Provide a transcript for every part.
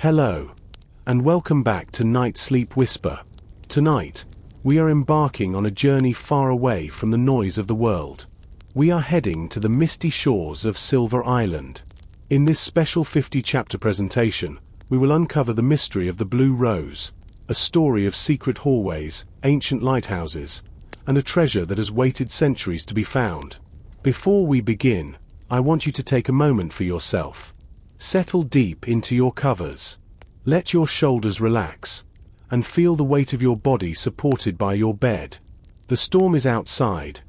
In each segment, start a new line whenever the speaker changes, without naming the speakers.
Hello, and welcome back to NightSleepWhisper. Tonight, we are embarking on a journey far away from the noise of the world. We are heading to the misty shores of Silver Island. In this special 50-chapter presentation, we will uncover the mystery of the Blue Rose, a story of secret hallways, ancient lighthouses, and a treasure that has waited centuries to be found. Before we begin, I want you to take a moment for yourself. Settle deep into your covers. Let your shoulders relax, and feel the weight of your body supported by your bed. The storm is outside,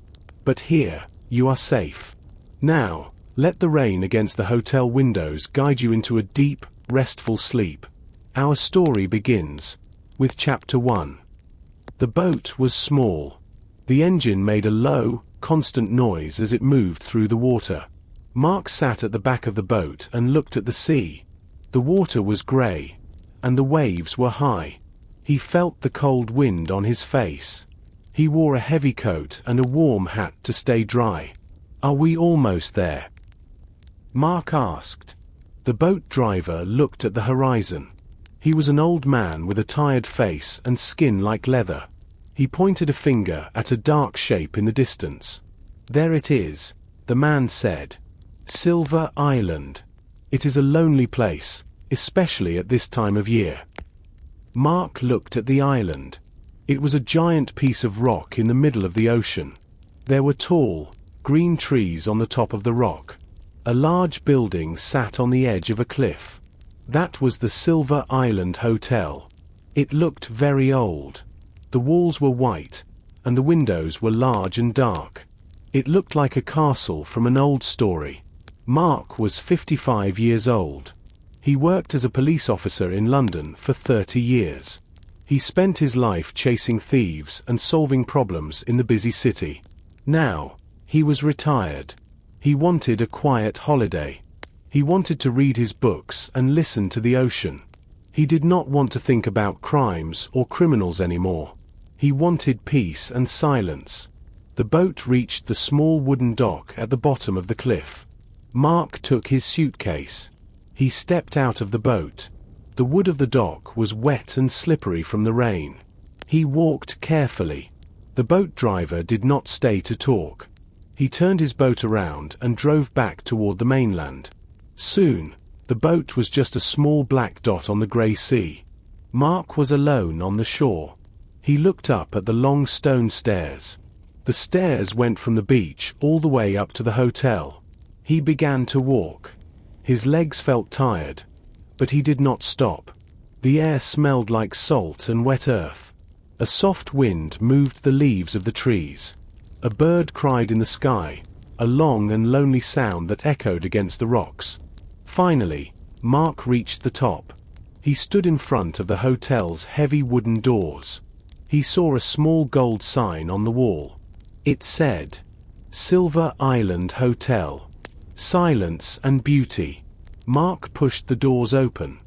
but here, you are safe. Now, let the rain against the hotel windows guide you into a deep, restful sleep. Our story begins with Chapter 1. The boat was small. The engine made a low, constant noise as it moved through the water. Mark sat at the back of the boat and looked at the sea. The water was grey, and the waves were high. He felt the cold wind on his face. He wore a heavy coat and a warm hat to stay dry. "Are we almost there?" Mark asked. The boat driver looked at the horizon. He was an old man with a tired face and skin like leather. He pointed a finger at a dark shape in the distance. "There it is," the man said. "Silver Island. It is a lonely place, especially at this time of year." Mark looked at the island. It was a giant piece of rock in the middle of the ocean. There were tall, green trees on the top of the rock. A large building sat on the edge of a cliff. That was the Silver Island Hotel. It looked very old. The walls were white, and the windows were large and dark. It looked like a castle from an old story. Mark was 55 years old. He worked as a police officer in London for 30 years. He spent his life chasing thieves and solving problems in the busy city. Now, he was retired. He wanted a quiet holiday. He wanted to read his books and listen to the ocean. He did not want to think about crimes or criminals anymore. He wanted peace and silence. The boat reached the small wooden dock at the bottom of the cliff. Mark took his suitcase. He stepped out of the boat. The wood of the dock was wet and slippery from the rain. He walked carefully. The boat driver did not stay to talk. He turned his boat around and drove back toward the mainland. Soon, the boat was just a small black dot on the grey sea. Mark was alone on the shore. He looked up at the long stone stairs. The stairs went from the beach all the way up to the hotel. He began to walk. His legs felt tired, but he did not stop. The air smelled like salt and wet earth. A soft wind moved the leaves of the trees. A bird cried in the sky, a long and lonely sound that echoed against the rocks. Finally, Mark reached the top. He stood in front of the hotel's heavy wooden doors. He saw a small gold sign on the wall. It said, "Silver Island Hotel. Silence and beauty." Mark pushed the doors open.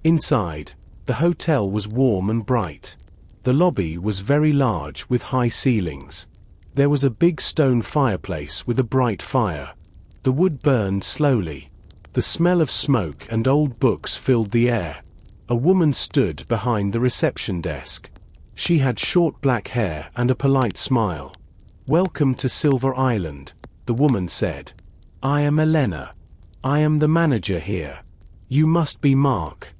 Inside, the hotel was warm and bright. The lobby was very large with high ceilings. There was a big stone fireplace with a bright fire. The wood burned slowly. The smell of smoke and old books filled the air. A woman stood behind the reception desk. She had short black hair and a polite smile. "Welcome to Silver Island," the woman said. "I am Elena. I am the manager here. You must be Mark."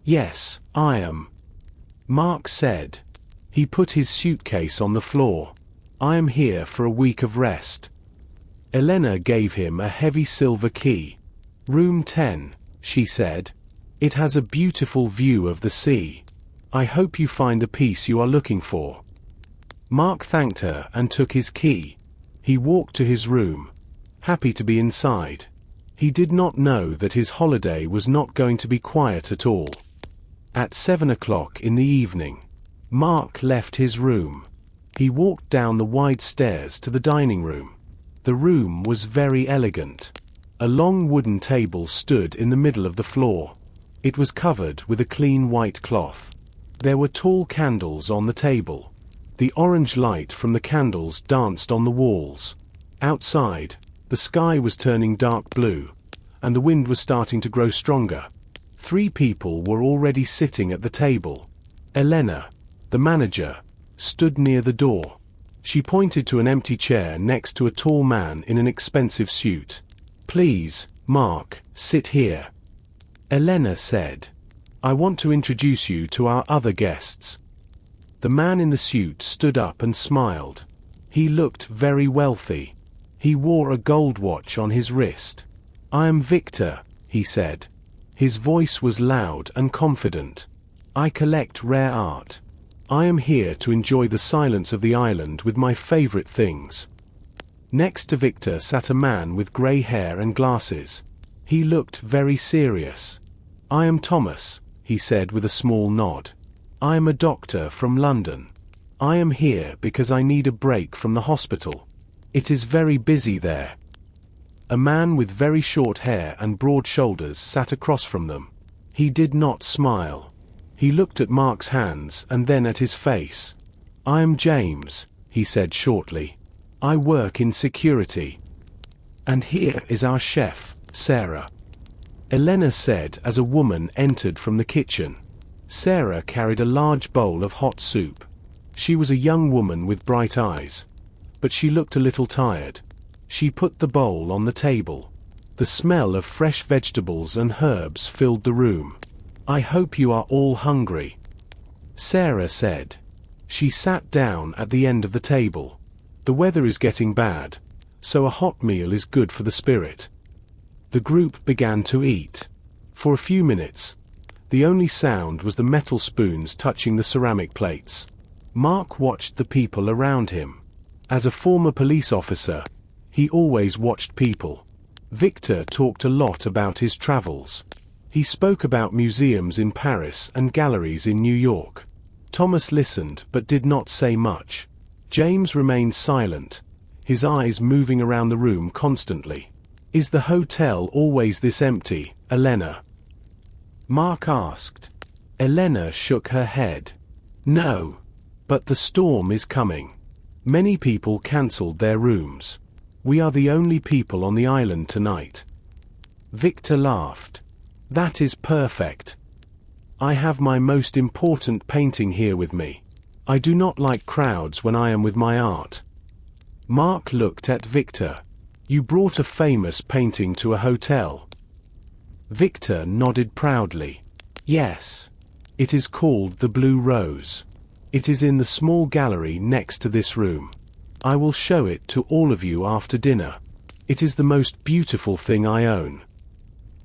"Yes, I am," Mark said. He put his suitcase on the floor. "I am here for a week of rest." Elena gave him a heavy silver key. "Room 10, she said. "It has a beautiful view of the sea. I hope you find the peace you are looking for." Mark thanked her and took his key. He walked to his room, happy to be inside. He did not know that his holiday was not going to be quiet at all. At 7 o'clock in the evening, Mark left his room. He walked down the wide stairs to the dining room. The room was very elegant. A long wooden table stood in the middle of the floor. It was covered with a clean white cloth. There were tall candles on the table. The orange light from the candles danced on the walls. Outside, the sky was turning dark blue, and the wind was starting to grow stronger. 3 people were already sitting at the table. Elena, the manager, stood near the door. She pointed to an empty chair next to a tall man in an expensive suit. "Please, Mark, sit here," Elena said. "I want to introduce you to our other guests." The man in the suit stood up and smiled. He looked very wealthy. He wore a gold watch on his wrist. "I am Victor," he said. His voice was loud and confident. "I collect rare art. I am here to enjoy the silence of the island with my favorite things." Next to Victor sat a man with grey hair and glasses. He looked very serious. "I am Thomas," he said with a small nod. "I am a doctor from London. I am here because I need a break from the hospital. It is very busy there." A man with very short hair and broad shoulders sat across from them. He did not smile. He looked at Mark's hands and then at his face. "I am James," he said shortly. "I work in security. And here is our chef, Sarah," Elena said as a woman entered from the kitchen. Sarah carried a large bowl of hot soup. She was a young woman with bright eyes. But she looked a little tired. She put the bowl on the table. The smell of fresh vegetables and herbs filled the room. "I hope you are all hungry," Sarah said. She sat down at the end of the table. "The weather is getting bad, so a hot meal is good for the spirit." The group began to eat. For a few minutes, the only sound was the metal spoons touching the ceramic plates. Mark watched the people around him. As a former police officer, he always watched people. Victor talked a lot about his travels. He spoke about museums in Paris and galleries in New York. Thomas listened but did not say much. James remained silent, his eyes moving around the room constantly. "Is the hotel always this empty, Elena?" Mark asked. Elena shook her head. "No. But the storm is coming. Many people cancelled their rooms. We are the only people on the island tonight." Victor laughed. "That is perfect. I have my most important painting here with me. I do not like crowds when I am with my art." Mark looked at Victor. "You brought a famous painting to a hotel?" Victor nodded proudly. "Yes. It is called The Blue Rose. It is in the small gallery next to this room. I will show it to all of you after dinner. It is the most beautiful thing I own."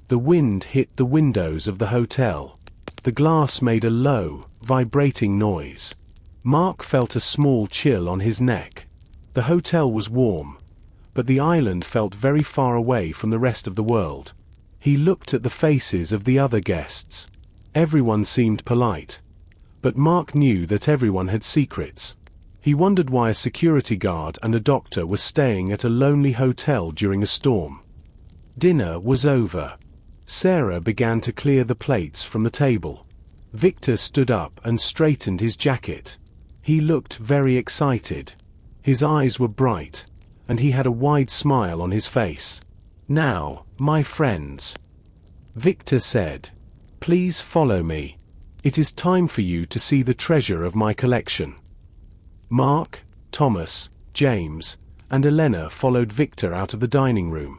The wind hit the windows of the hotel. The glass made a low, vibrating noise. Mark felt a small chill on his neck. The hotel was warm, but the island felt very far away from the rest of the world. He looked at the faces of the other guests. Everyone seemed polite. But Mark knew that everyone had secrets. He wondered why a security guard and a doctor were staying at a lonely hotel during a storm. Dinner was over. Sarah began to clear the plates from the table. Victor stood up and straightened his jacket. He looked very excited. His eyes were bright, and he had a wide smile on his face. "Now, my friends," Victor said, "please follow me. It is time for you to see the treasure of my collection." Mark, Thomas, James, and Elena followed Victor out of the dining room.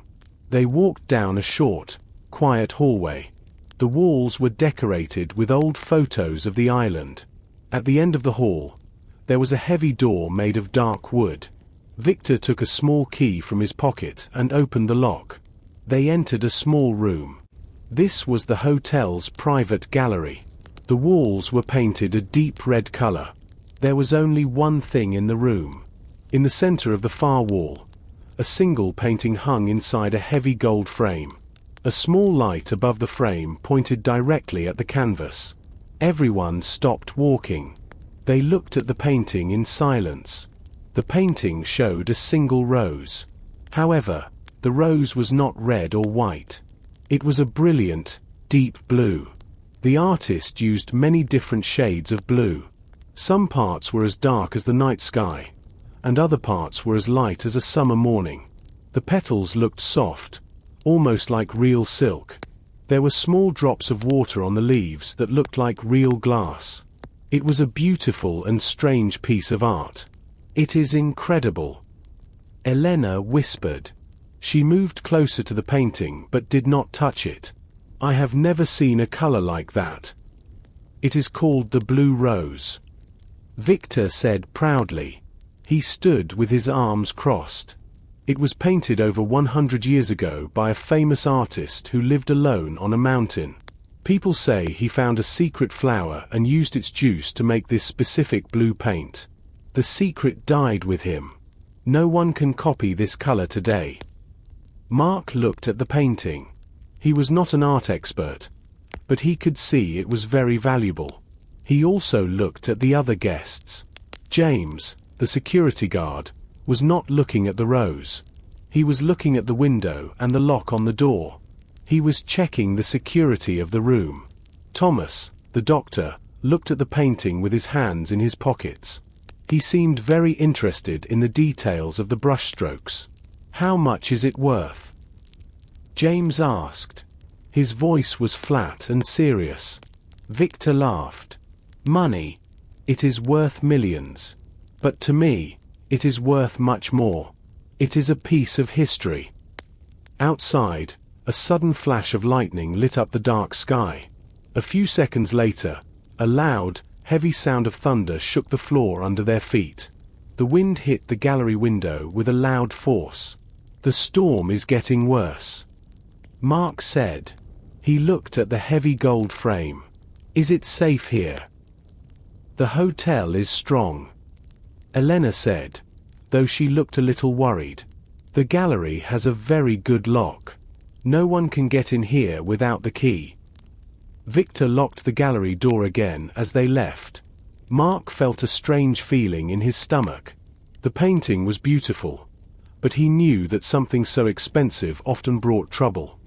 They walked down a short, quiet hallway. The walls were decorated with old photos of the island. At the end of the hall, there was a heavy door made of dark wood. Victor took a small key from his pocket and opened the lock. They entered a small room. This was the hotel's private gallery. The walls were painted a deep red color. There was only one thing in the room. In the center of the far wall, a single painting hung inside a heavy gold frame. A small light above the frame pointed directly at the canvas. Everyone stopped walking. They looked at the painting in silence. The painting showed a single rose. However, the rose was not red or white. It was a brilliant, deep blue. The artist used many different shades of blue. Some parts were as dark as the night sky, and other parts were as light as a summer morning. The petals looked soft, almost like real silk. There were small drops of water on the leaves that looked like real glass. It was a beautiful and strange piece of art. "It is incredible," Elena whispered. She moved closer to the painting but did not touch it. "I have never seen a color like that. It is called the blue rose," Victor said proudly. He stood with his arms crossed. It was painted over 100 years ago by a famous artist who lived alone on a mountain. People say he found a secret flower and used its juice to make this specific blue paint. The secret died with him. No one can copy this color today. Mark looked at the painting. He was not an art expert, but he could see it was very valuable. He also looked at the other guests. James, the security guard, was not looking at the rose. He was looking at the window and the lock on the door. He was checking the security of the room. Thomas, the doctor, looked at the painting with his hands in his pockets. He seemed very interested in the details of the brushstrokes. "How much is it worth?" James asked. His voice was flat and serious. Victor laughed. "Money. It is worth millions. But to me, it is worth much more. It is a piece of history." Outside, a sudden flash of lightning lit up the dark sky. A few seconds later, a loud, heavy sound of thunder shook the floor under their feet. The wind hit the gallery window with a loud force. "The storm is getting worse," Mark said. He looked at the heavy gold frame. "Is it safe here?" "The hotel is strong," Elena said, though she looked a little worried. "The gallery has a very good lock. No one can get in here without the key." Victor locked the gallery door again as they left. Mark felt a strange feeling in his stomach. The painting was beautiful, but he knew that something so expensive often brought trouble.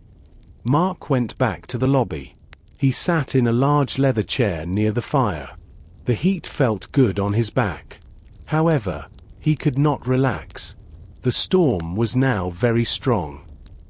Mark went back to the lobby. He sat in a large leather chair near the fire. The heat felt good on his back. However, he could not relax. The storm was now very strong.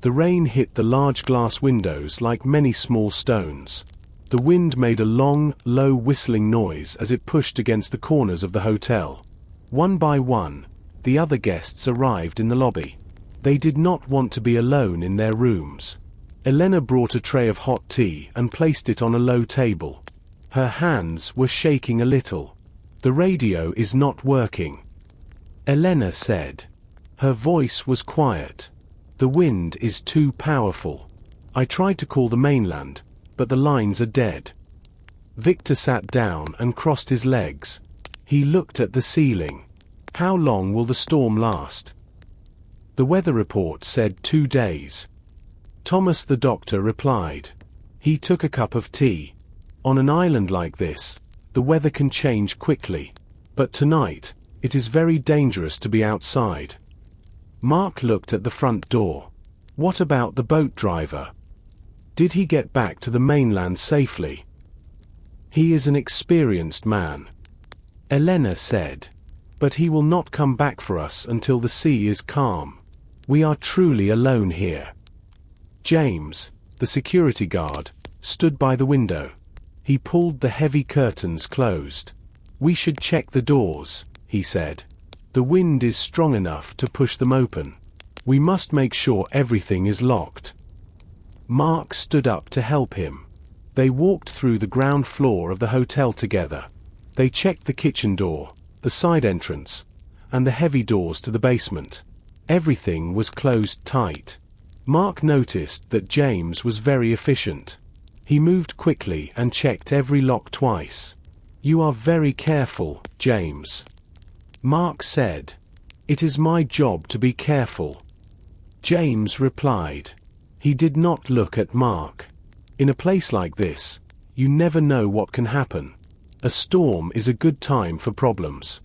The rain hit the large glass windows like many small stones. The wind made a long, low whistling noise as it pushed against the corners of the hotel. One by one, the other guests arrived in the lobby. They did not want to be alone in their rooms. Elena brought a tray of hot tea and placed it on a low table. Her hands were shaking a little. "The radio is not working," Elena said. Her voice was quiet. "The wind is too powerful. I tried to call the mainland, but the lines are dead." Victor sat down and crossed his legs. He looked at the ceiling. "How long will the storm last?" The weather report said 2 days. Thomas the doctor replied. He took a cup of tea. "On an island like this, the weather can change quickly. But tonight, it is very dangerous to be outside." Mark looked at the front door. "What about the boat driver? Did he get back to the mainland safely?" "He is an experienced man," Elena said. "But he will not come back for us until the sea is calm. We are truly alone here." James, the security guard, stood by the window. He pulled the heavy curtains closed. "We should check the doors," he said. "The wind is strong enough to push them open. We must make sure everything is locked." Mark stood up to help him. They walked through the ground floor of the hotel together. They checked the kitchen door, the side entrance, and the heavy doors to the basement. Everything was closed tight. Mark noticed that James was very efficient. He moved quickly and checked every lock twice. "You are very careful, James," Mark said. "It is my job to be careful," James replied. He did not look at Mark. In a place like this, you never know what can happen. A storm is a good time for problems.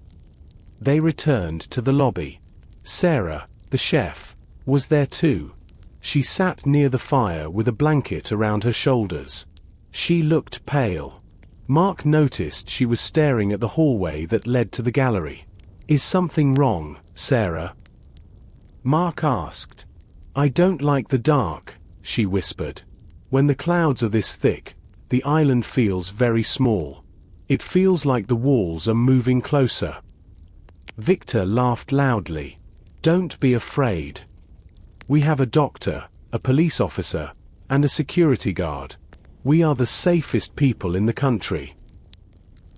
They returned to the lobby. Sarah, the chef, was there too. She sat near the fire with a blanket around her shoulders. She looked pale. Mark noticed she was staring at the hallway that led to the gallery. "Is something wrong, Sarah?" Mark asked. "I don't like the dark," she whispered. When the clouds are this thick, the island feels very small. It feels like the walls are moving closer. Victor laughed loudly. Don't be afraid. We have a doctor, a police officer, and a security guard. We are the safest people in the country.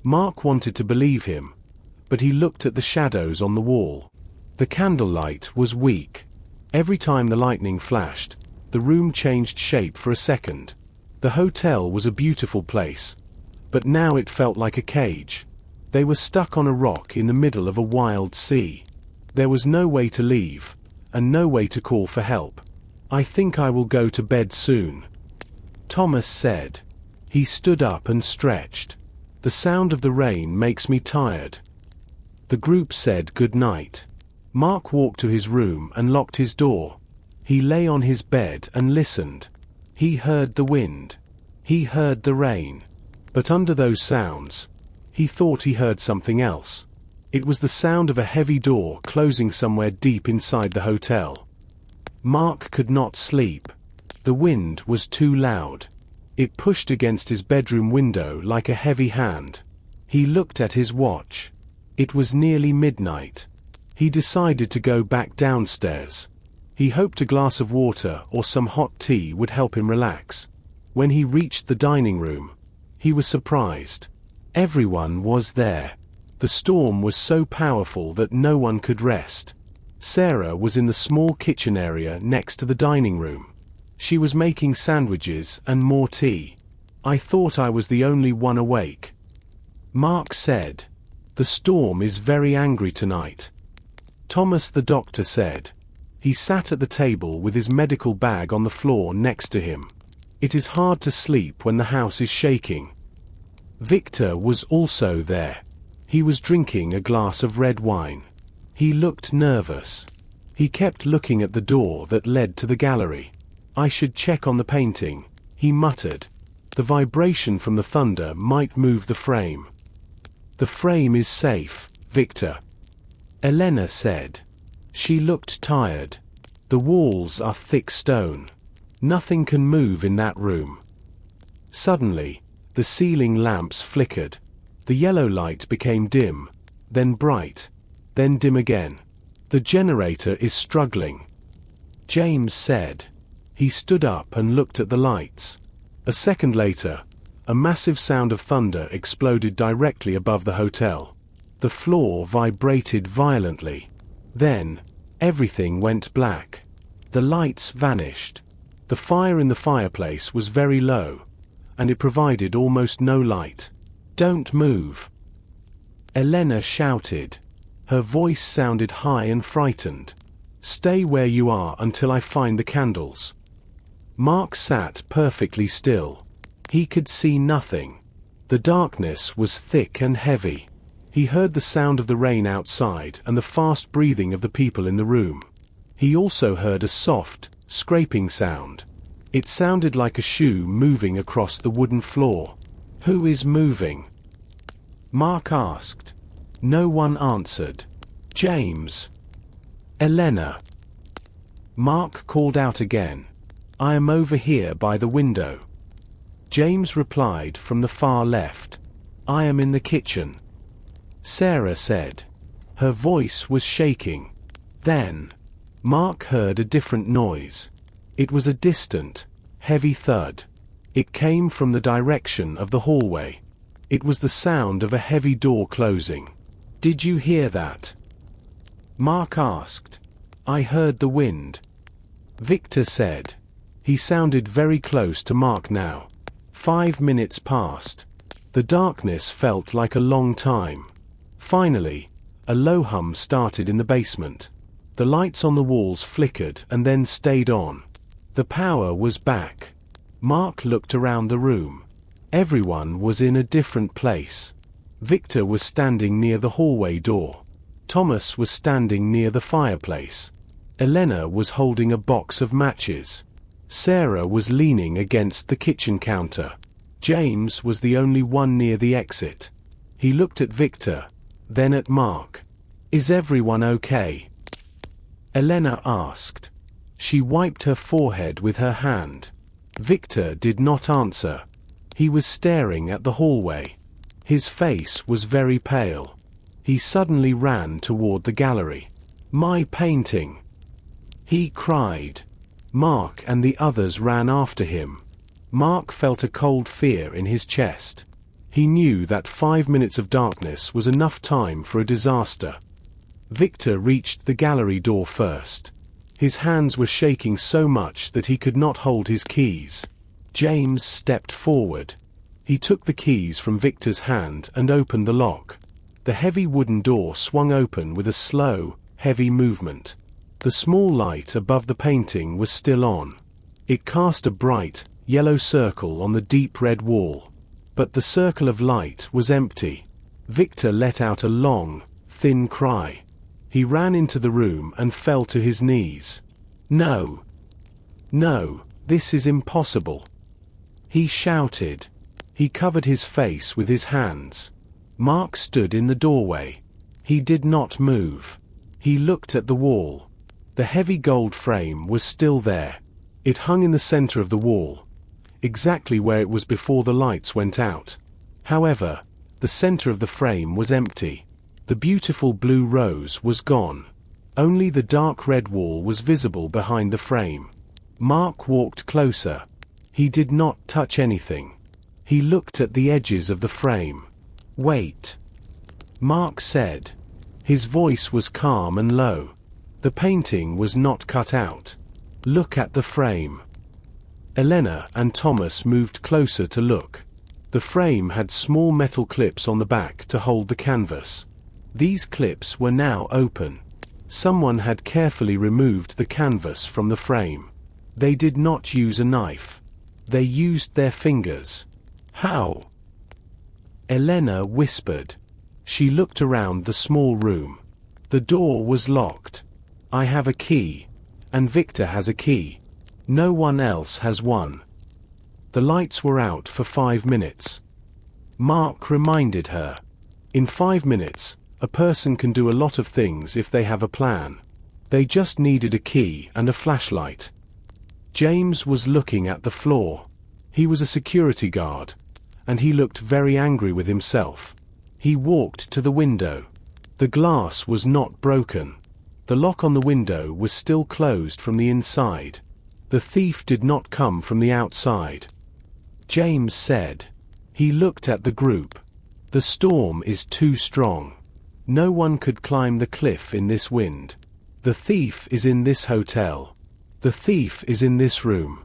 Mark wanted to believe him, but he looked at the shadows on the wall. The candlelight was weak. Every time the lightning flashed, the room changed shape for a second. The hotel was a beautiful place, but now it felt like a cage. They were stuck on a rock in the middle of a wild sea. There was no way to leave, and no way to call for help. I think I will go to bed soon, Thomas said. He stood up and stretched. The sound of the rain makes me tired. The group said good night. Mark walked to his room and locked his door. He lay on his bed and listened. He heard the wind. He heard the rain. But under those sounds, he thought he heard something else. It was the sound of a heavy door closing somewhere deep inside the hotel. Mark could not sleep. The wind was too loud. It pushed against his bedroom window like a heavy hand. He looked at his watch. It was nearly midnight. He decided to go back downstairs. He hoped a glass of water or some hot tea would help him relax. When he reached the dining room, he was surprised. Everyone was there. The storm was so powerful that no one could rest. Sarah was in the small kitchen area next to the dining room. She was making sandwiches and more tea. I thought I was the only one awake. Mark said, "The storm is very angry tonight." Thomas the doctor said. He sat at the table with his medical bag on the floor next to him. It is hard to sleep when the house is shaking. Victor was also there. He was drinking a glass of red wine. He looked nervous. He kept looking at the door that led to the gallery. I should check on the painting, he muttered. The vibration from the thunder might move the frame. The frame is safe, Victor, Elena said. She looked tired. The walls are thick stone. Nothing can move in that room. Suddenly, the ceiling lamps flickered. The yellow light became dim, then bright, then dim again. The generator is struggling, James said. He stood up and looked at the lights. A second later, a massive sound of thunder exploded directly above the hotel. The floor vibrated violently. Then, everything went black. The lights vanished. The fire in the fireplace was very low, and it provided almost no light. Don't move, Elena shouted. Her voice sounded high and frightened. Stay where you are until I find the candles. Mark sat perfectly still. He could see nothing. The darkness was thick and heavy. He heard the sound of the rain outside and the fast breathing of the people in the room. He also heard a soft, scraping sound. It sounded like a shoe moving across the wooden floor. Who is moving? Mark asked. No one answered. James. Elena. Mark called out again. I am over here by the window. James replied from the far left. I am in the kitchen, Sarah said. Her voice was shaking. Then, Mark heard a different noise. It was a distant, heavy thud. It came from the direction of the hallway. It was the sound of a heavy door closing. Did you hear that? Mark asked. I heard the wind, Victor said. He sounded very close to Mark now. 5 minutes passed. The darkness felt like a long time. Finally, a low hum started in the basement. The lights on the walls flickered and then stayed on. The power was back. Mark looked around the room. Everyone was in a different place. Victor was standing near the hallway door. Thomas was standing near the fireplace. Elena was holding a box of matches. Sarah was leaning against the kitchen counter. James was the only one near the exit. He looked at Victor, then at Mark. Is everyone okay? Elena asked. She wiped her forehead with her hand. Victor did not answer. He was staring at the hallway. His face was very pale. He suddenly ran toward the gallery. "My painting!" he cried. Mark and the others ran after him. Mark felt a cold fear in his chest. He knew that 5 minutes of darkness was enough time for a disaster. Victor reached the gallery door first. His hands were shaking so much that he could not hold his keys. James stepped forward. He took the keys from Victor's hand and opened the lock. The heavy wooden door swung open with a slow, heavy movement. The small light above the painting was still on. It cast a bright, yellow circle on the deep red wall. But the circle of light was empty. Victor let out a long, thin cry. He ran into the room and fell to his knees. "No! No, this is impossible!" he shouted. He covered his face with his hands. Mark stood in the doorway. He did not move. He looked at the wall. The heavy gold frame was still there. It hung in the center of the wall, exactly where it was before the lights went out. However, the center of the frame was empty. The beautiful blue rose was gone. Only the dark red wall was visible behind the frame. Mark walked closer. He did not touch anything. He looked at the edges of the frame. "Wait," Mark said. His voice was calm and low. The painting was not cut out. "Look at the frame." Elena and Thomas moved closer to look. The frame had small metal clips on the back to hold the canvas. These clips were now open. Someone had carefully removed the canvas from the frame. They did not use a knife. They used their fingers. "How?" Elena whispered. She looked around the small room. The door was locked. "I have a key. And Victor has a key. No one else has one." The lights were out for 5 minutes. Mark reminded her. In 5 minutes, a person can do a lot of things if they have a plan. They just needed a key and a flashlight. James was looking at the floor. He was a security guard, and he looked very angry with himself. He walked to the window. The glass was not broken. The lock on the window was still closed from the inside. The thief did not come from the outside. James said. He looked at the group. "The storm is too strong. No one could climb the cliff in this wind. The thief is in this hotel. The thief is in this room."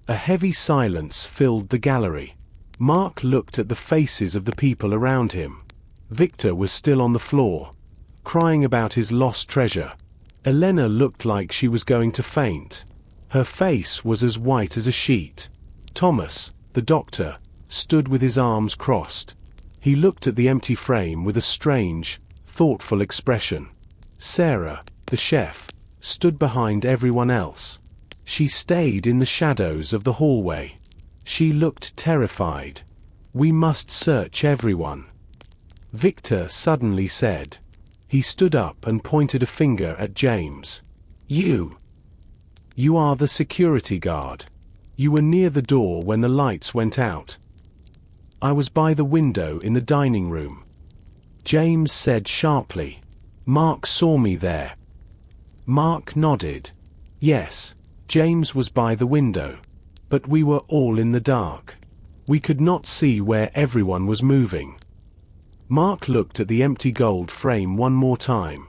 A heavy silence filled the gallery. Mark looked at the faces of the people around him. Victor was still on the floor, crying about his lost treasure. Elena looked like she was going to faint. Her face was as white as a sheet. Thomas, the doctor, stood with his arms crossed. He looked at the empty frame with a strange, thoughtful expression. Sarah, the chef, stood behind everyone else. She stayed in the shadows of the hallway. She looked terrified. "We must search everyone," Victor suddenly said. He stood up and pointed a finger at James. You are the security guard. You were near the door when the lights went out." "I was by the window in the dining room," James said sharply. "Mark saw me there." Mark nodded. Yes, James was by the window. But we were all in the dark. We could not see where everyone was moving. Mark looked at the empty gold frame one more time.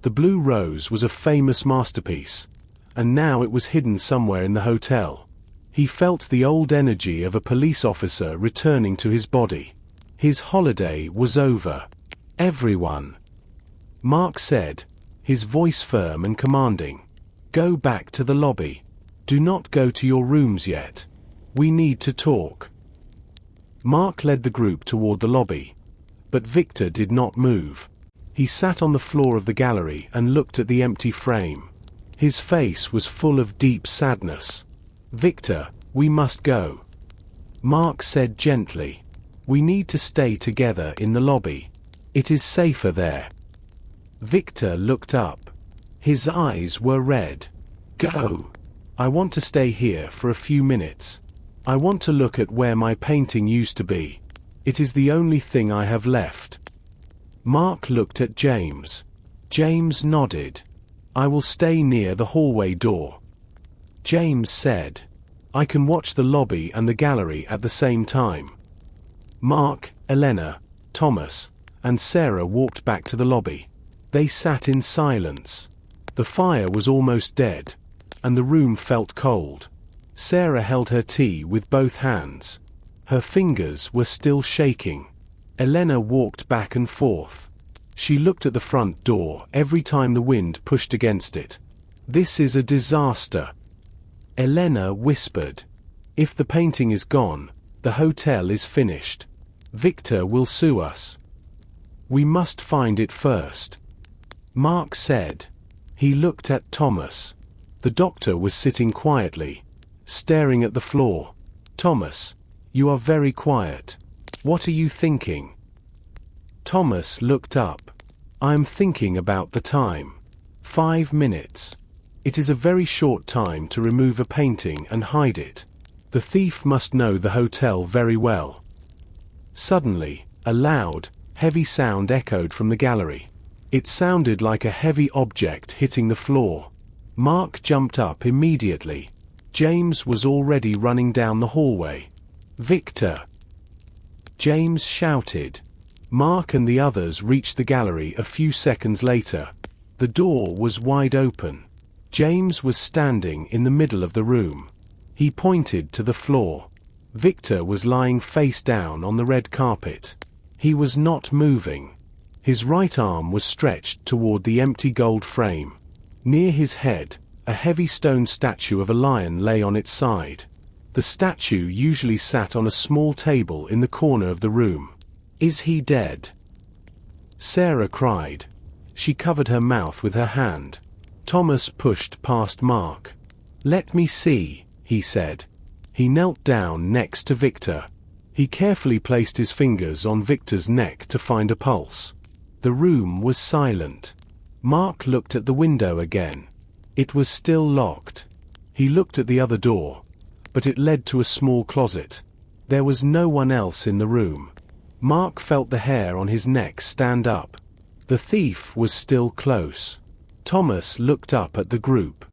The blue rose was a famous masterpiece, and now it was hidden somewhere in the hotel. He felt the old energy of a police officer returning to his body. His holiday was over. "Everyone," Mark said, his voice firm and commanding. "Go back to the lobby. Do not go to your rooms yet. We need to talk." Mark led the group toward the lobby. But Victor did not move. He sat on the floor of the gallery and looked at the empty frame. His face was full of deep sadness. "Victor, we must go," Mark said gently. "We need to stay together in the lobby. It is safer there." Victor looked up. His eyes were red. "Go," I want to stay here for a few minutes. I want to look at where my painting used to be. It is the only thing I have left. Mark looked at James. James nodded. I will stay near the hallway door. James said, I can watch the lobby and the gallery at the same time. Mark, Elena, Thomas, and Sarah walked back to the lobby. They sat in silence. The fire was almost dead, and the room felt cold. Sarah held her tea with both hands. Her fingers were still shaking. Elena walked back and forth. She looked at the front door every time the wind pushed against it. This is a disaster. Elena whispered. If the painting is gone, the hotel is finished. Victor will sue us. We must find it first. Mark said. He looked at Thomas. The doctor was sitting quietly, staring at the floor. Thomas, you are very quiet. What are you thinking? Thomas looked up. I am thinking about the time. 5 minutes. It is a very short time to remove a painting and hide it. The thief must know the hotel very well. Suddenly, a loud, heavy sound echoed from the gallery. It sounded like a heavy object hitting the floor. Mark jumped up immediately. James was already running down the hallway. Victor! James shouted. Mark and the others reached the gallery a few seconds later. The door was wide open. James was standing in the middle of the room. He pointed to the floor. Victor was lying face down on the red carpet. He was not moving. His right arm was stretched toward the empty gold frame. Near his head, a heavy stone statue of a lion lay on its side. The statue usually sat on a small table in the corner of the room. Is he dead? Sarah cried. She covered her mouth with her hand. Thomas pushed past Mark. Let me see, he said. He knelt down next to Victor. He carefully placed his fingers on Victor's neck to find a pulse. The room was silent. Mark looked at the window again. It was still locked. He looked at the other door, but it led to a small closet. There was no one else in the room. Mark felt the hair on his neck stand up. The thief was still close. Thomas looked up at the group.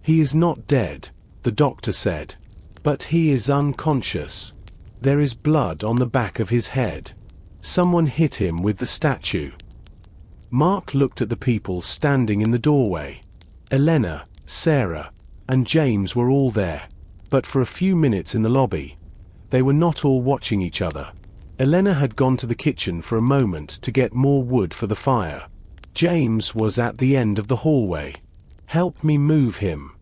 He is not dead, the doctor said. But he is unconscious. There is blood on the back of his head. Someone hit him with the statue. Mark looked at the people standing in the doorway. Elena, Sarah, and James were all there. But for a few minutes in the lobby, they were not all watching each other. Elena had gone to the kitchen for a moment to get more wood for the fire. James was at the end of the hallway. Help me move him.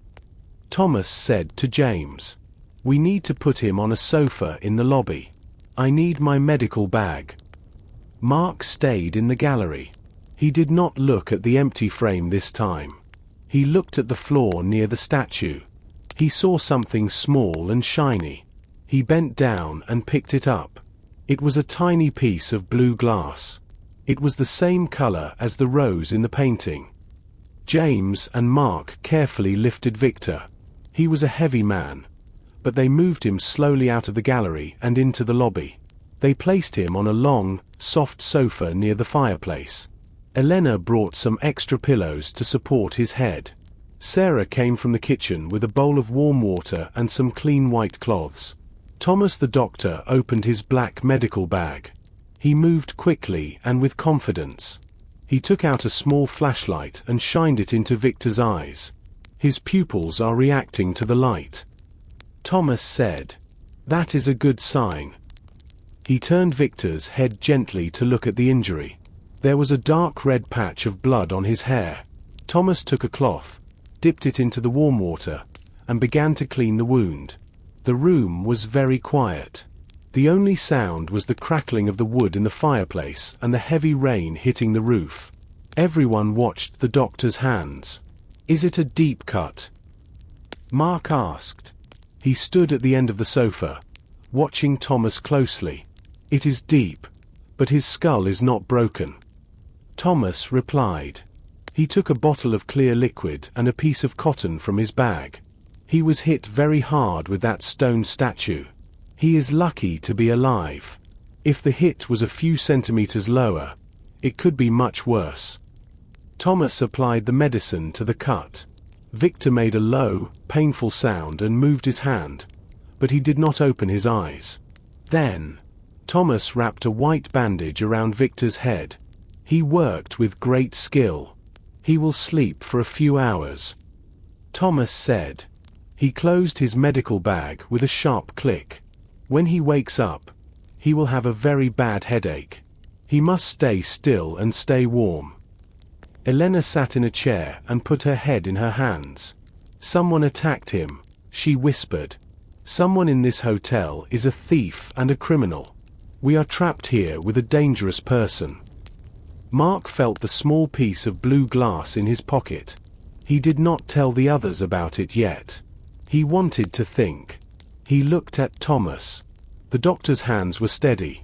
Thomas said to James. We need to put him on a sofa in the lobby. I need my medical bag. Mark stayed in the gallery. He did not look at the empty frame this time. He looked at the floor near the statue. He saw something small and shiny. He bent down and picked it up. It was a tiny piece of blue glass. It was the same color as the rose in the painting. James and Mark carefully lifted Victor. He was a heavy man, but they moved him slowly out of the gallery and into the lobby. They placed him on a long, soft sofa near the fireplace. Elena brought some extra pillows to support his head. Sarah came from the kitchen with a bowl of warm water and some clean white cloths. Thomas the doctor opened his black medical bag. He moved quickly and with confidence. He took out a small flashlight and shined it into Victor's eyes. His pupils are reacting to the light. Thomas said, "That is a good sign." He turned Victor's head gently to look at the injury. There was a dark red patch of blood on his hair. Thomas took a cloth, dipped it into the warm water, and began to clean the wound. The room was very quiet. The only sound was the crackling of the wood in the fireplace and the heavy rain hitting the roof. Everyone watched the doctor's hands. "Is it a deep cut?" Mark asked. He stood at the end of the sofa, watching Thomas closely. "It is deep, but his skull is not broken." Thomas replied. He took a bottle of clear liquid and a piece of cotton from his bag. He was hit very hard with that stone statue. He is lucky to be alive. If the hit was a few centimeters lower, it could be much worse. Thomas applied the medicine to the cut. Victor made a low, painful sound and moved his hand, but he did not open his eyes. Then, Thomas wrapped a white bandage around Victor's head. He worked with great skill. He will sleep for a few hours, Thomas said. He closed his medical bag with a sharp click. When he wakes up, he will have a very bad headache. He must stay still and stay warm. Elena sat in a chair and put her head in her hands. Someone attacked him, she whispered. Someone in this hotel is a thief and a criminal. We are trapped here with a dangerous person. Mark felt the small piece of blue glass in his pocket. He did not tell the others about it yet. He wanted to think. He looked at Thomas. The doctor's hands were steady,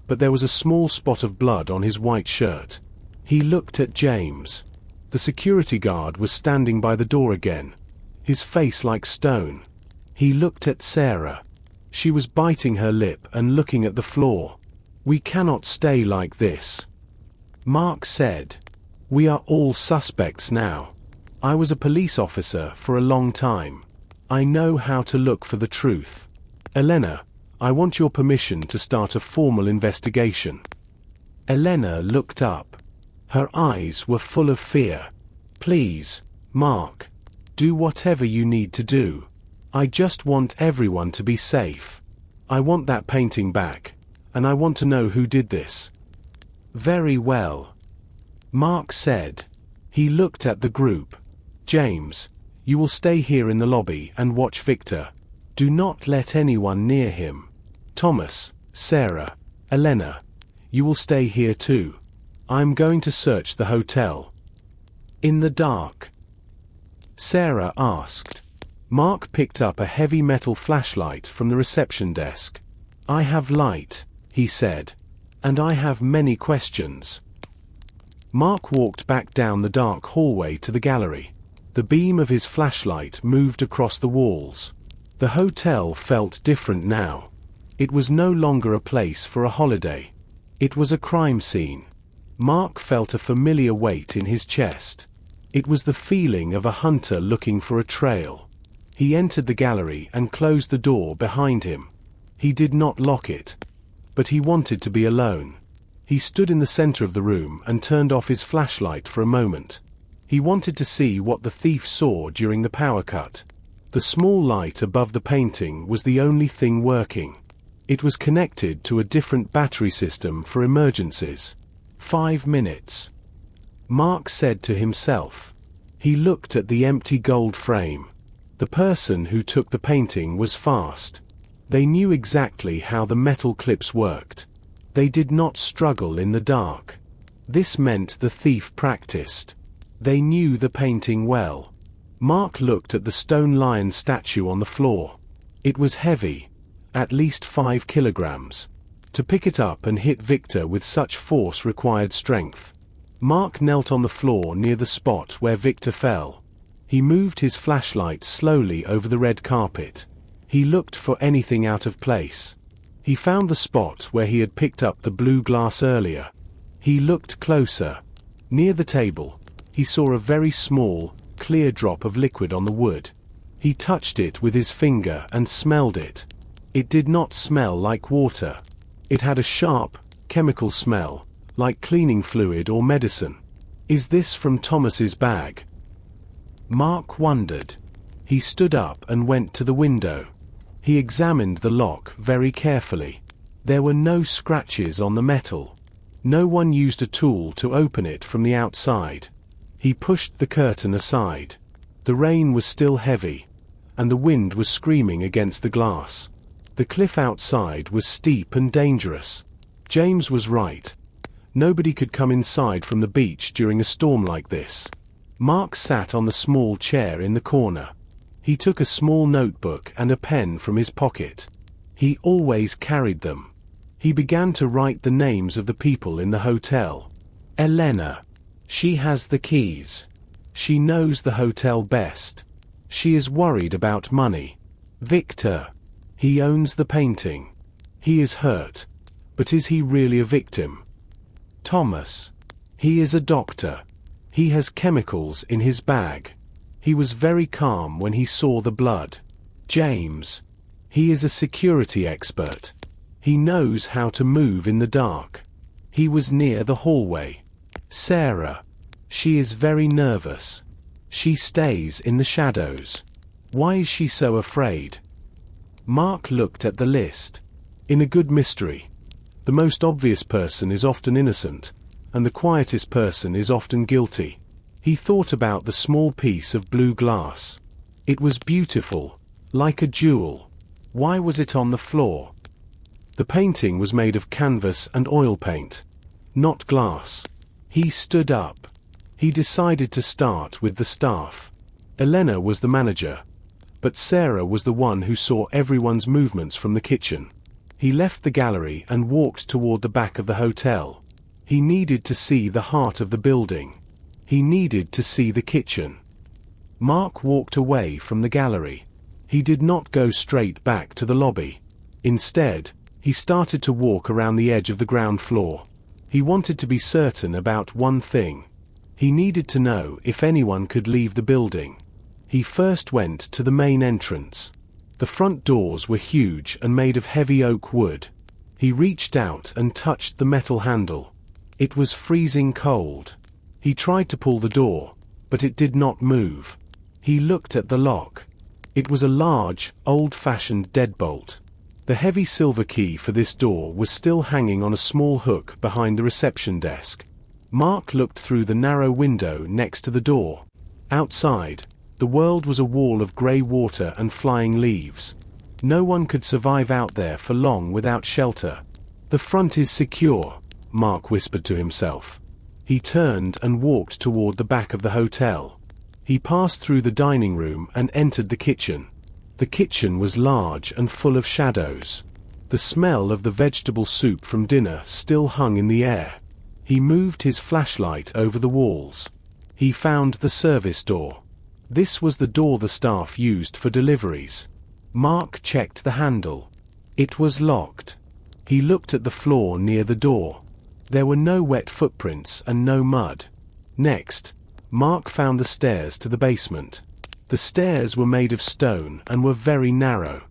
but there was a small spot of blood on his white shirt. He looked at James. The security guard was standing by the door again, his face like stone. He looked at Sarah. She was biting her lip and looking at the floor. We cannot stay like this, Mark said. We are all suspects now. I was a police officer for a long time. I know how to look for the truth. Elena, I want your permission to start a formal investigation. Elena looked up. Her eyes were full of fear. Please, Mark. Do whatever you need to do. I just want everyone to be safe. I want that painting back, and I want to know who did this. Very well, Mark said. He looked at the group. James, you will stay here in the lobby and watch Victor. Do not let anyone near him. Thomas, Sarah, Elena, you will stay here too. I'm going to search the hotel. In the dark? Sarah asked. Mark picked up a heavy metal flashlight from the reception desk. I have light, he said. And I have many questions. Mark walked back down the dark hallway to the gallery. The beam of his flashlight moved across the walls. The hotel felt different now. It was no longer a place for a holiday. It was a crime scene. Mark felt a familiar weight in his chest. It was the feeling of a hunter looking for a trail. He entered the gallery and closed the door behind him. He did not lock it, but he wanted to be alone. He stood in the center of the room and turned off his flashlight for a moment. He wanted to see what the thief saw during the power cut. The small light above the painting was the only thing working. It was connected to a different battery system for emergencies. 5 minutes. Mark said to himself. He looked at the empty gold frame. The person who took the painting was fast. They knew exactly how the metal clips worked. They did not struggle in the dark. This meant the thief practiced. They knew the painting well. Mark looked at the stone lion statue on the floor. It was heavy, at least 5 kilograms. To pick it up and hit Victor with such force required strength. Mark knelt on the floor near the spot where Victor fell. He moved his flashlight slowly over the red carpet. He looked for anything out of place. He found the spot where he had picked up the blue glass earlier. He looked closer. Near the table, he saw a very small, clear drop of liquid on the wood. He touched it with his finger and smelled it. It did not smell like water. It had a sharp, chemical smell, like cleaning fluid or medicine. Is this from Thomas's bag? Mark wondered. He stood up and went to the window. He examined the lock very carefully. There were no scratches on the metal. No one used a tool to open it from the outside. He pushed the curtain aside. The rain was still heavy, and the wind was screaming against the glass. The cliff outside was steep and dangerous. James was right. Nobody could come inside from the beach during a storm like this. Mark sat on the small chair in the corner. He took a small notebook and a pen from his pocket. He always carried them. He began to write the names of the people in the hotel. Elena. She has the keys. She knows the hotel best. She is worried about money. Victor. He owns the painting. He is hurt. But is he really a victim? Thomas. He is a doctor. He has chemicals in his bag. He was very calm when he saw the blood. James. He is a security expert. He knows how to move in the dark. He was near the hallway. Sarah. She is very nervous. She stays in the shadows. Why is she so afraid? Mark looked at the list. In a good mystery, the most obvious person is often innocent, and the quietest person is often guilty. He thought about the small piece of blue glass. It was beautiful, like a jewel. Why was it on the floor? The painting was made of canvas and oil paint, not glass. He stood up. He decided to start with the staff. Elena was the manager, but Sarah was the one who saw everyone's movements from the kitchen. He left the gallery and walked toward the back of the hotel. He needed to see the heart of the building. He needed to see the kitchen. Mark walked away from the gallery. He did not go straight back to the lobby. Instead, he started to walk around the edge of the ground floor. He wanted to be certain about one thing. He needed to know if anyone could leave the building. He first went to the main entrance. The front doors were huge and made of heavy oak wood. He reached out and touched the metal handle. It was freezing cold. He tried to pull the door, but it did not move. He looked at the lock. It was a large, old-fashioned deadbolt. The heavy silver key for this door was still hanging on a small hook behind the reception desk. Mark looked through the narrow window next to the door. Outside, the world was a wall of grey water and flying leaves. No one could survive out there for long without shelter. The front is secure, Mark whispered to himself. He turned and walked toward the back of the hotel. He passed through the dining room and entered the kitchen. The kitchen was large and full of shadows. The smell of the vegetable soup from dinner still hung in the air. He moved his flashlight over the walls. He found the service door. This was the door the staff used for deliveries. Mark checked the handle. It was locked. He looked at the floor near the door. There were no wet footprints and no mud. Next, Mark found the stairs to the basement. The stairs were made of stone and were very narrow.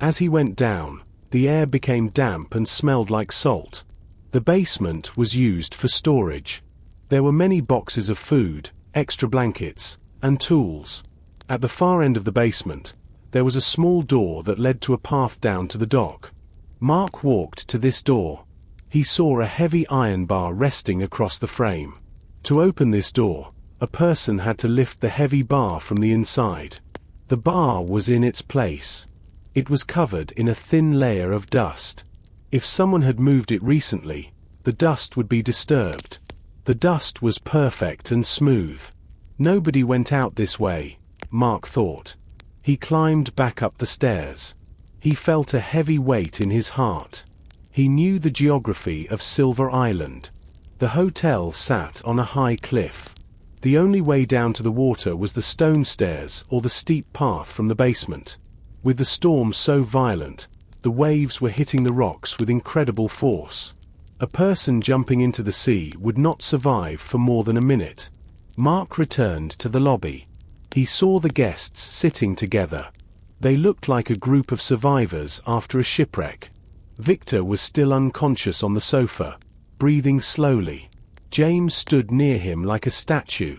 As he went down, the air became damp and smelled like salt. The basement was used for storage. There were many boxes of food, extra blankets, and tools. At the far end of the basement, there was a small door that led to a path down to the dock. Mark walked to this door. He saw a heavy iron bar resting across the frame. To open this door, a person had to lift the heavy bar from the inside. The bar was in its place. It was covered in a thin layer of dust. If someone had moved it recently, the dust would be disturbed. The dust was perfect and smooth. Nobody went out this way, Mark thought. He climbed back up the stairs. He felt a heavy weight in his heart. He knew the geography of Silver Island. The hotel sat on a high cliff. The only way down to the water was the stone stairs or the steep path from the basement. With the storm so violent, the waves were hitting the rocks with incredible force. A person jumping into the sea would not survive for more than a minute. Mark returned to the lobby. He saw the guests sitting together. They looked like a group of survivors after a shipwreck. Victor was still unconscious on the sofa, breathing slowly. James stood near him like a statue.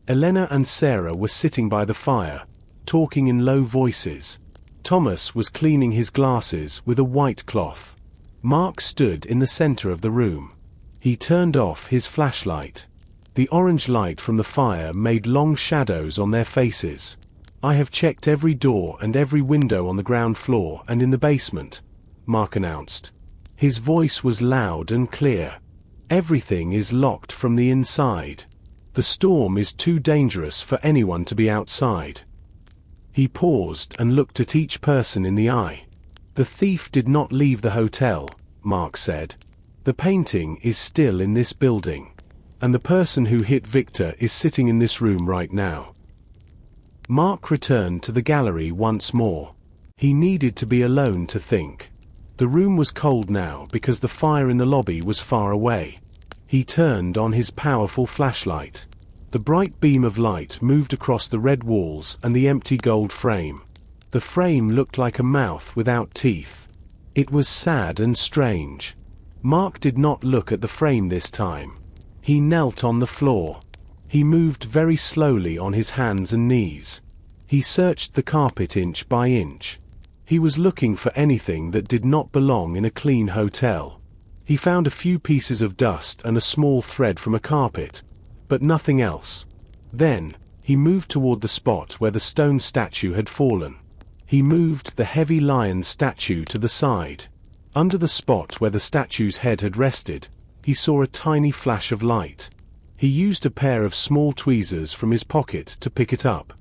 Elena and Sarah were sitting by the fire, talking in low voices. Thomas was cleaning his glasses with a white cloth. Mark stood in the center of the room. He turned off his flashlight. The orange light from the fire made long shadows on their faces. "I have checked every door and every window on the ground floor and in the basement," Mark announced. His voice was loud and clear. "Everything is locked from the inside. The storm is too dangerous for anyone to be outside." He paused and looked at each person in the eye. "The thief did not leave the hotel," Mark said. "The painting is still in this building. And the person who hit Victor is sitting in this room right now." Mark returned to the gallery once more. He needed to be alone to think. The room was cold now because the fire in the lobby was far away. He turned on his powerful flashlight. The bright beam of light moved across the red walls and the empty gold frame. The frame looked like a mouth without teeth. It was sad and strange. Mark did not look at the frame this time. He knelt on the floor. He moved very slowly on his hands and knees. He searched the carpet inch by inch. He was looking for anything that did not belong in a clean hotel. He found a few pieces of dust and a small thread from a carpet, but nothing else. Then, he moved toward the spot where the stone statue had fallen. He moved the heavy lion statue to the side. Under the spot where the statue's head had rested, he saw a tiny flash of light. He used a pair of small tweezers from his pocket to pick it up.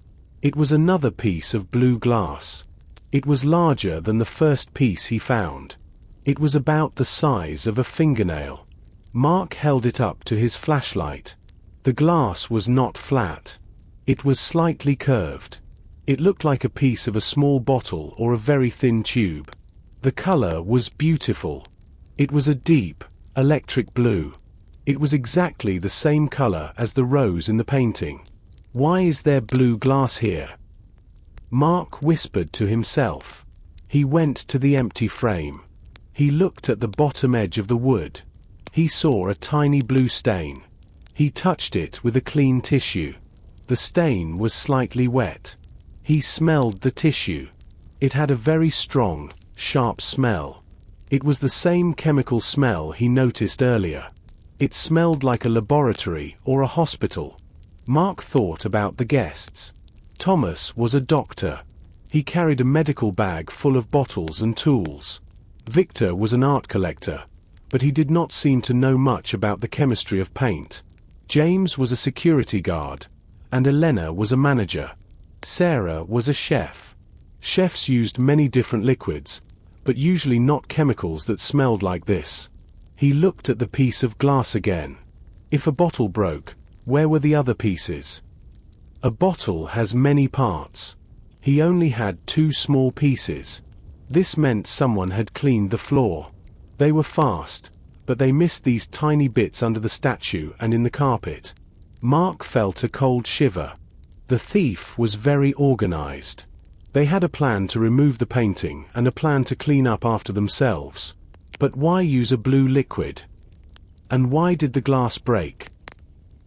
It was another piece of blue glass. It was larger than the first piece he found. It was about the size of a fingernail. Mark held it up to his flashlight. The glass was not flat. It was slightly curved. It looked like a piece of a small bottle or a very thin tube. The color was beautiful. It was a deep, electric blue. It was exactly the same color as the rose in the painting. Why is there blue glass here? Mark whispered to himself. He went to the empty frame. He looked at the bottom edge of the wood. He saw a tiny blue stain. He touched it with a clean tissue. The stain was slightly wet. He smelled the tissue. It had a very strong, sharp smell. It was the same chemical smell he noticed earlier. It smelled like a laboratory or a hospital. Mark thought about the guests. Thomas was a doctor. He carried a medical bag full of bottles and tools. Victor was an art collector, but he did not seem to know much about the chemistry of paint. James was a security guard, and Elena was a manager. Sarah was a chef. Chefs used many different liquids, but usually not chemicals that smelled like this. He looked at the piece of glass again. If a bottle broke, where were the other pieces? A bottle has many parts. He only had 2 small pieces. This meant someone had cleaned the floor. They were fast, but they missed these tiny bits under the statue and in the carpet. Mark felt a cold shiver. The thief was very organized. They had a plan to remove the painting and a plan to clean up after themselves. But why use a blue liquid? And why did the glass break?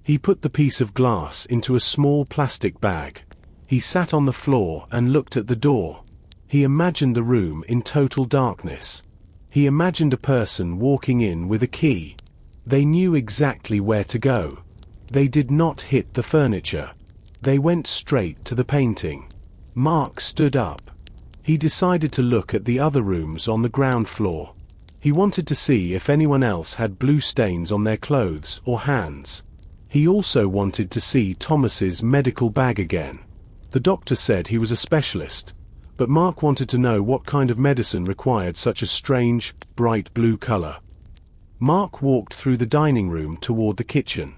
He put the piece of glass into a small plastic bag. He sat on the floor and looked at the door. He imagined the room in total darkness. He imagined a person walking in with a key. They knew exactly where to go. They did not hit the furniture. They went straight to the painting. Mark stood up. He decided to look at the other rooms on the ground floor. He wanted to see if anyone else had blue stains on their clothes or hands. He also wanted to see Thomas's medical bag again. The doctor said he was a specialist, but Mark wanted to know what kind of medicine required such a strange, bright blue color. Mark walked through the dining room toward the kitchen.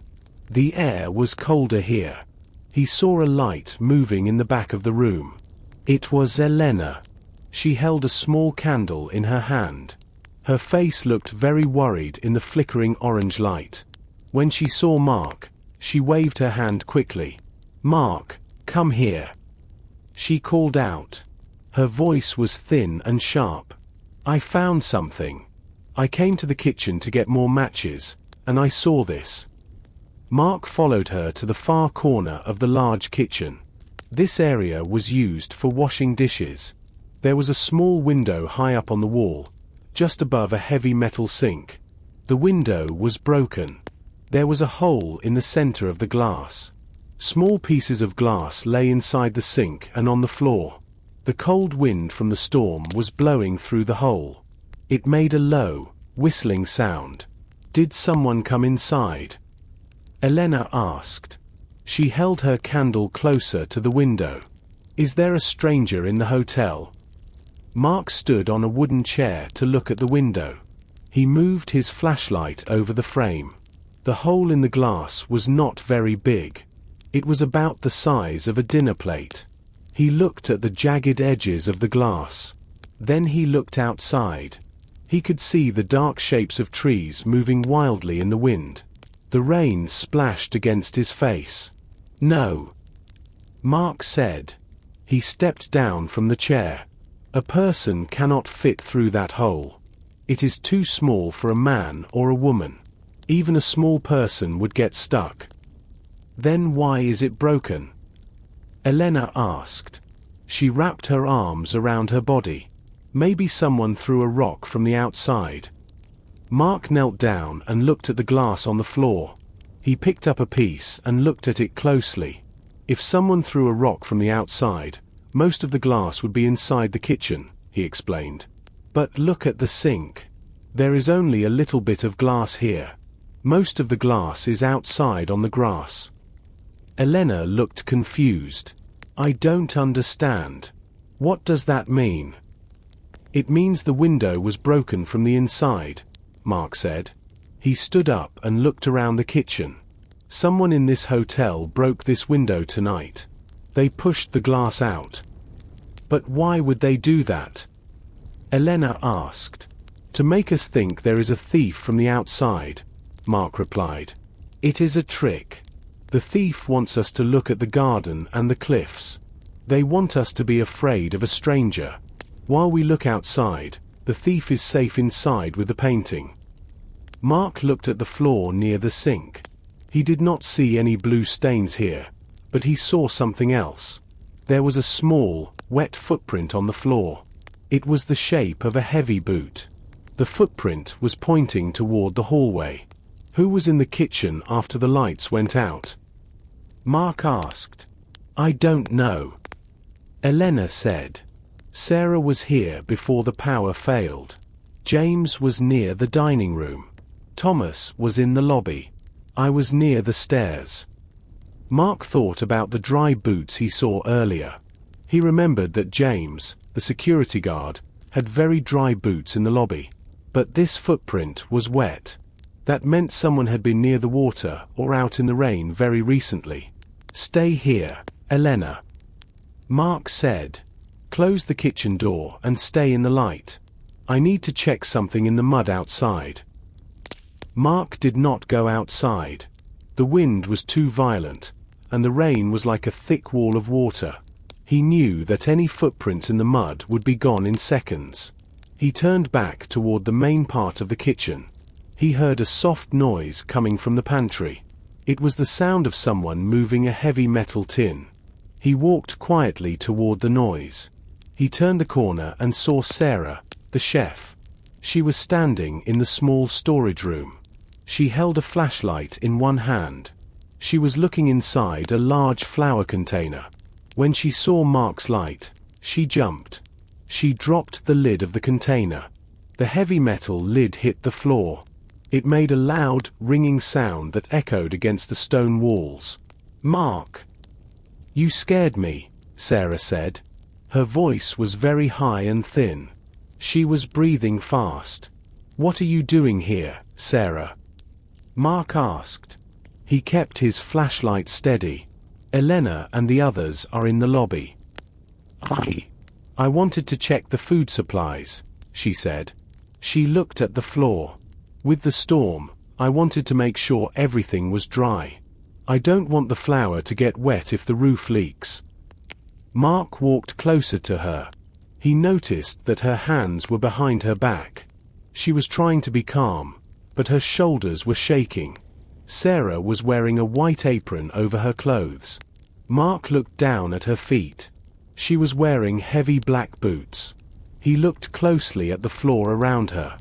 The air was colder here. He saw a light moving in the back of the room. It was Elena. She held a small candle in her hand. Her face looked very worried in the flickering orange light. When she saw Mark, she waved her hand quickly. "Mark, come here." She called out. Her voice was thin and sharp. "I found something. I came to the kitchen to get more matches, and I saw this." Mark followed her to the far corner of the large kitchen. This area was used for washing dishes. There was a small window high up on the wall, just above a heavy metal sink. The window was broken. There was a hole in the center of the glass. Small pieces of glass lay inside the sink and on the floor. The cold wind from the storm was blowing through the hole. It made a low, whistling sound. Did someone come inside? Elena asked. She held her candle closer to the window. Is there a stranger in the hotel? Mark stood on a wooden chair to look at the window. He moved his flashlight over the frame. The hole in the glass was not very big. It was about the size of a dinner plate. He looked at the jagged edges of the glass. Then he looked outside. He could see the dark shapes of trees moving wildly in the wind. The rain splashed against his face. "No," Mark said. He stepped down from the chair. "A person cannot fit through that hole. It is too small for a man or a woman. Even a small person would get stuck." "Then why is it broken?" Elena asked. She wrapped her arms around her body. "Maybe someone threw a rock from the outside." Mark knelt down and looked at the glass on the floor. He picked up a piece and looked at it closely. If someone threw a rock from the outside, most of the glass would be inside the kitchen, he explained. "But look at the sink. There is only a little bit of glass here. Most of the glass is outside on the grass." Elena looked confused. "I don't understand. What does that mean?" "It means the window was broken from the inside," Mark said. He stood up and looked around the kitchen. "Someone in this hotel broke this window tonight. They pushed the glass out." "But why would they do that?" Elena asked. "To make us think there is a thief from the outside," Mark replied. "It is a trick. The thief wants us to look at the garden and the cliffs. They want us to be afraid of a stranger. While we look outside, the thief is safe inside with the painting." Mark looked at the floor near the sink. He did not see any blue stains here, but he saw something else. There was a small, wet footprint on the floor. It was the shape of a heavy boot. The footprint was pointing toward the hallway. "Who was in the kitchen after the lights went out?" Mark asked. "I don't know," Elena said. "Sarah was here before the power failed. James was near the dining room. Thomas was in the lobby. I was near the stairs." Mark thought about the dry boots he saw earlier. He remembered that James, the security guard, had very dry boots in the lobby. But this footprint was wet. That meant someone had been near the water or out in the rain very recently. "Stay here, Elena," Mark said. "Close the kitchen door and stay in the light. I need to check something in the mud outside." Mark did not go outside. The wind was too violent, and the rain was like a thick wall of water. He knew that any footprints in the mud would be gone in seconds. He turned back toward the main part of the kitchen. He heard a soft noise coming from the pantry. It was the sound of someone moving a heavy metal tin. He walked quietly toward the noise. He turned the corner and saw Sarah, the chef. She was standing in the small storage room. She held a flashlight in one hand. She was looking inside a large flour container. When she saw Mark's light, she jumped. She dropped the lid of the container. The heavy metal lid hit the floor. It made a loud, ringing sound that echoed against the stone walls. "Mark, you scared me," Sarah said. Her voice was very high and thin. She was breathing fast. "What are you doing here, Sarah?" Mark asked. He kept his flashlight steady. "Elena and the others are in the lobby." I wanted to check the food supplies," she said. She looked at the floor. "With the storm, I wanted to make sure everything was dry. I don't want the flour to get wet if the roof leaks." Mark walked closer to her. He noticed that her hands were behind her back. She was trying to be calm, but her shoulders were shaking. Sarah was wearing a white apron over her clothes. Mark looked down at her feet. She was wearing heavy black boots. He looked closely at the floor around her.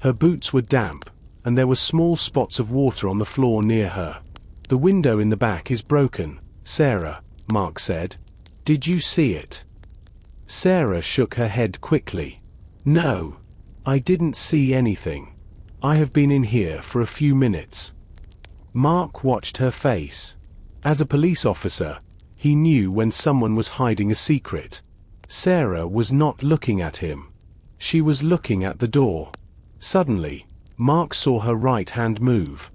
Her boots were damp, and there were small spots of water on the floor near her. "The window in the back is broken, Sarah," Mark said. "Did you see it?" Sarah shook her head quickly. "No, I didn't see anything. I have been in here for a few minutes." Mark watched her face. As a police officer, he knew when someone was hiding a secret. Sarah was not looking at him. She was looking at the door. Suddenly, Mark saw her right hand move.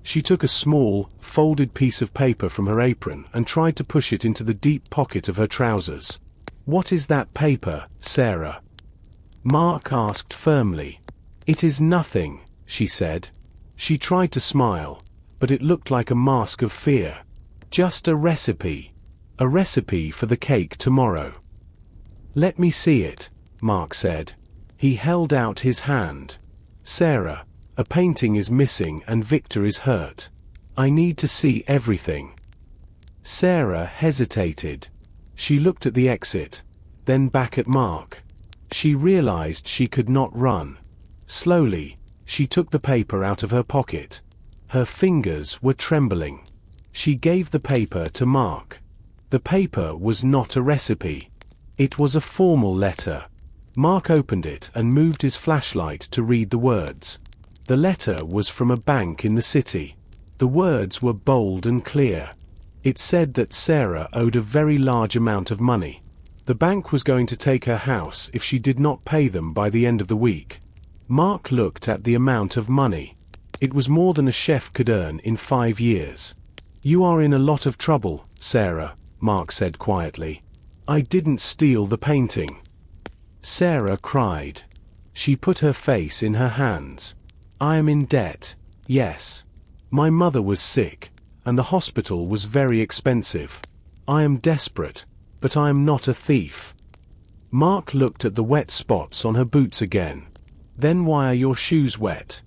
She took a small, folded piece of paper from her apron and tried to push it into the deep pocket of her trousers. "What is that paper, Sarah?" Mark asked firmly. "It is nothing," she said. She tried to smile, but it looked like a mask of fear. "Just a recipe. A recipe for the cake tomorrow." "Let me see it," Mark said. He held out his hand. "Sarah, a painting is missing and Victor is hurt. I need to see everything." Sarah hesitated. She looked at the exit, then back at Mark. She realized she could not run. Slowly, she took the paper out of her pocket. Her fingers were trembling. She gave the paper to Mark. The paper was not a recipe. It was a formal letter. Mark opened it and moved his flashlight to read the words. The letter was from a bank in the city. The words were bold and clear. It said that Sarah owed a very large amount of money. The bank was going to take her house if she did not pay them by the end of the week. Mark looked at the amount of money. It was more than a chef could earn in 5 years. "You are in a lot of trouble, Sarah," Mark said quietly. "I didn't steal the painting." Sarah cried. She put her face in her hands. "I am in debt, yes. My mother was sick, and the hospital was very expensive. I am desperate, but I am not a thief." Mark looked at the wet spots on her boots again. "Then why are your shoes wet?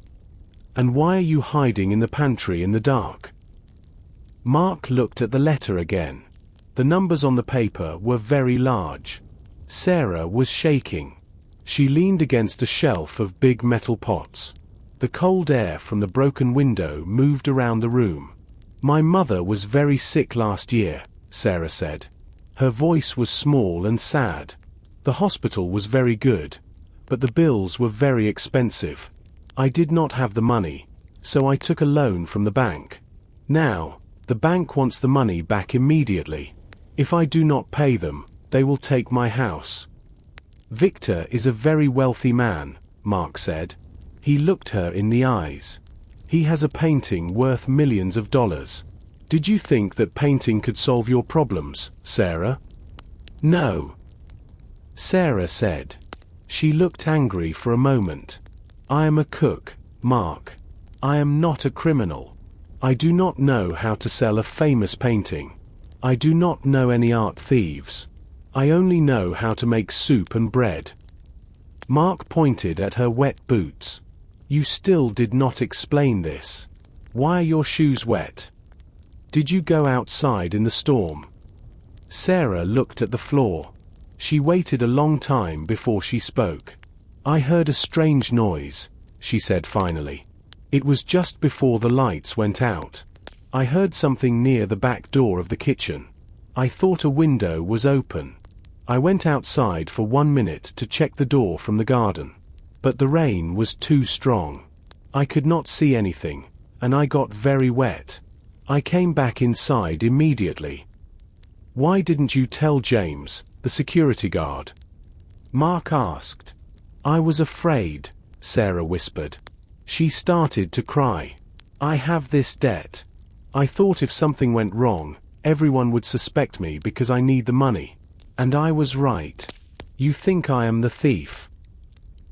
And why are you hiding in the pantry in the dark?" Mark looked at the letter again. The numbers on the paper were very large. Sarah was shaking. She leaned against a shelf of big metal pots. The cold air from the broken window moved around the room. "My mother was very sick last year," Sarah said. Her voice was small and sad. "The hospital was very good, but the bills were very expensive. I did not have the money, so I took a loan from the bank. Now, the bank wants the money back immediately. If I do not pay them, they will take my house." "Victor is a very wealthy man," Mark said. He looked her in the eyes. "He has a painting worth millions of dollars. Did you think that painting could solve your problems, Sarah?" "No," Sarah said. She looked angry for a moment. "I am a cook, Mark. I am not a criminal. I do not know how to sell a famous painting. I do not know any art thieves. I only know how to make soup and bread." Mark pointed at her wet boots. "You still did not explain this. Why are your shoes wet? Did you go outside in the storm?" Sarah looked at the floor. She waited a long time before she spoke. "I heard a strange noise," she said finally. "It was just before the lights went out. I heard something near the back door of the kitchen. I thought a window was open. I went outside for 1 minute to check the door from the garden. But the rain was too strong. I could not see anything, and I got very wet. I came back inside immediately." "Why didn't you tell James, the security guard?" Mark asked. "I was afraid," Sarah whispered. She started to cry. "I have this debt. I thought if something went wrong, everyone would suspect me because I need the money. And I was right. You think I am the thief."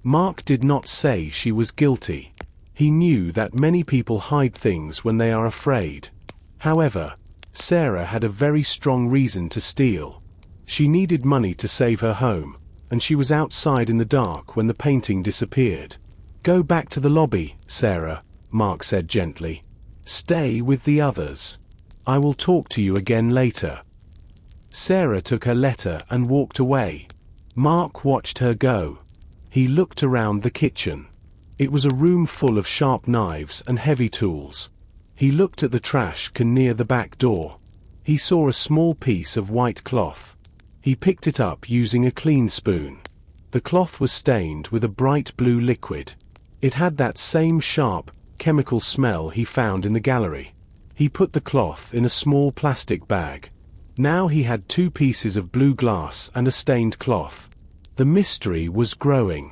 Mark did not say she was guilty. He knew that many people hide things when they are afraid. However, Sarah had a very strong reason to steal. She needed money to save her home, and she was outside in the dark when the painting disappeared. "Go back to the lobby, Sarah," Mark said gently. "Stay with the others. I will talk to you again later." Sarah took her letter and walked away. Mark watched her go. He looked around the kitchen. It was a room full of sharp knives and heavy tools. He looked at the trash can near the back door. He saw a small piece of white cloth. He picked it up using a clean spoon. The cloth was stained with a bright blue liquid. It had that same sharp, chemical smell he found in the gallery. He put the cloth in a small plastic bag. Now he had 2 pieces of blue glass and a stained cloth. The mystery was growing.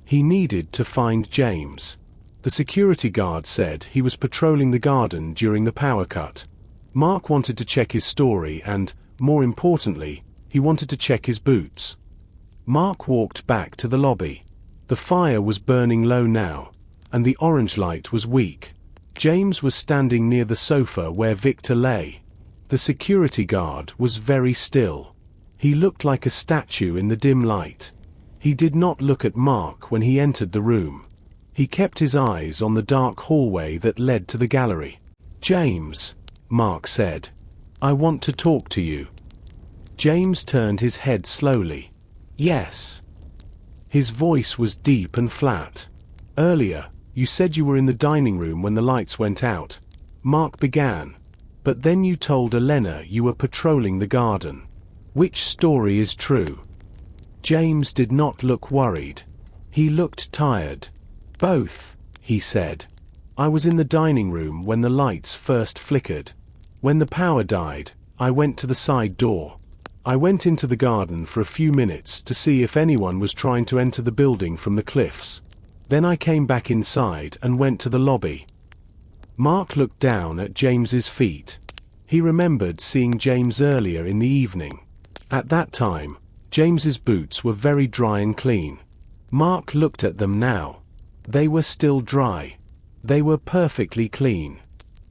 He needed to find James. The security guard said he was patrolling the garden during the power cut. Mark wanted to check his story and, more importantly, he wanted to check his boots. Mark walked back to the lobby. The fire was burning low now, and the orange light was weak. James was standing near the sofa where Victor lay. The security guard was very still. He looked like a statue in the dim light. He did not look at Mark when he entered the room. He kept his eyes on the dark hallway that led to the gallery. "James," Mark said, "I want to talk to you." James turned his head slowly. "Yes." His voice was deep and flat. "Earlier, you said you were in the dining room when the lights went out," Mark began. "But then you told Elena you were patrolling the garden. Which story is true?" James did not look worried. He looked tired. "Both," he said. "I was in the dining room when the lights first flickered. When the power died, I went to the side door. I went into the garden for a few minutes to see if anyone was trying to enter the building from the cliffs. Then I came back inside and went to the lobby." Mark looked down at James's feet. He remembered seeing James earlier in the evening. At that time, James's boots were very dry and clean. Mark looked at them now. They were still dry. They were perfectly clean.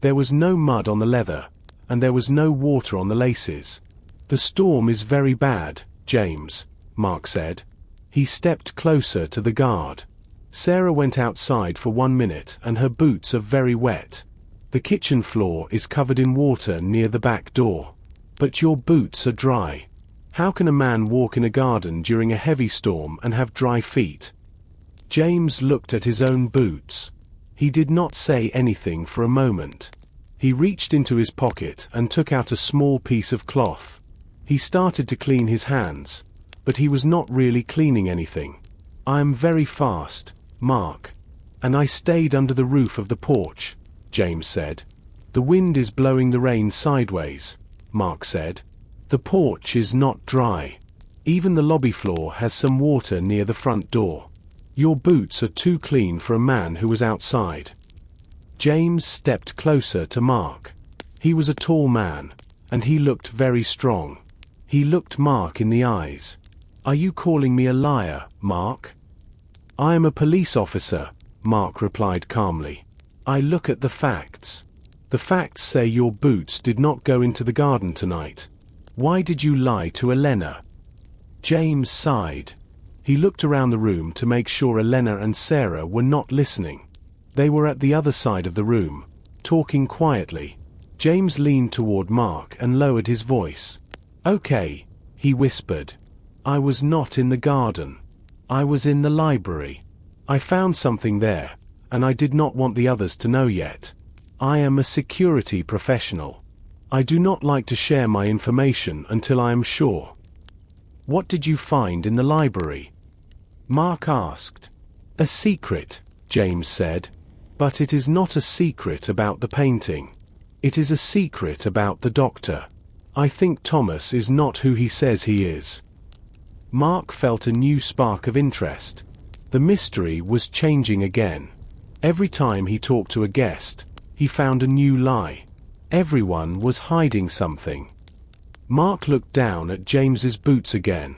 There was no mud on the leather, and there was no water on the laces. "The storm is very bad, James," Mark said. He stepped closer to the guard. "Sarah went outside for 1 minute and her boots are very wet. The kitchen floor is covered in water near the back door. But your boots are dry. How can a man walk in a garden during a heavy storm and have dry feet?" James looked at his own boots. He did not say anything for a moment. He reached into his pocket and took out a small piece of cloth. He started to clean his hands, but he was not really cleaning anything. "I am very fast, Mark. And I stayed under the roof of the porch," James said. "The wind is blowing the rain sideways," Mark said. "The porch is not dry. Even the lobby floor has some water near the front door. Your boots are too clean for a man who was outside." James stepped closer to Mark. He was a tall man, and he looked very strong. He looked Mark in the eyes. "Are you calling me a liar, Mark?" "I am a police officer," Mark replied calmly. "I look at the facts. The facts say your boots did not go into the garden tonight. Why did you lie to Elena?" James sighed. He looked around the room to make sure Elena and Sarah were not listening. They were at the other side of the room, talking quietly. James leaned toward Mark and lowered his voice. "Okay," he whispered. "I was not in the garden. I was in the library. I found something there, and I did not want the others to know yet. I am a security professional. I do not like to share my information until I am sure." "What did you find in the library?" Mark asked. "A secret," James said. "But it is not a secret about the painting. It is a secret about the doctor. I think Thomas is not who he says he is." Mark felt a new spark of interest. The mystery was changing again. Every time he talked to a guest, he found a new lie. Everyone was hiding something. Mark looked down at James's boots again.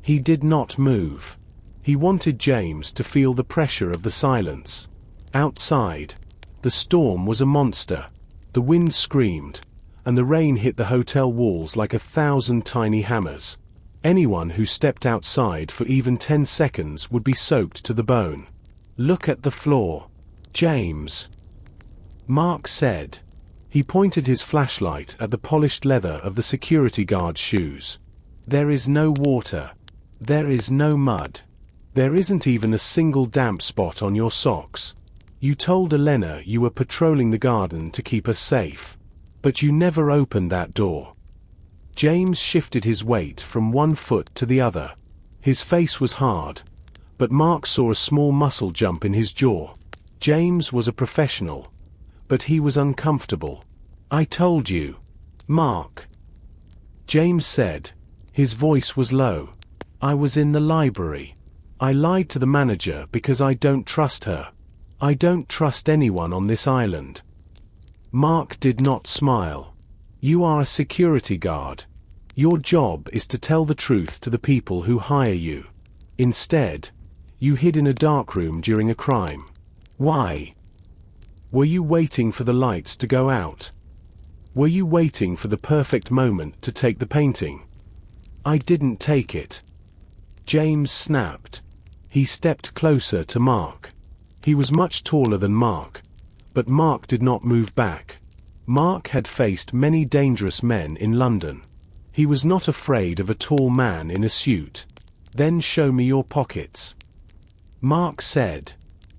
He did not move. He wanted James to feel the pressure of the silence. Outside, the storm was a monster. The wind screamed, and the rain hit the hotel walls like 1,000 tiny hammers. Anyone who stepped outside for even 10 seconds would be soaked to the bone. "Look at the floor, James," Mark said. He pointed his flashlight at the polished leather of the security guard's shoes. "There is no water. There is no mud. There isn't even a single damp spot on your socks. You told Elena you were patrolling the garden to keep us safe. But you never opened that door." James shifted his weight from one foot to the other. His face was hard, but Mark saw a small muscle jump in his jaw. James was a professional, but he was uncomfortable. "I told you, Mark," James said. His voice was low. "I was in the library. I lied to the manager because I don't trust her. I don't trust anyone on this island. Mark did not smile. You are a security guard. Your job is to tell the truth to the people who hire you. Instead, you hid in a darkroom during a crime. Why? Were you waiting for the lights to go out? Were you waiting for the perfect moment to take the painting? I didn't take it. James snapped. He stepped closer to Mark. He was much taller than Mark, but Mark did not move back. Mark had faced many dangerous men in London. He was not afraid of a tall man in a suit. Then show me your pockets. Mark said.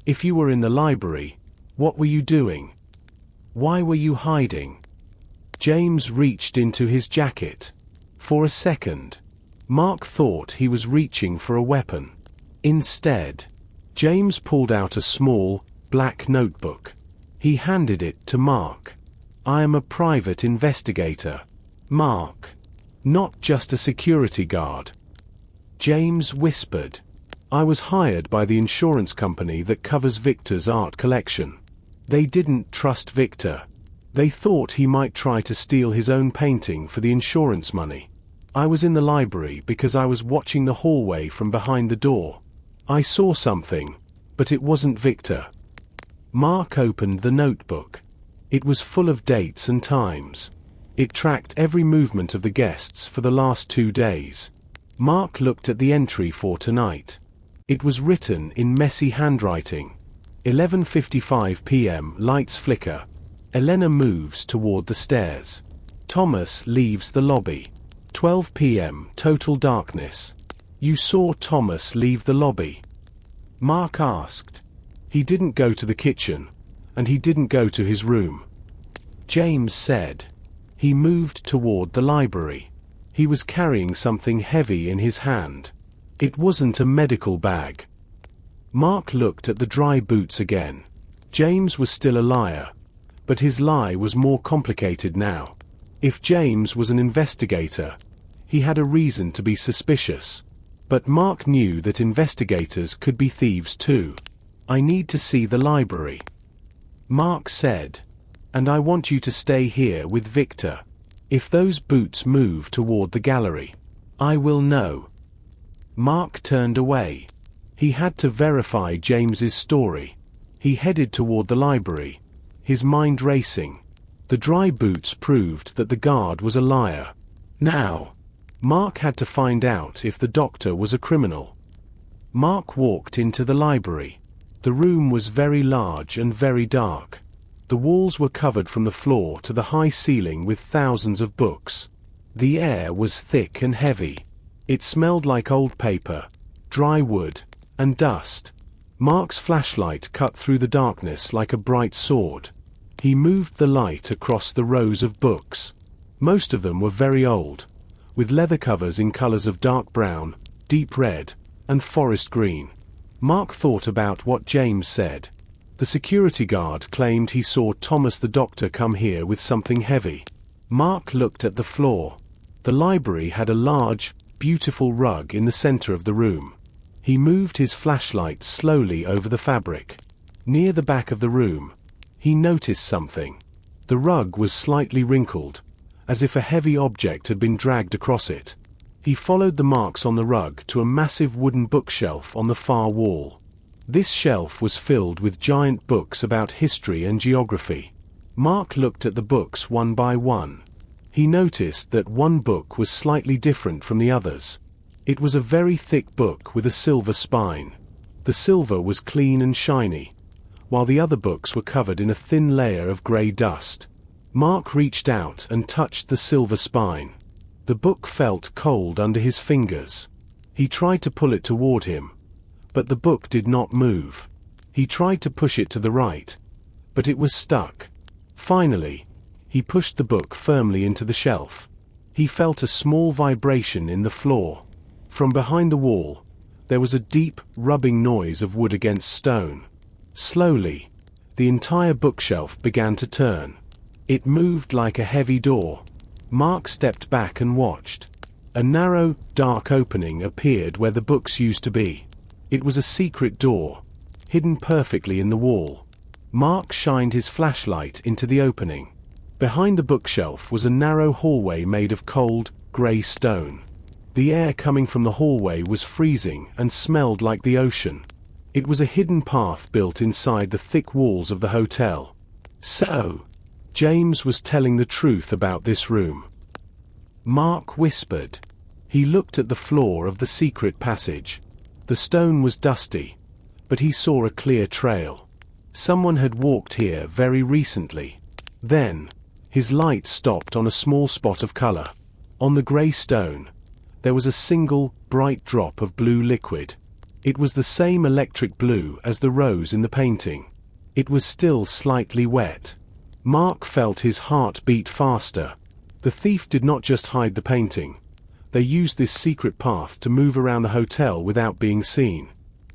If you were in the library, what were you doing? Why were you hiding? James reached into his jacket. For a second, Mark thought he was reaching for a weapon. Instead, James pulled out a small, black notebook. He handed it to Mark. I am a private investigator, Mark. Not just a security guard. James whispered. I was hired by the insurance company that covers Victor's art collection. They didn't trust Victor. They thought he might try to steal his own painting for the insurance money. I was in the library because I was watching the hallway from behind the door. I saw something, but it wasn't Victor. Mark opened the notebook. It was full of dates and times. It tracked every movement of the guests for the last 2 days. Mark looked at the entry for tonight. It was written in messy handwriting. 11:55 p.m. Lights flicker. Elena moves toward the stairs. Thomas leaves the lobby. 12 p.m. Total darkness. You saw Thomas leave the lobby? Mark asked. He didn't go to the kitchen, and he didn't go to his room. James said. He moved toward the library. He was carrying something heavy in his hand. It wasn't a medical bag. Mark looked at the dry boots again. James was still a liar, but his lie was more complicated now. If James was an investigator, he had a reason to be suspicious. But Mark knew that investigators could be thieves too. I need to see the library, Mark said. And I want you to stay here with Victor. If those boots move toward the gallery, I will know. Mark turned away. He had to verify James's story. He headed toward the library, his mind racing. The dry boots proved that the guard was a liar. Now, Mark had to find out if the doctor was a criminal. Mark walked into the library. The room was very large and very dark. The walls were covered from the floor to the high ceiling with thousands of books. The air was thick and heavy. It smelled like old paper, dry wood, and dust. Mark's flashlight cut through the darkness like a bright sword. He moved the light across the rows of books. Most of them were very old, with leather covers in colors of dark brown, deep red, and forest green. Mark thought about what James said. The security guard claimed he saw Thomas the doctor come here with something heavy. Mark looked at the floor. The library had a large, beautiful rug in the center of the room. He moved his flashlight slowly over the fabric. Near the back of the room, he noticed something. The rug was slightly wrinkled, as if a heavy object had been dragged across it. He followed the marks on the rug to a massive wooden bookshelf on the far wall. This shelf was filled with giant books about history and geography. Mark looked at the books one by one. He noticed that one book was slightly different from the others. It was a very thick book with a silver spine. The silver was clean and shiny, while the other books were covered in a thin layer of grey dust. Mark reached out and touched the silver spine. The book felt cold under his fingers. He tried to pull it toward him, but the book did not move. He tried to push it to the right, but it was stuck. Finally, he pushed the book firmly into the shelf. He felt a small vibration in the floor. From behind the wall, there was a deep, rubbing noise of wood against stone. Slowly, the entire bookshelf began to turn. It moved like a heavy door. Mark stepped back and watched. A narrow, dark opening appeared where the books used to be. It was a secret door. hidden perfectly in the wall. Mark shined his flashlight into the opening. Behind the bookshelf was a narrow hallway made of cold, grey stone. The air coming from the hallway was freezing and smelled like the ocean. It was a hidden path built inside the thick walls of the hotel. So, James was telling the truth about this room. Mark whispered. He looked at the floor of the secret passage. The stone was dusty, but he saw a clear trail. Someone had walked here very recently. Then, his light stopped on a small spot of color. On the grey stone, there was a single, bright drop of blue liquid. It was the same electric blue as the rose in the painting. It was still slightly wet. Mark felt his heart beat faster. The thief did not just hide the painting. They used this secret path to move around the hotel without being seen.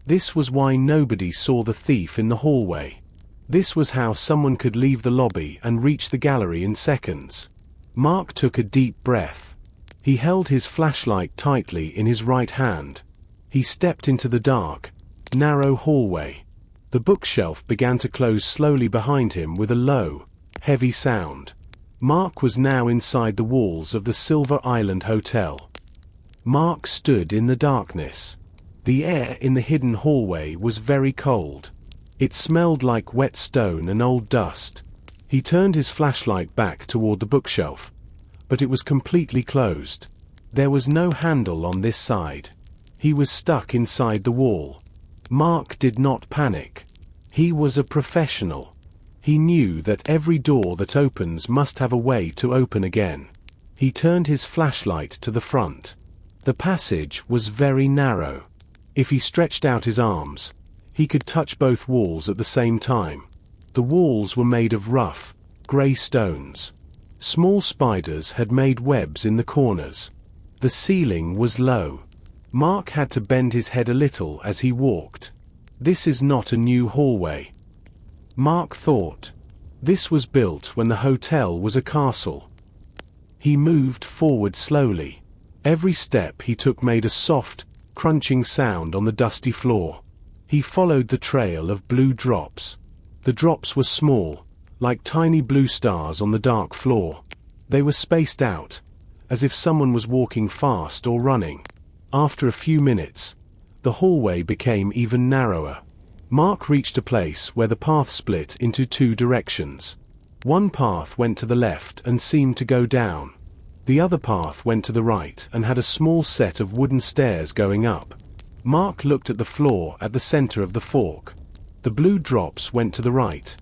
This was why nobody saw the thief in the hallway. This was how someone could leave the lobby and reach the gallery in seconds. Mark took a deep breath. He held his flashlight tightly in his right hand. He stepped into the dark, narrow hallway. The bookshelf began to close slowly behind him with a low, heavy sound. Mark was now inside the walls of the Silver Island Hotel. Mark stood in the darkness. The air in the hidden hallway was very cold. It smelled like wet stone and old dust. He turned his flashlight back toward the bookshelf, but it was completely closed. There was no handle on this side. He was stuck inside the wall. Mark did not panic. He was a professional. He knew that every door that opens must have a way to open again. He turned his flashlight to the front. The passage was very narrow. If he stretched out his arms, he could touch both walls at the same time. The walls were made of rough, grey stones. Small spiders had made webs in the corners. The ceiling was low. Mark had to bend his head a little as he walked. This is not a new hallway, Mark thought. This was built when the hotel was a castle. He moved forward slowly. Every step he took made a soft, crunching sound on the dusty floor. He followed the trail of blue drops. The drops were small, like tiny blue stars on the dark floor. They were spaced out, as if someone was walking fast or running. After a few minutes, the hallway became even narrower. Mark reached a place where the path split into two directions. One path went to the left and seemed to go down. The other path went to the right and had a small set of wooden stairs going up. Mark looked at the floor at the center of the fork. The blue drops went to the right,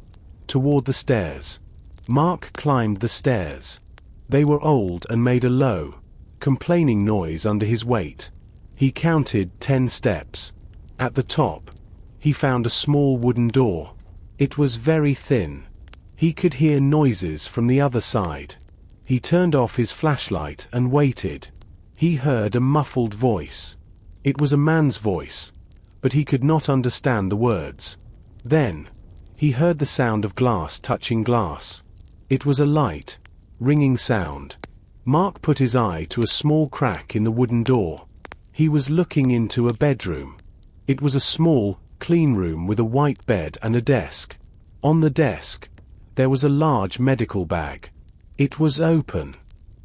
toward the stairs. Mark climbed the stairs. They were old and made a low, complaining noise under his weight. He counted 10 steps. At the top, he found a small wooden door. It was very thin. He could hear noises from the other side. He turned off his flashlight and waited. He heard a muffled voice. It was a man's voice, but he could not understand the words. Then, he heard the sound of glass touching glass. It was a light, ringing sound. Mark put his eye to a small crack in the wooden door. He was looking into a bedroom. It was a small, clean room with a white bed and a desk. On the desk, there was a large medical bag. It was open.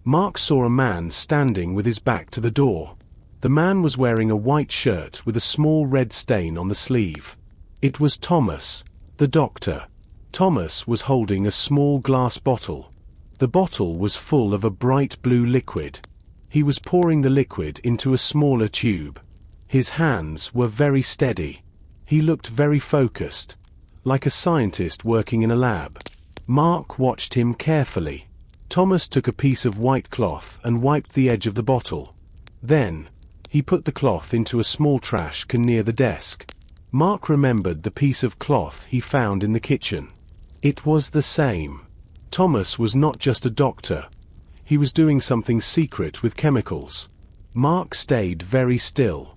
Mark saw a man standing with his back to the door. The man was wearing a white shirt with a small red stain on the sleeve. It was Thomas, the doctor. Thomas was holding a small glass bottle. The bottle was full of a bright blue liquid. He was pouring the liquid into a smaller tube. His hands were very steady. He looked very focused, like a scientist working in a lab. Mark watched him carefully. Thomas took a piece of white cloth and wiped the edge of the bottle. Then, he put the cloth into a small trash can near the desk. Mark remembered the piece of cloth he found in the kitchen. It was the same. Thomas was not just a doctor. He was doing something secret with chemicals. Mark stayed very still.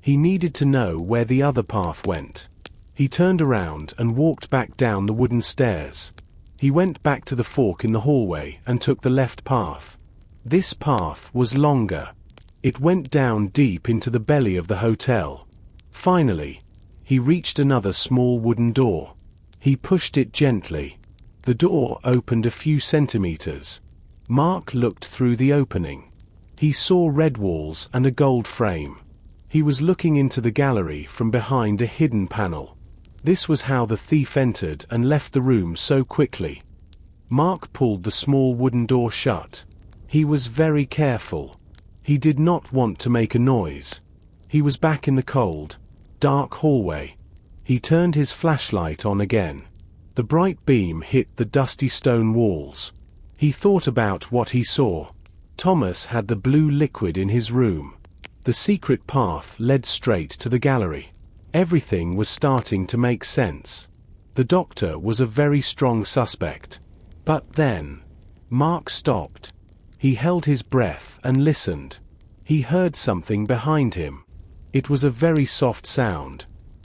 He needed to know where the other path went. He turned around and walked back down the wooden stairs. He went back to the fork in the hallway and took the left path. This path was longer. It went down deep into the belly of the hotel. Finally, He reached another small wooden door. He pushed it gently. The door opened a few centimeters. Mark looked through the opening. He saw red walls and a gold frame. He was looking into the gallery from behind a hidden panel. This was how the thief entered and left the room so quickly. Mark pulled the small wooden door shut. He was very careful. He did not want to make a noise. He was back in the cold, dark hallway. He turned his flashlight on again. The bright beam hit the dusty stone walls. He thought about what he saw. Thomas had the blue liquid in his room. The secret path led straight to the gallery. Everything was starting to make sense. The doctor was a very strong suspect. But then, Mark stopped. He held his breath and listened. He heard something behind him. It was a very soft sound.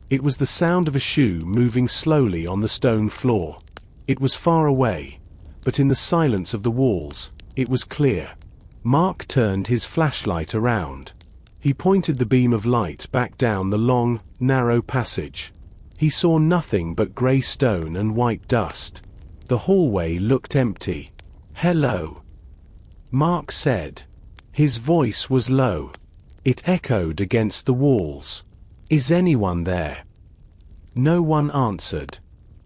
It was the sound of a shoe moving slowly on the stone floor. It was far away, but in the silence of the walls, it was clear. Mark turned his flashlight around. He pointed the beam of light back down the long, narrow passage. He saw nothing but grey stone and white dust. The hallway looked empty. "Hello," Mark said. His voice was low. It echoed against the walls. "Is anyone there?" No one answered.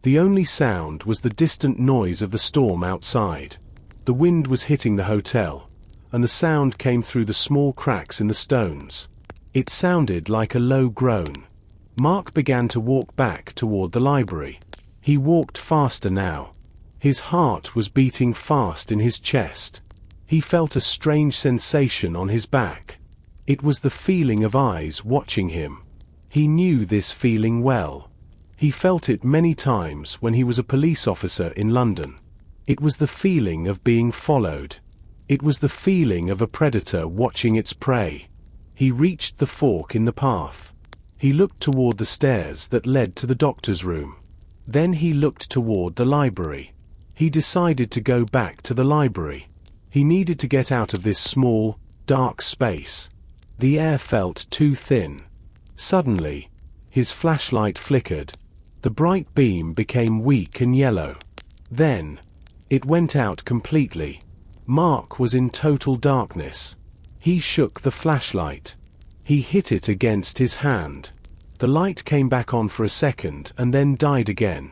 The only sound was the distant noise of the storm outside. The wind was hitting the hotel, and the sound came through the small cracks in the stones. It sounded like a low groan. Mark began to walk back toward the library. He walked faster now. His heart was beating fast in his chest. He felt a strange sensation on his back. It was the feeling of eyes watching him. He knew this feeling well. He felt it many times when he was a police officer in London. It was the feeling of being followed. It was the feeling of a predator watching its prey. He reached the fork in the path. He looked toward the stairs that led to the doctor's room. Then he looked toward the library. He decided to go back to the library. He needed to get out of this small, dark space. The air felt too thin. Suddenly, his flashlight flickered. The bright beam became weak and yellow. Then, it went out completely. Mark was in total darkness. He shook the flashlight. He hit it against his hand. The light came back on for a second and then died again.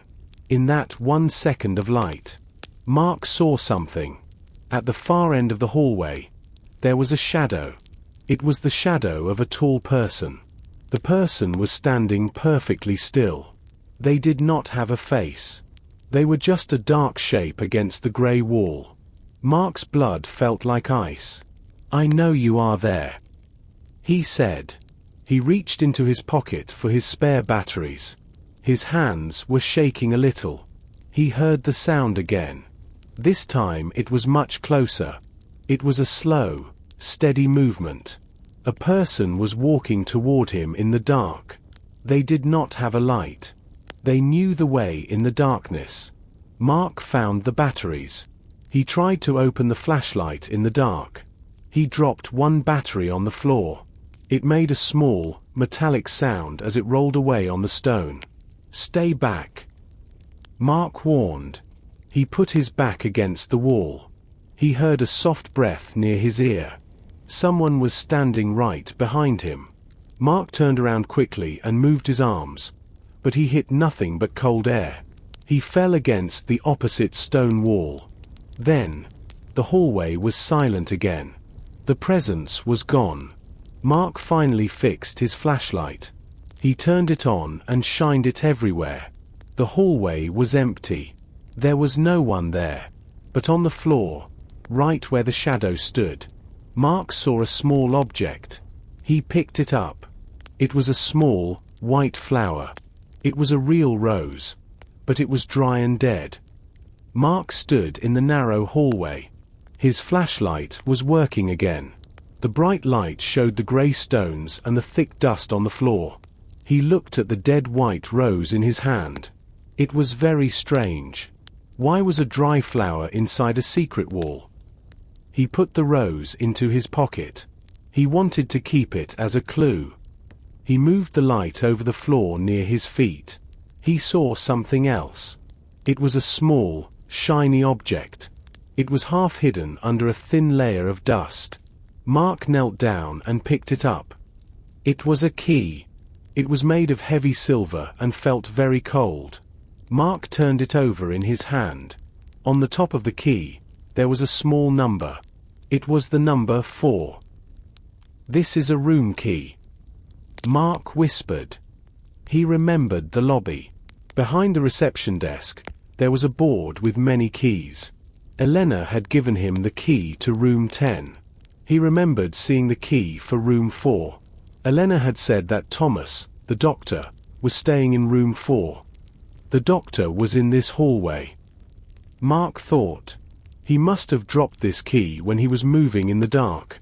In that 1 second of light, Mark saw something. At the far end of the hallway, there was a shadow. It was the shadow of a tall person. The person was standing perfectly still. They did not have a face. They were just a dark shape against the grey wall. Mark's blood felt like ice. "I know you are there," he said. He reached into his pocket for his spare batteries. His hands were shaking a little. He heard the sound again. This time it was much closer. It was a slow, steady movement. A person was walking toward him in the dark. They did not have a light. They knew the way in the darkness. Mark found the batteries. He tried to open the flashlight in the dark. He dropped one battery on the floor. It made a small, metallic sound as it rolled away on the stone. "Stay back," Mark warned. He put his back against the wall. He heard a soft breath near his ear. Someone was standing right behind him. Mark turned around quickly and moved his arms, but he hit nothing but cold air. He fell against the opposite stone wall. Then, the hallway was silent again. The presence was gone. Mark finally fixed his flashlight. He turned it on and shined it everywhere. The hallway was empty. There was no one there. But on the floor, right where the shadow stood, Mark saw a small object. He picked it up. It was a small, white flower. It was a real rose, but it was dry and dead. Mark stood in the narrow hallway. His flashlight was working again. The bright light showed the grey stones and the thick dust on the floor. He looked at the dead white rose in his hand. It was very strange. Why was a dry flower inside a secret wall? He put the rose into his pocket. He wanted to keep it as a clue. He moved the light over the floor near his feet. He saw something else. It was a small, shiny object. It was half hidden under a thin layer of dust. Mark knelt down and picked it up. It was a key. It was made of heavy silver and felt very cold. Mark turned it over in his hand. On the top of the key, there was a small number. It was the number 4. "This is a room key," Mark whispered. He remembered the lobby. Behind the reception desk, there was a board with many keys. Elena had given him the key to room 10. He remembered seeing the key for room 4. Elena had said that Thomas, the doctor, was staying in room 4. The doctor was in this hallway. Mark thought. He must have dropped this key when he was moving in the dark.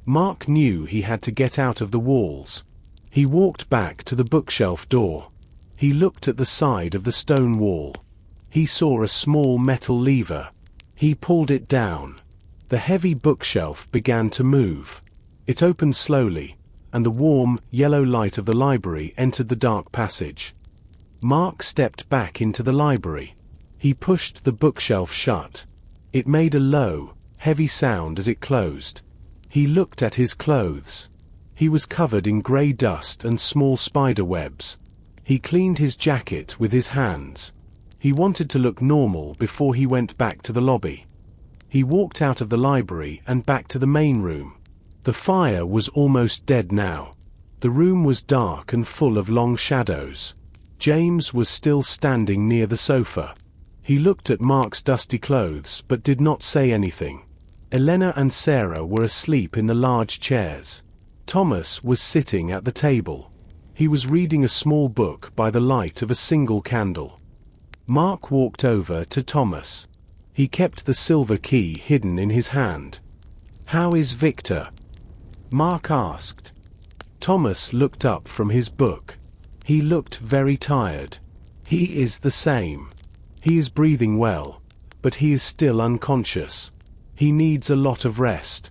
Mark knew he had to get out of the walls. He walked back to the bookshelf door. He looked at the side of the stone wall. He saw a small metal lever. He pulled it down. The heavy bookshelf began to move. It opened slowly, and the warm, yellow light of the library entered the dark passage. Mark stepped back into the library. He pushed the bookshelf shut. It made a low, heavy sound as it closed. He looked at his clothes. He was covered in grey dust and small spider webs. He cleaned his jacket with his hands. He wanted to look normal before he went back to the lobby. He walked out of the library and back to the main room. The fire was almost dead now. The room was dark and full of long shadows. James was still standing near the sofa. He looked at Mark's dusty clothes but did not say anything. Elena and Sarah were asleep in the large chairs. Thomas was sitting at the table. He was reading a small book by the light of a single candle. Mark walked over to Thomas. He kept the silver key hidden in his hand. "How is Victor?" Mark asked. Thomas looked up from his book. He looked very tired. "He is the same. He is breathing well, but he is still unconscious. He needs a lot of rest."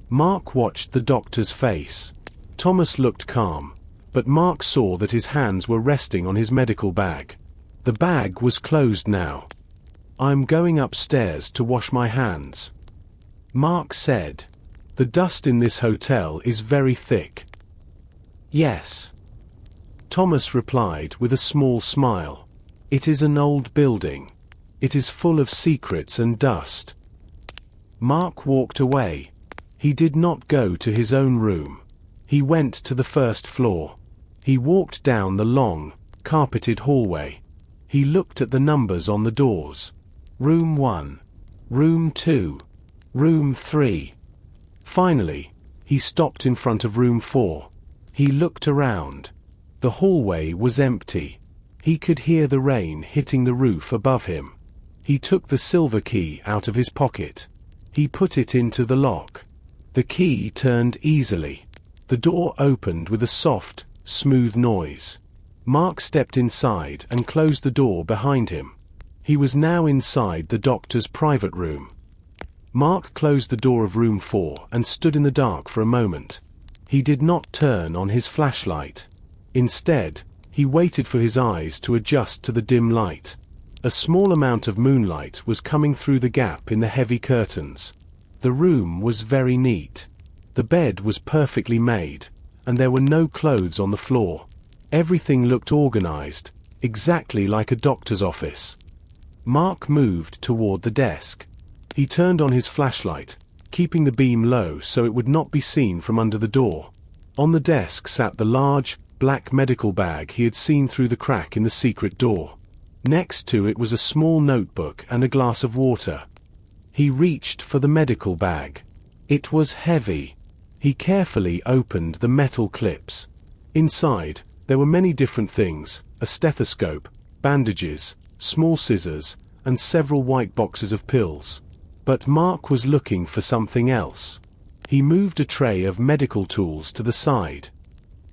Mark watched the doctor's face. Thomas looked calm, but Mark saw that his hands were resting on his medical bag. The bag was closed now. "I'm going upstairs to wash my hands," Mark said. "The dust in this hotel is very thick." "Yes," Thomas replied with a small smile. "It is an old building. It is full of secrets and dust." Mark walked away. He did not go to his own room. He went to the first floor. He walked down the long, carpeted hallway. He looked at the numbers on the doors. Room 1, Room 2, Room 3. Finally, he stopped in front of Room 4. He looked around. The hallway was empty. He could hear the rain hitting the roof above him. He took the silver key out of his pocket. He put it into the lock. The key turned easily. The door opened with a soft, smooth noise. Mark stepped inside and closed the door behind him. He was now inside the doctor's private room. Mark closed the door of room 4 and stood in the dark for a moment. He did not turn on his flashlight. Instead, he waited for his eyes to adjust to the dim light. A small amount of moonlight was coming through the gap in the heavy curtains. The room was very neat. The bed was perfectly made, and there were no clothes on the floor. Everything looked organized, exactly like a doctor's office. Mark moved toward the desk. He turned on his flashlight, keeping the beam low so it would not be seen from under the door. On the desk sat the large, black medical bag he had seen through the crack in the secret door. Next to it was a small notebook and a glass of water. He reached for the medical bag. It was heavy. He carefully opened the metal clips. Inside, there were many different things: a stethoscope, bandages, small scissors, and several white boxes of pills. But Mark was looking for something else. He moved a tray of medical tools to the side.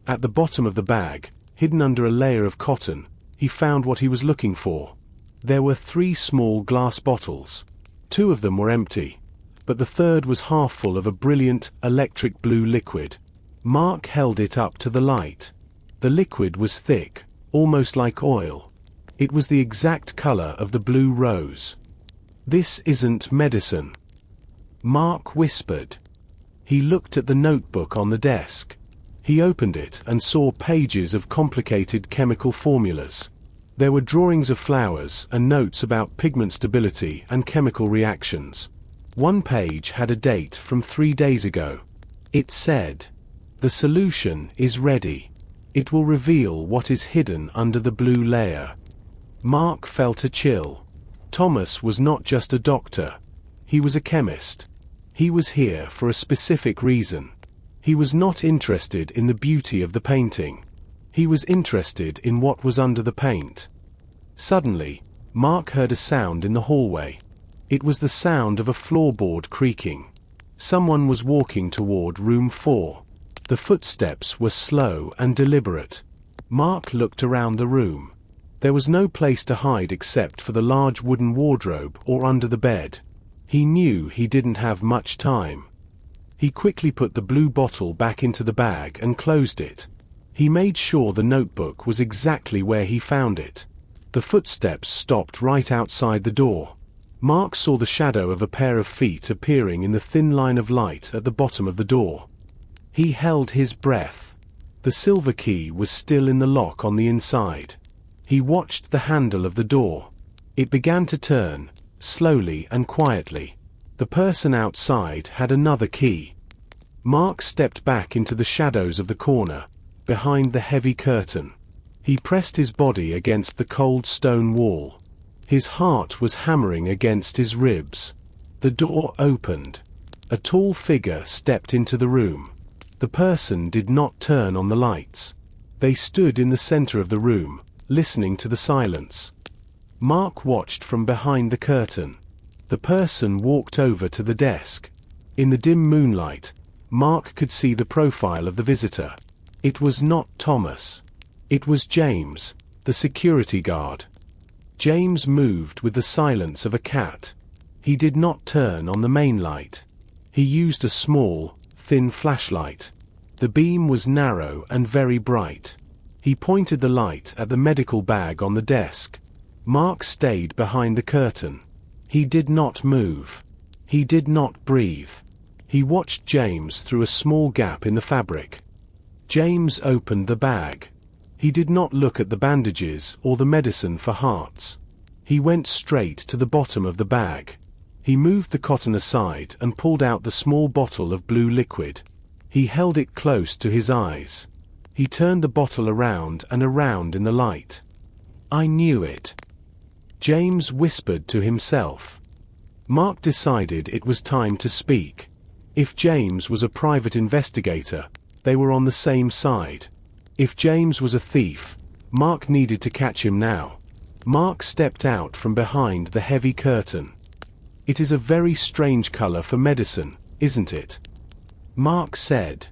At the bottom of the bag, hidden under a layer of cotton, he found what he was looking for. There were 3 small glass bottles. 2 of them were empty, but the third was half full of a brilliant, electric blue liquid. Mark held it up to the light. The liquid was thick, almost like oil. It was the exact color of the blue rose. "This isn't medicine," Mark whispered. He looked at the notebook on the desk. He opened it and saw pages of complicated chemical formulas. There were drawings of flowers and notes about pigment stability and chemical reactions. One page had a date from 3 days ago. It said, "The solution is ready. It will reveal what is hidden under the blue layer." Mark felt a chill. Thomas was not just a doctor. He was a chemist. He was here for a specific reason. He was not interested in the beauty of the painting. He was interested in what was under the paint. Suddenly, Mark heard a sound in the hallway. It was the sound of a floorboard creaking. Someone was walking toward room 4. The footsteps were slow and deliberate. Mark looked around the room. There was no place to hide except for the large wooden wardrobe or under the bed. He knew he didn't have much time. He quickly put the blue bottle back into the bag and closed it. He made sure the notebook was exactly where he found it. The footsteps stopped right outside the door. Mark saw the shadow of a pair of feet appearing in the thin line of light at the bottom of the door. He held his breath. The silver key was still in the lock on the inside. He watched the handle of the door. It began to turn, slowly and quietly. The person outside had another key. Mark stepped back into the shadows of the corner, behind the heavy curtain. He pressed his body against the cold stone wall. His heart was hammering against his ribs. The door opened. A tall figure stepped into the room. The person did not turn on the lights. They stood in the center of the room, listening to the silence. Mark watched from behind the curtain. The person walked over to the desk. In the dim moonlight, Mark could see the profile of the visitor. It was not Thomas. It was James, the security guard. James moved with the silence of a cat. He did not turn on the main light. He used a small, thin flashlight. The beam was narrow and very bright. He pointed the light at the medical bag on the desk. Mark stayed behind the curtain. He did not move. He did not breathe. He watched James through a small gap in the fabric. James opened the bag. He did not look at the bandages or the medicine for hearts. He went straight to the bottom of the bag. He moved the cotton aside and pulled out the small bottle of blue liquid. He held it close to his eyes. He turned the bottle around and around in the light. "I knew it," James whispered to himself. Mark decided it was time to speak. If James was a private investigator, they were on the same side. If James was a thief, Mark needed to catch him now. Mark stepped out from behind the heavy curtain. "It is a very strange color for medicine, isn't it?" Mark said.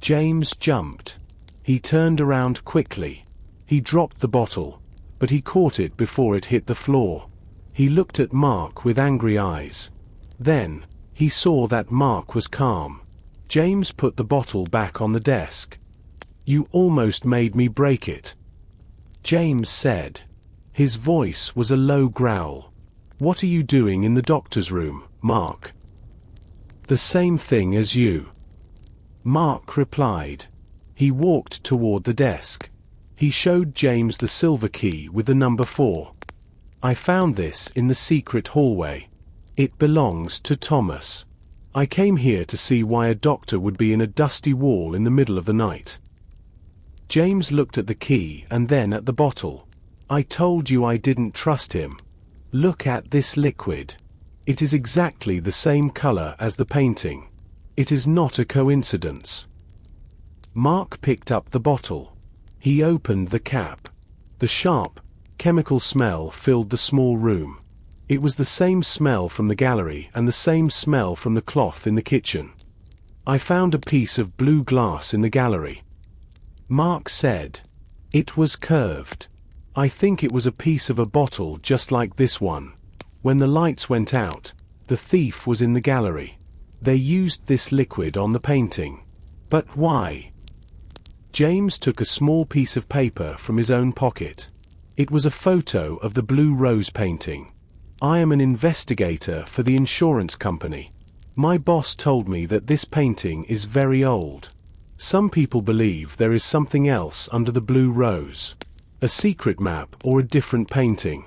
James jumped. He turned around quickly. He dropped the bottle, but he caught it before it hit the floor. He looked at Mark with angry eyes. Then, he saw that Mark was calm. James put the bottle back on the desk. "You almost made me break it," James said. His voice was a low growl. "What are you doing in the doctor's room, Mark?" "The same thing as you," Mark replied. He walked toward the desk. He showed James the silver key with the number 4. "I found this in the secret hallway. It belongs to Thomas. I came here to see why a doctor would be in a dusty wall in the middle of the night." James looked at the key and then at the bottle. "I told you I didn't trust him. Look at this liquid. It is exactly the same color as the painting. It is not a coincidence." Mark picked up the bottle. He opened the cap. The sharp, chemical smell filled the small room. It was the same smell from the gallery and the same smell from the cloth in the kitchen. "I found a piece of blue glass in the gallery," Mark said. "It was curved. I think it was a piece of a bottle just like this one. When the lights went out, the thief was in the gallery. They used this liquid on the painting. But why? James took a small piece of paper from his own pocket. It was a photo of the blue rose painting. I am an investigator for the insurance company. My boss told me that this painting is very old. Some people believe there is something else under the blue rose. A secret map or a different painting.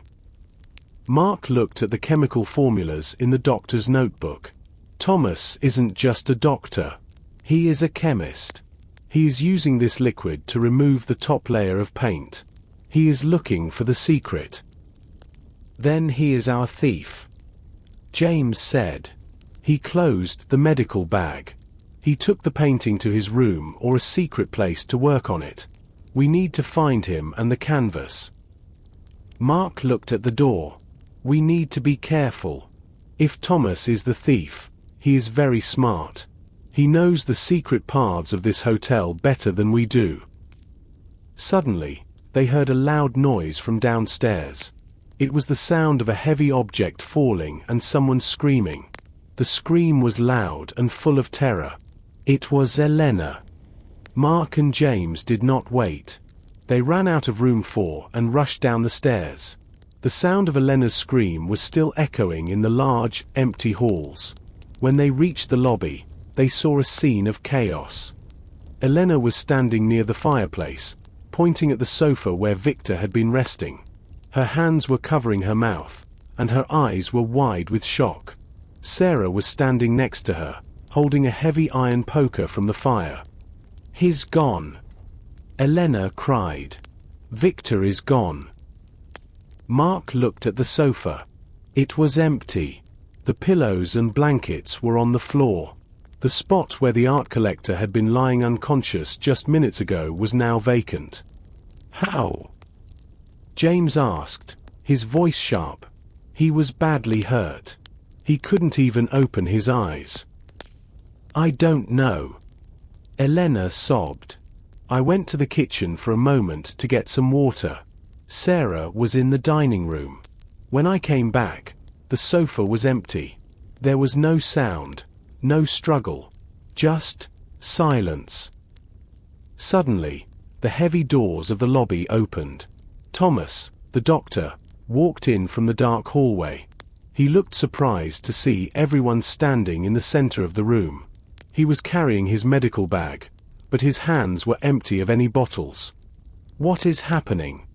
Mark looked at the chemical formulas in the doctor's notebook. Thomas isn't just a doctor. He is a chemist. He is using this liquid to remove the top layer of paint. He is looking for the secret. Then he is our thief, James said. He closed the medical bag. He took the painting to his room or a secret place to work on it. We need to find him and the canvas. Mark looked at the door. We need to be careful. If Thomas is the thief, he is very smart. He knows the secret paths of this hotel better than we do. Suddenly, they heard a loud noise from downstairs. It was the sound of a heavy object falling and someone screaming. The scream was loud and full of terror. It was Elena. Mark and James did not wait. They ran out of room 4 and rushed down the stairs. The sound of Elena's scream was still echoing in the large, empty halls. When they reached the lobby, they saw a scene of chaos. Elena was standing near the fireplace, pointing at the sofa where Victor had been resting. Her hands were covering her mouth, and her eyes were wide with shock. Sarah was standing next to her, holding a heavy iron poker from the fire. "He's gone," Elena cried. "Victor is gone." Mark looked at the sofa. It was empty. The pillows and blankets were on the floor. The spot where the art collector had been lying unconscious just minutes ago was now vacant. "How?" James asked, his voice sharp. He was badly hurt. He couldn't even open his eyes. "I don't know," Elena sobbed. "I went to the kitchen for a moment to get some water. Sarah was in the dining room. When I came back, the sofa was empty. There was no sound, no struggle, just silence." Suddenly, the heavy doors of the lobby opened. Thomas, the doctor, walked in from the dark hallway. He looked surprised to see everyone standing in the center of the room. He was carrying his medical bag, but his hands were empty of any bottles. "What is happening?"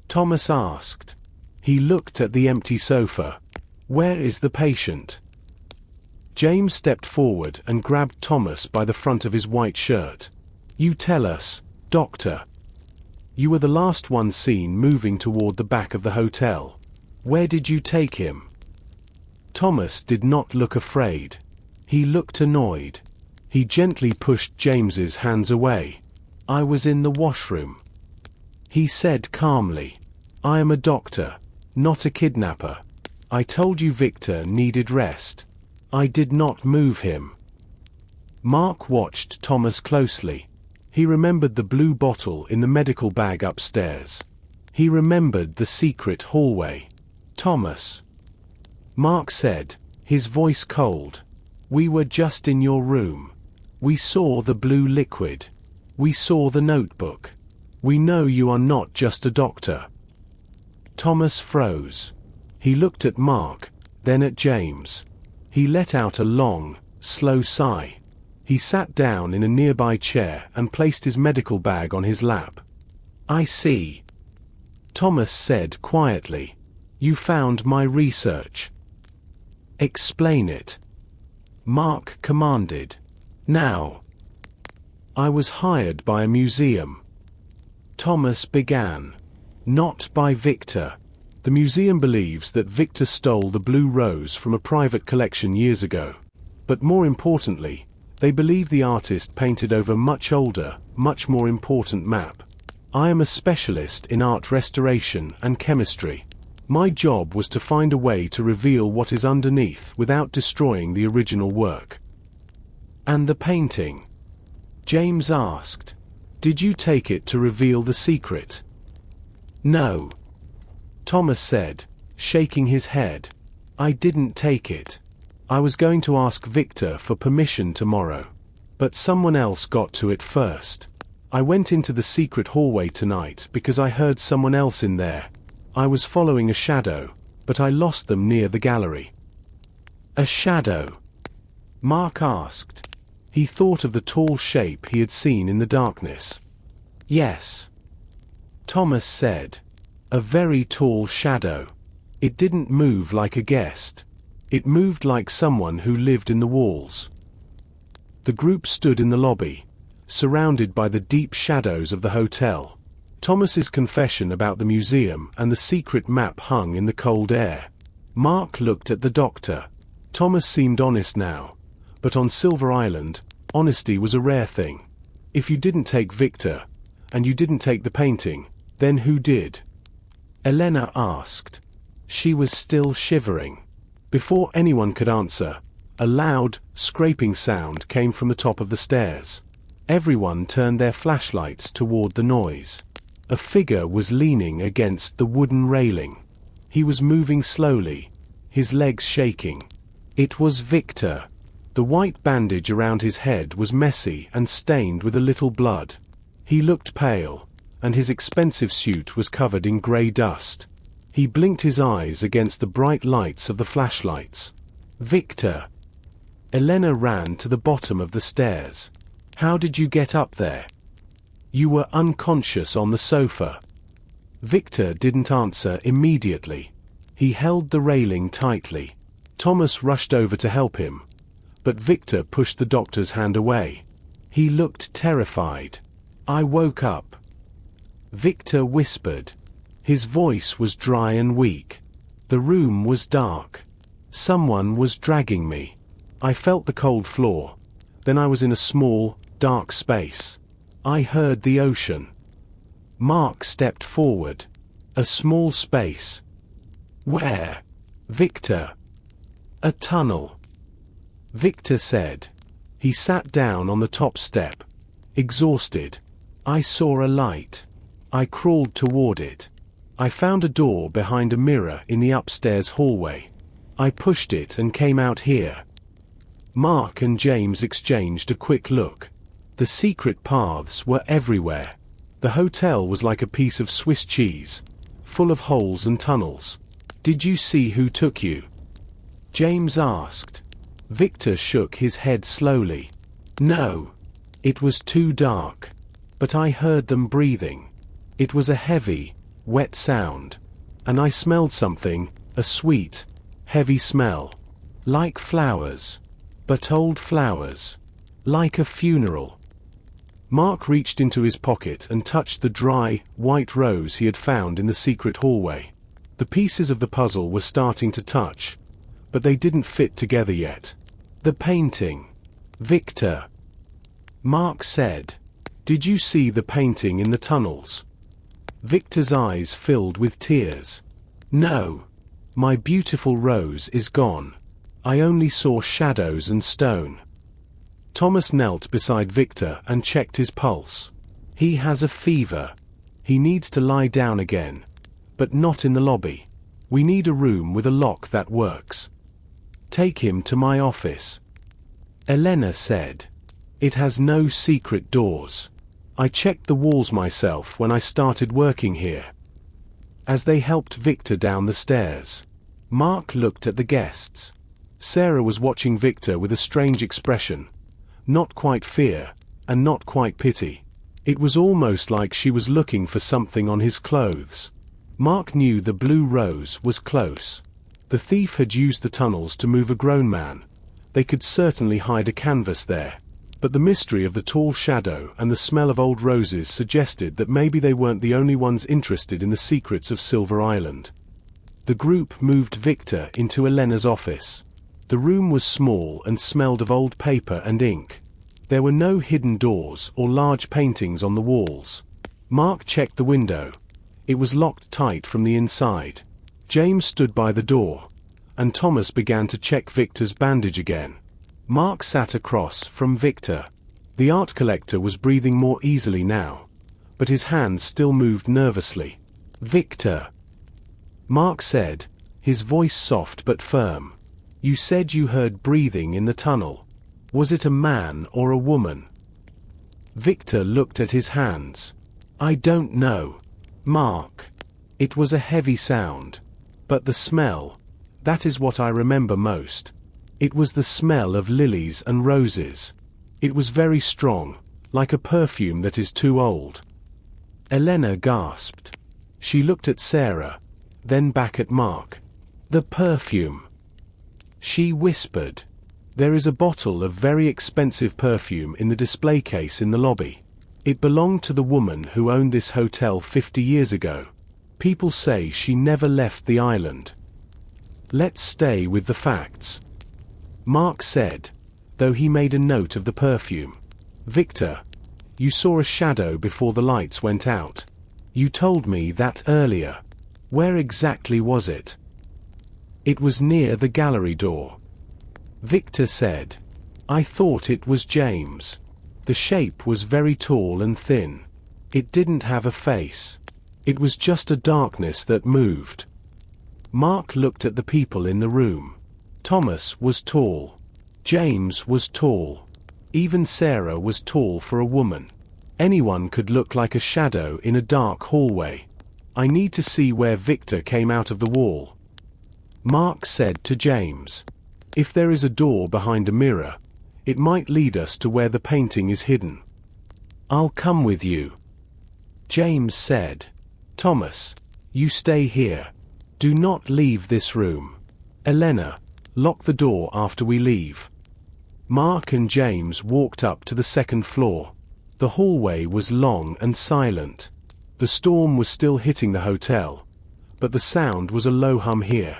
Thomas asked. He looked at the empty sofa. "Where is the patient?" James stepped forward and grabbed Thomas by the front of his white shirt. "You tell us, doctor. You were the last one seen moving toward the back of the hotel. Where did you take him?" Thomas did not look afraid. He looked annoyed. He gently pushed James's hands away. "I was in the washroom," he said calmly. "I am a doctor, not a kidnapper. I told you Victor needed rest. I did not move him." Mark watched Thomas closely. He remembered the blue bottle in the medical bag upstairs. He remembered the secret hallway. "Thomas," Mark said, his voice cold, "we were just in your room. We saw the blue liquid. We saw the notebook. We know you are not just a doctor." Thomas froze. He looked at Mark, then at James. He let out a long, slow sigh. He sat down in a nearby chair and placed his medical bag on his lap. "I see," Thomas said quietly. "You found my research." "Explain it," Mark commanded. "Now." "I was hired by a museum," Thomas began. "Not by Victor. The museum believes that Victor stole the blue rose from a private collection years ago. But more importantly, they believe the artist painted over a much older, much more important map. I am a specialist in art restoration and chemistry. My job was to find a way to reveal what is underneath without destroying the original work." "And the painting?" James asked. "Did you take it to reveal the secret?" "No," Thomas said, shaking his head. "I didn't take it. I was going to ask Victor for permission tomorrow. But someone else got to it first. I went into the secret hallway tonight because I heard someone else in there. I was following a shadow, but I lost them near the gallery." "A shadow?" Mark asked. He thought of the tall shape he had seen in the darkness. "Yes," Thomas said. "A very tall shadow. It didn't move like a guest. It moved like someone who lived in the walls." The group stood in the lobby, surrounded by the deep shadows of the hotel. Thomas's confession about the museum and the secret map hung in the cold air. Mark looked at the doctor. Thomas seemed honest now, but on Silver Island, honesty was a rare thing. If you didn't take Victor, and you didn't take the painting, then who did? Elena asked. She was still shivering. Before anyone could answer, a loud, scraping sound came from the top of the stairs. Everyone turned their flashlights toward the noise. A figure was leaning against the wooden railing. He was moving slowly, his legs shaking. It was Victor. The white bandage around his head was messy and stained with a little blood. He looked pale, and his expensive suit was covered in grey dust. He blinked his eyes against the bright lights of the flashlights. "Victor!" Elena ran to the bottom of the stairs. "How did you get up there? You were unconscious on the sofa." Victor didn't answer immediately. He held the railing tightly. Thomas rushed over to help him, but Victor pushed the doctor's hand away. He looked terrified. "I woke up," Victor whispered. His voice was dry and weak. The room was dark. Someone was dragging me. I felt the cold floor. Then I was in a small, dark space. I heard the ocean. Mark stepped forward. "A small space." "Where?" "Victor." "A tunnel," Victor said. He sat down on the top step, exhausted. "I saw a light. I crawled toward it. I found a door behind a mirror in the upstairs hallway. I pushed it and came out here." Mark and James exchanged a quick look. The secret paths were everywhere. The hotel was like a piece of Swiss cheese, full of holes and tunnels. "Did you see who took you?" James asked. Victor shook his head slowly. "No. It was too dark. But I heard them breathing. It was a heavy, wet sound. And I smelled something, a sweet, heavy smell. Like flowers. But old flowers. Like a funeral." Mark reached into his pocket and touched the dry, white rose he had found in the secret hallway. The pieces of the puzzle were starting to touch, but they didn't fit together yet. "The painting." "Victor," Mark said. "Did you see the painting in the tunnels?" Victor's eyes filled with tears. "No. My beautiful rose is gone. I only saw shadows and stone." Thomas knelt beside Victor and checked his pulse. "He has a fever. He needs to lie down again. But not in the lobby. We need a room with a lock that works." "Take him to my office," Elena said. "It has no secret doors. I checked the walls myself when I started working here." As they helped Victor down the stairs, Mark looked at the guests. Sarah was watching Victor with a strange expression. Not quite fear, and not quite pity. It was almost like she was looking for something on his clothes. Mark knew the blue rose was close. The thief had used the tunnels to move a grown man. They could certainly hide a canvas there. But the mystery of the tall shadow and the smell of old roses suggested that maybe they weren't the only ones interested in the secrets of Silver Island. The group moved Victor into Elena's office. The room was small and smelled of old paper and ink. There were no hidden doors or large paintings on the walls. Mark checked the window. It was locked tight from the inside. James stood by the door, and Thomas began to check Victor's bandage again. Mark sat across from Victor. The art collector was breathing more easily now, but his hands still moved nervously. "Victor," Mark said, his voice soft but firm. "You said you heard breathing in the tunnel. Was it a man or a woman? Victor looked at his hands. I don't know, Mark. It was a heavy sound. But the smell, that is what I remember most. It was the smell of lilies and roses. It was very strong, like a perfume that is too old. Elena gasped. She looked at Sarah, then back at Mark. The perfume. She whispered. There is a bottle of very expensive perfume in the display case in the lobby. It belonged to the woman who owned this hotel 50 years ago. People say she never left the island. Let's stay with the facts, Mark said, though he made a note of the perfume. Victor, you saw a shadow before the lights went out. You told me that earlier. Where exactly was it? It was near the gallery door. Victor said. I thought it was James. The shape was very tall and thin. It didn't have a face. It was just a darkness that moved. Mark looked at the people in the room. Thomas was tall. James was tall. Even Sarah was tall for a woman. Anyone could look like a shadow in a dark hallway. I need to see where Victor came out of the wall. Mark said to James. If there is a door behind a mirror, it might lead us to where the painting is hidden. I'll come with you. James said. Thomas, you stay here. Do not leave this room. Elena, lock the door after we leave. Mark and James walked up to the second floor. The hallway was long and silent. The storm was still hitting the hotel, but the sound was a low hum here.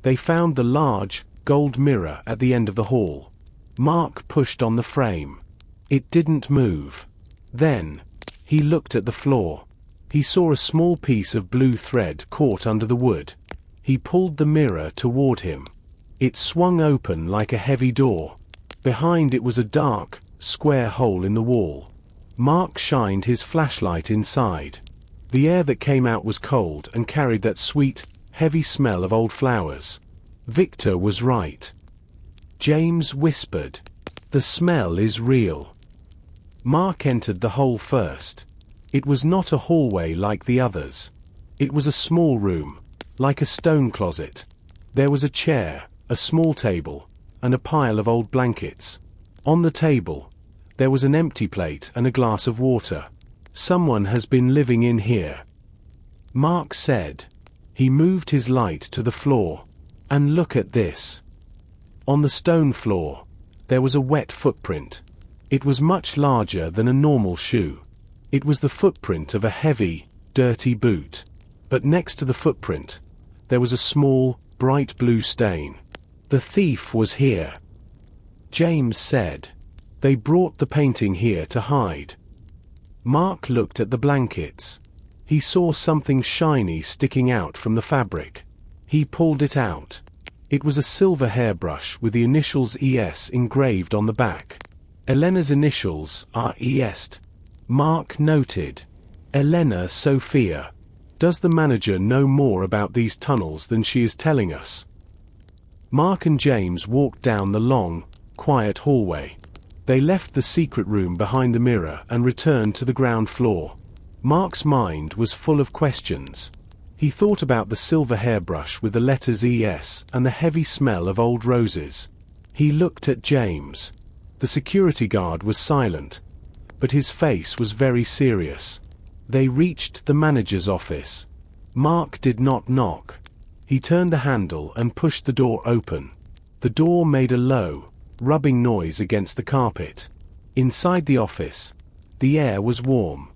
They found the large, gold mirror at the end of the hall. Mark pushed on the frame. It didn't move. Then, he looked at the floor. He saw a small piece of blue thread caught under the wood. He pulled the mirror toward him. It swung open like a heavy door. Behind it was a dark, square hole in the wall. Mark shined his flashlight inside. The air that came out was cold and carried that sweet, heavy smell of old flowers. Victor was right. James whispered. The smell is real. Mark entered the hole first. It was not a hallway like the others. It was a small room, like a stone closet. There was a chair, a small table, and a pile of old blankets. On the table, there was an empty plate and a glass of water. Someone has been living in here, Mark said. He moved his light to the floor. And look at this. On the stone floor, there was a wet footprint. It was much larger than a normal shoe. It was the footprint of a heavy, dirty boot. But next to the footprint, there was a small, bright blue stain. The thief was here, James said. They brought the painting here to hide. Mark looked at the blankets. He saw something shiny sticking out from the fabric. He pulled it out. It was a silver hairbrush with the initials ES engraved on the back. Elena's initials are ES. Mark noted. Elena Sophia. Does the manager know more about these tunnels than she is telling us? Mark and James walked down the long, quiet hallway. They left the secret room behind the mirror and returned to the ground floor. Mark's mind was full of questions. He thought about the silver hairbrush with the letters ES and the heavy smell of old roses. He looked at James. The security guard was silent, but his face was very serious. They reached the manager's office. Mark did not knock. He turned the handle and pushed the door open. The door made a low, rubbing noise against the carpet. Inside the office, the air was warm.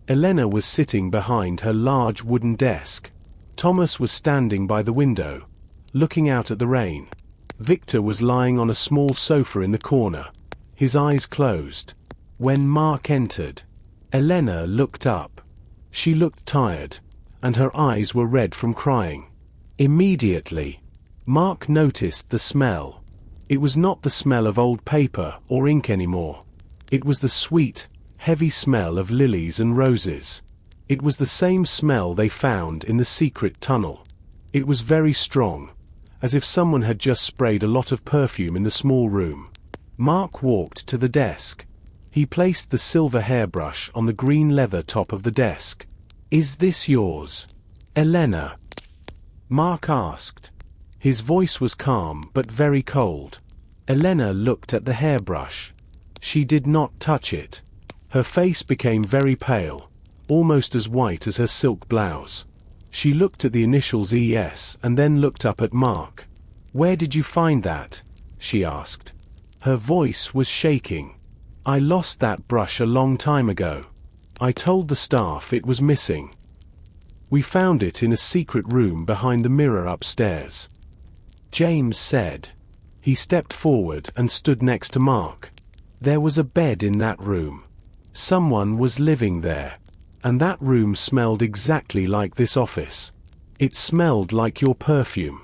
Elena was sitting behind her large wooden desk. Thomas was standing by the window, looking out at the rain. Victor was lying on a small sofa in the corner, his eyes closed. When Mark entered, Elena looked up. She looked tired, and her eyes were red from crying. Immediately, Mark noticed the smell. It was not the smell of old paper or ink anymore. It was the sweet, heavy smell of lilies and roses. It was the same smell they found in the secret tunnel. It was very strong, as if someone had just sprayed a lot of perfume in the small room. Mark walked to the desk. He placed the silver hairbrush on the green leather top of the desk. "Is this yours, Elena?" Mark asked. His voice was calm but very cold. Elena looked at the hairbrush. She did not touch it. Her face became very pale, almost as white as her silk blouse. She looked at the initials ES and then looked up at Mark. "Where did you find that?" she asked. Her voice was shaking. "I lost that brush a long time ago. I told the staff it was missing. We found it in a secret room behind the mirror upstairs," James said. He stepped forward and stood next to Mark. There was a bed in that room. Someone was living there. And that room smelled exactly like this office. It smelled like your perfume.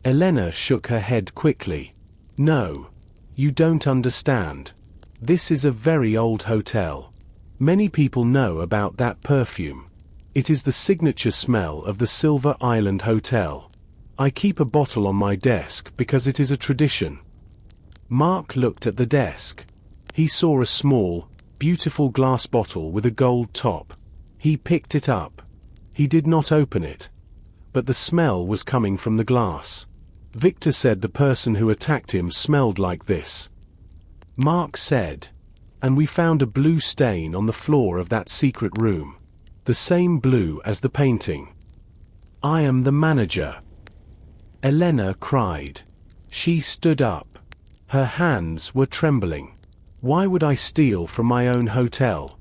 Elena shook her head quickly. "No. You don't understand. This is a very old hotel. Many people know about that perfume. It is the signature smell of the Silver Island Hotel. I keep a bottle on my desk because it is a tradition." Mark looked at the desk. He saw a small, beautiful glass bottle with a gold top. He picked it up. He did not open it. But the smell was coming from the glass. Victor said the person who attacked him smelled like this. Mark said. "And we found a blue stain on the floor of that secret room. The same blue as the painting. I am the manager." Elena cried. She stood up. Her hands were trembling. "Why would I steal from my own hotel?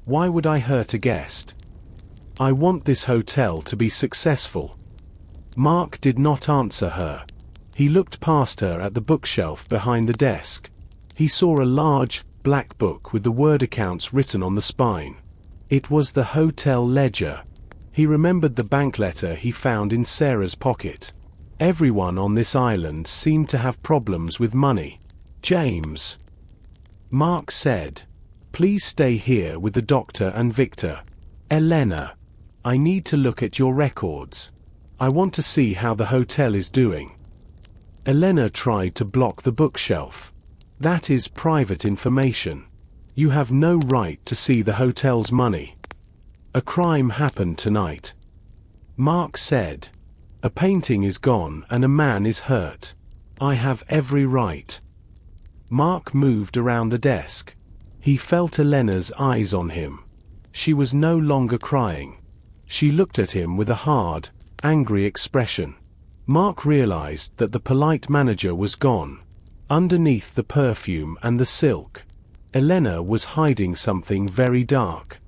Why would I hurt a guest? I want this hotel to be successful." Mark did not answer her. He looked past her at the bookshelf behind the desk. He saw a large, black book with the word accounts written on the spine. It was the hotel ledger. He remembered the bank letter he found in Sarah's pocket. Everyone on this island seemed to have problems with money. "James," Mark said, "please stay here with the doctor and Victor. Elena, I need to look at your records. I want to see how the hotel is doing." Elena tried to block the bookshelf. "That is private information. You have no right to see the hotel's money. A crime happened tonight," Mark said. "A painting is gone and a man is hurt. I have every right." Mark moved around the desk. He felt Elena's eyes on him. She was no longer crying. She looked at him with a hard, angry expression. Mark realized that the polite manager was gone. Underneath the perfume and the silk, Elena was hiding something very dark.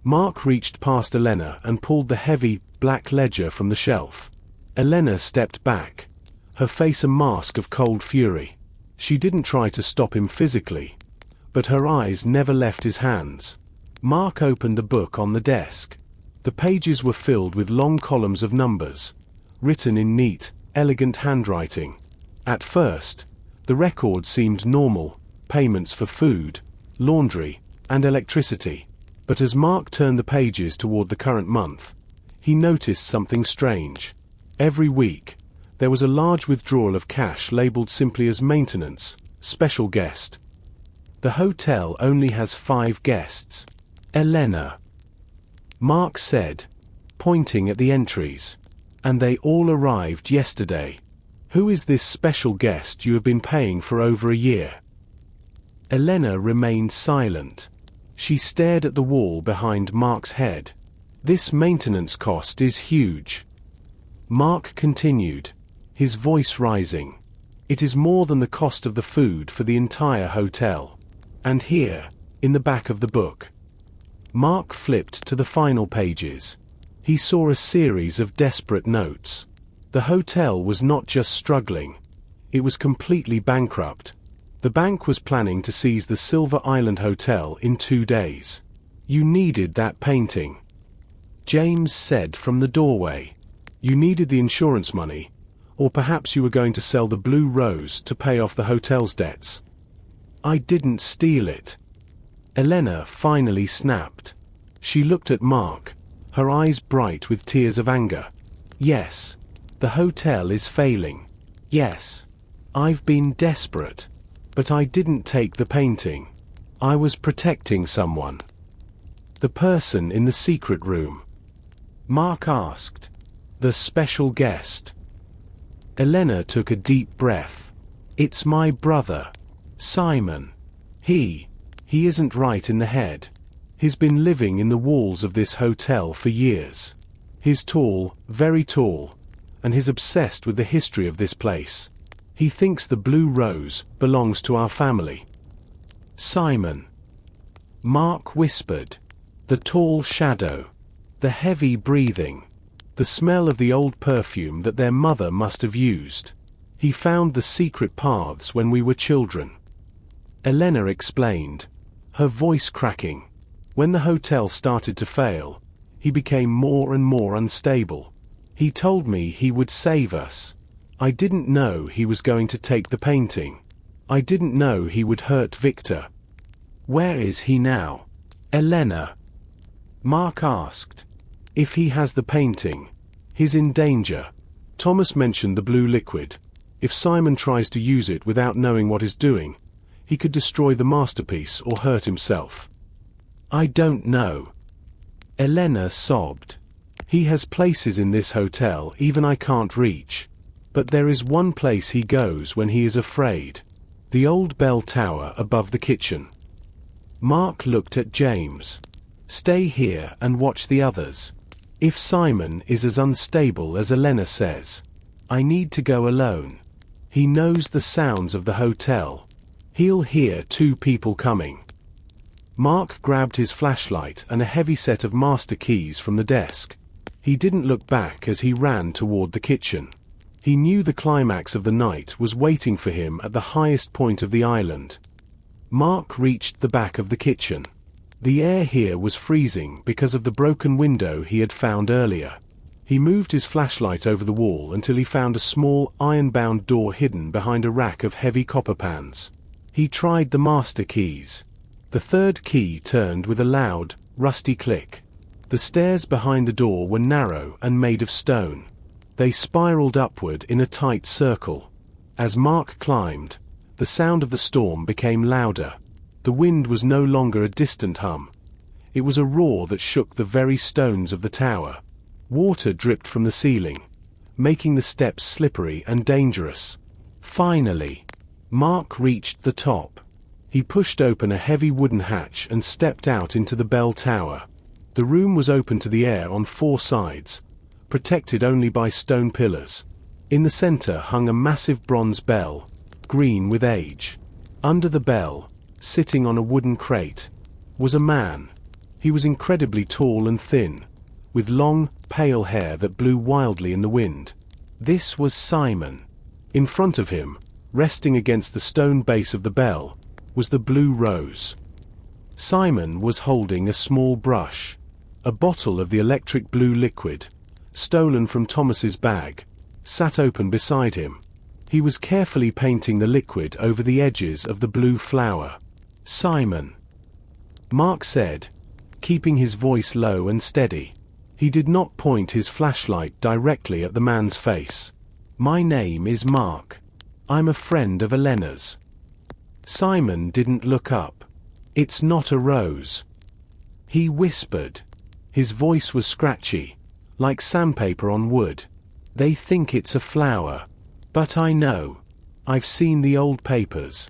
Mark reached past Elena and pulled the heavy, black ledger from the shelf. Elena stepped back, her face a mask of cold fury. She didn't try to stop him physically, but her eyes never left his hands. Mark opened the book on the desk. The pages were filled with long columns of numbers, written in neat, elegant handwriting. At first, the record seemed normal, payments for food, laundry, and electricity. But as Mark turned the pages toward the current month, he noticed something strange. Every week, there was a large withdrawal of cash labeled simply as maintenance, special guest. The hotel only has 5 guests. Elena, Mark said, pointing at the entries. And they all arrived yesterday. Who is this special guest you have been paying for over a year? Elena remained silent. She stared at the wall behind Mark's head. This maintenance cost is huge. Mark continued, his voice rising. It is more than the cost of the food for the entire hotel. And here, in the back of the book. Mark flipped to the final pages. He saw a series of desperate notes. The hotel was not just struggling. It was completely bankrupt. The bank was planning to seize the Silver Island Hotel in 2 days. You needed that painting, James said from the doorway. You needed the insurance money, or perhaps you were going to sell the Blue Rose to pay off the hotel's debts. I didn't steal it. Elena finally snapped. She looked at Mark, her eyes bright with tears of anger. Yes, the hotel is failing. Yes, I've been desperate. But I didn't take the painting. I was protecting someone. The person in the secret room? Mark asked. The special guest. Elena took a deep breath. It's my brother, Simon. He isn't right in the head. He's been living in the walls of this hotel for years. He's tall, very tall, and he's obsessed with the history of this place. He thinks the blue rose belongs to our family. Simon. Mark whispered. The tall shadow. The heavy breathing. The smell of the old perfume that their mother must have used. He found the secret paths when we were children. Elena explained, her voice cracking. When the hotel started to fail, he became more and more unstable. He told me he would save us. I didn't know he was going to take the painting. I didn't know he would hurt Victor. Where is he now? Elena. Mark asked. If he has the painting, he's in danger. Thomas mentioned the blue liquid. If Simon tries to use it without knowing what he's doing, he could destroy the masterpiece or hurt himself. I don't know. Elena sobbed. He has places in this hotel even I can't reach. But there is one place he goes when he is afraid. The old bell tower above the kitchen. Mark looked at James. Stay here and watch the others. If Simon is as unstable as Elena says, I need to go alone. He knows the sounds of the hotel. He'll hear two people coming. Mark grabbed his flashlight and a heavy set of master keys from the desk. He didn't look back as he ran toward the kitchen. He knew the climax of the night was waiting for him at the highest point of the island. Mark reached the back of the kitchen. The air here was freezing because of the broken window he had found earlier. He moved his flashlight over the wall until he found a small iron-bound door hidden behind a rack of heavy copper pans. He tried the master keys. The third key turned with a loud, rusty click. The stairs behind the door were narrow and made of stone. They spiraled upward in a tight circle. As Mark climbed, the sound of the storm became louder. The wind was no longer a distant hum. It was a roar that shook the very stones of the tower. Water dripped from the ceiling, making the steps slippery and dangerous. Finally, Mark reached the top. He pushed open a heavy wooden hatch and stepped out into the bell tower. The room was open to the air on four sides, protected only by stone pillars. In the center hung a massive bronze bell, green with age. Under the bell, sitting on a wooden crate, was a man. He was incredibly tall and thin, with long, pale hair that blew wildly in the wind. This was Simon. In front of him, resting against the stone base of the bell, was the blue rose. Simon was holding a small brush. A bottle of the electric blue liquid, stolen from Thomas's bag, sat open beside him. He was carefully painting the liquid over the edges of the blue flower. Simon, Mark said, keeping his voice low and steady. He did not point his flashlight directly at the man's face. My name is Mark. I'm a friend of Elena's. Simon didn't look up. It's not a rose. He whispered. His voice was scratchy, like sandpaper on wood. They think it's a flower. But I know. I've seen the old papers.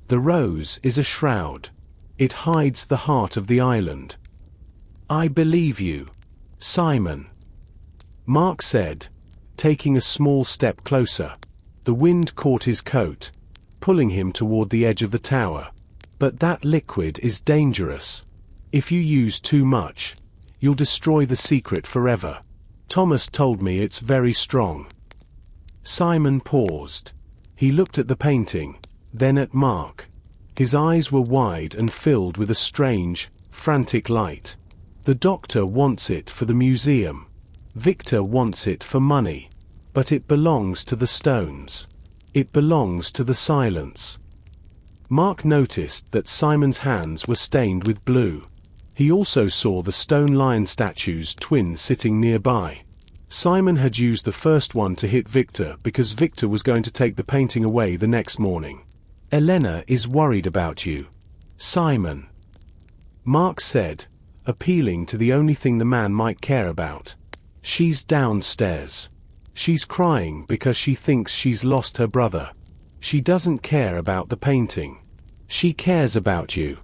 The rose is a shroud. It hides the heart of the island. I believe you, Simon, Mark said, taking a small step closer. The wind caught his coat, pulling him toward the edge of the tower. But that liquid is dangerous. If you use too much, you'll destroy the secret forever. Thomas told me it's very strong. Simon paused. He looked at the painting, then at Mark. His eyes were wide and filled with a strange, frantic light. The doctor wants it for the museum. Victor wants it for money. But it belongs to the stones. It belongs to the silence. Mark noticed that Simon's hands were stained with blue. He also saw the stone lion statue's twin sitting nearby. Simon had used the first one to hit Victor because Victor was going to take the painting away the next morning. Elena is worried about you, Simon, Mark said, appealing to the only thing the man might care about. She's downstairs. She's crying because she thinks she's lost her brother. She doesn't care about the painting. She cares about you.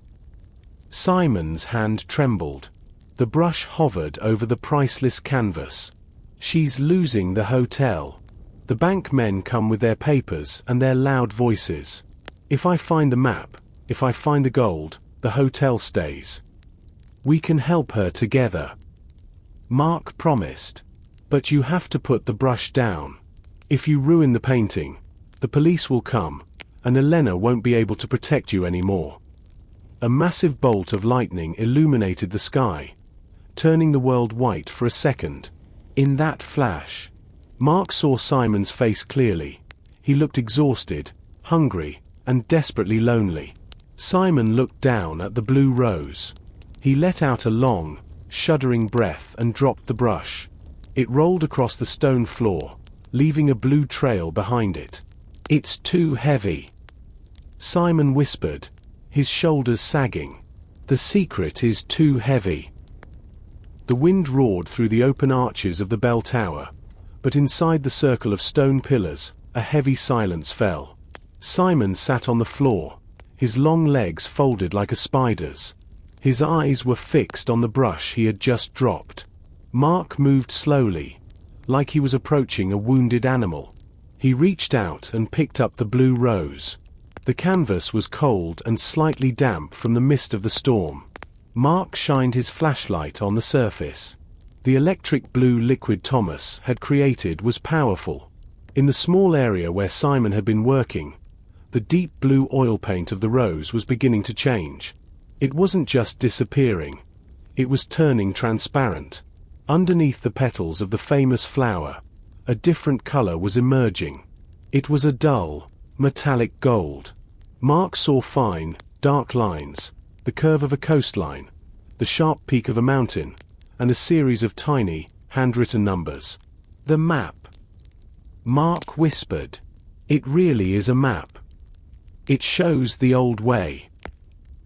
Simon's hand trembled. The brush hovered over the priceless canvas. She's losing the hotel. The bank men come with their papers and their loud voices. If I find the map, if I find the gold, the hotel stays. We can help her together. Mark promised. But you have to put the brush down. If you ruin the painting, the police will come, and Elena won't be able to protect you anymore. A massive bolt of lightning illuminated the sky, turning the world white for a second. In that flash, Mark saw Simon's face clearly. He looked exhausted, hungry, and desperately lonely. Simon looked down at the blue rose. He let out a long, shuddering breath and dropped the brush. It rolled across the stone floor, leaving a blue trail behind it. It's too heavy, Simon whispered, his shoulders sagging. The secret is too heavy. The wind roared through the open arches of the bell tower, but inside the circle of stone pillars, a heavy silence fell. Simon sat on the floor, his long legs folded like a spider's. His eyes were fixed on the brush he had just dropped. Mark moved slowly, like he was approaching a wounded animal. He reached out and picked up the blue rose. The canvas was cold and slightly damp from the mist of the storm. Mark shined his flashlight on the surface. The electric blue liquid Thomas had created was powerful. In the small area where Simon had been working, the deep blue oil paint of the rose was beginning to change. It wasn't just disappearing. It was turning transparent. Underneath the petals of the famous flower, a different color was emerging. It was a dull, metallic gold. Mark saw fine, dark lines, the curve of a coastline, the sharp peak of a mountain, and a series of tiny, handwritten numbers. The map. Mark whispered. It really is a map. It shows the old way.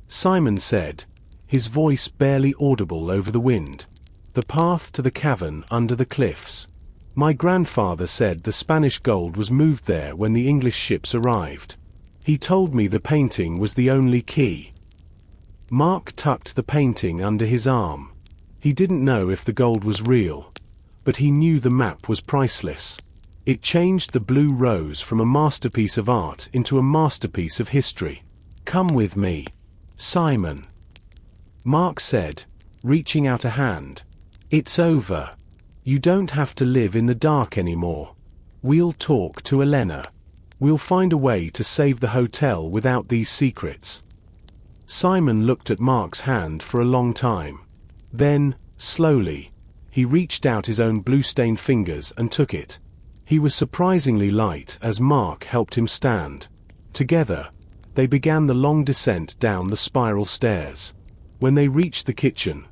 Simon said, his voice barely audible over the wind. The path to the cavern under the cliffs. My grandfather said the Spanish gold was moved there when the English ships arrived. He told me the painting was the only key. Mark tucked the painting under his arm. He didn't know if the gold was real, but he knew the map was priceless. It changed the blue rose from a masterpiece of art into a masterpiece of history. Come with me, Simon, Mark said, reaching out a hand. It's over. You don't have to live in the dark anymore. We'll talk to Elena. We'll find a way to save the hotel without these secrets. Simon looked at Mark's hand for a long time. Then, slowly, he reached out his own blue-stained fingers and took it. He was surprisingly light as Mark helped him stand. Together, they began the long descent down the spiral stairs. When they reached the kitchen,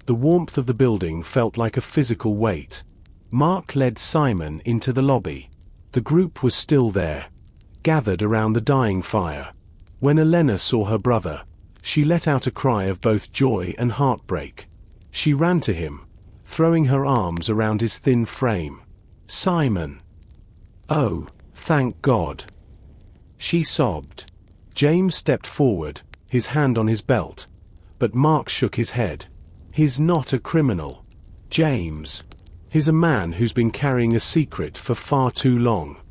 the warmth of the building felt like a physical weight. Mark led Simon into the lobby. The group was still there, gathered around the dying fire. When Elena saw her brother, she let out a cry of both joy and heartbreak. She ran to him, throwing her arms around his thin frame. Simon. Oh, thank God. She sobbed. James stepped forward, his hand on his belt, but Mark shook his head. He's not a criminal, James. He's a man who's been carrying a secret for far too long.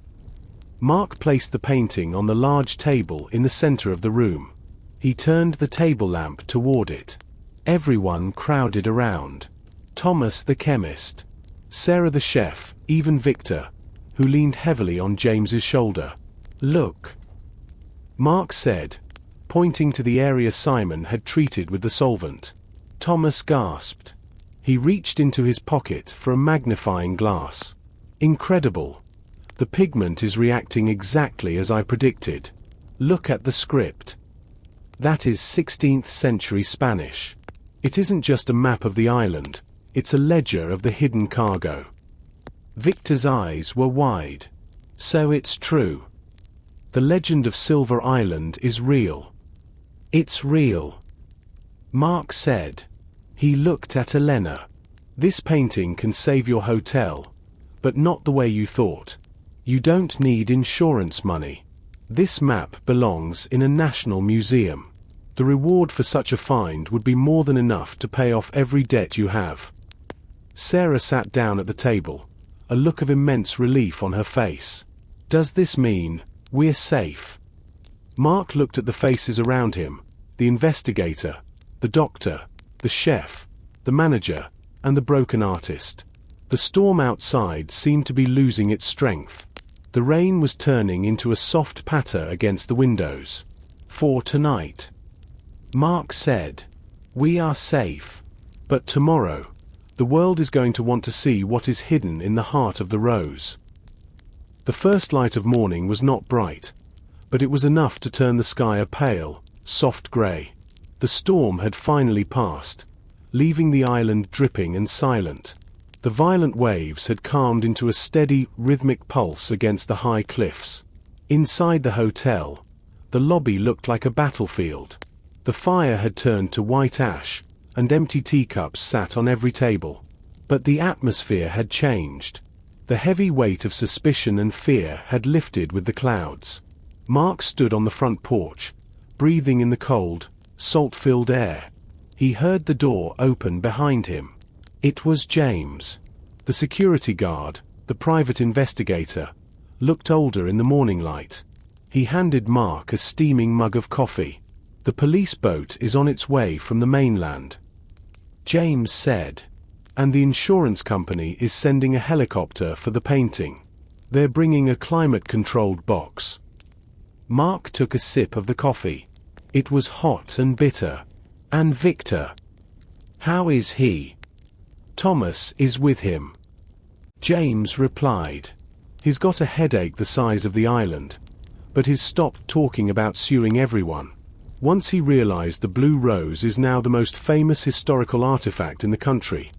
Mark placed the painting on the large table in the center of the room. He turned the table lamp toward it. Everyone crowded around. Thomas the chemist, Sarah the chef, even Victor, who leaned heavily on James's shoulder. Look, Mark said, pointing to the area Simon had treated with the solvent. Thomas gasped. He reached into his pocket for a magnifying glass. Incredible. The pigment is reacting exactly as I predicted. Look at the script. That is 16th century Spanish. It isn't just a map of the island, it's a ledger of the hidden cargo. Victor's eyes were wide. So it's true. The legend of Silver Island is real. It's real, Mark said. He looked at Elena. This painting can save your hotel, but not the way you thought. You don't need insurance money. This map belongs in a national museum. The reward for such a find would be more than enough to pay off every debt you have. Sarah sat down at the table, a look of immense relief on her face. Does this mean we're safe? Mark looked at the faces around him, the investigator, the doctor, the chef, the manager, and the broken artist. The storm outside seemed to be losing its strength. The rain was turning into a soft patter against the windows. For tonight, Mark said, we are safe. But tomorrow, the world is going to want to see what is hidden in the heart of the rose. The first light of morning was not bright, but it was enough to turn the sky a pale, soft grey. The storm had finally passed, leaving the island dripping and silent. The violent waves had calmed into a steady, rhythmic pulse against the high cliffs. Inside the hotel, the lobby looked like a battlefield. The fire had turned to white ash, and empty teacups sat on every table. But the atmosphere had changed. The heavy weight of suspicion and fear had lifted with the clouds. Mark stood on the front porch, breathing in the cold, salt-filled air. He heard the door open behind him. It was James. The security guard, the private investigator, looked older in the morning light. He handed Mark a steaming mug of coffee. The police boat is on its way from the mainland, James said. And the insurance company is sending a helicopter for the painting. They're bringing a climate-controlled box. Mark took a sip of the coffee. It was hot and bitter. And Victor? How is he? Thomas is with him, James replied. He's got a headache the size of the island, but he's stopped talking about suing everyone. Once he realized the Blue Rose is now the most famous historical artifact in the country,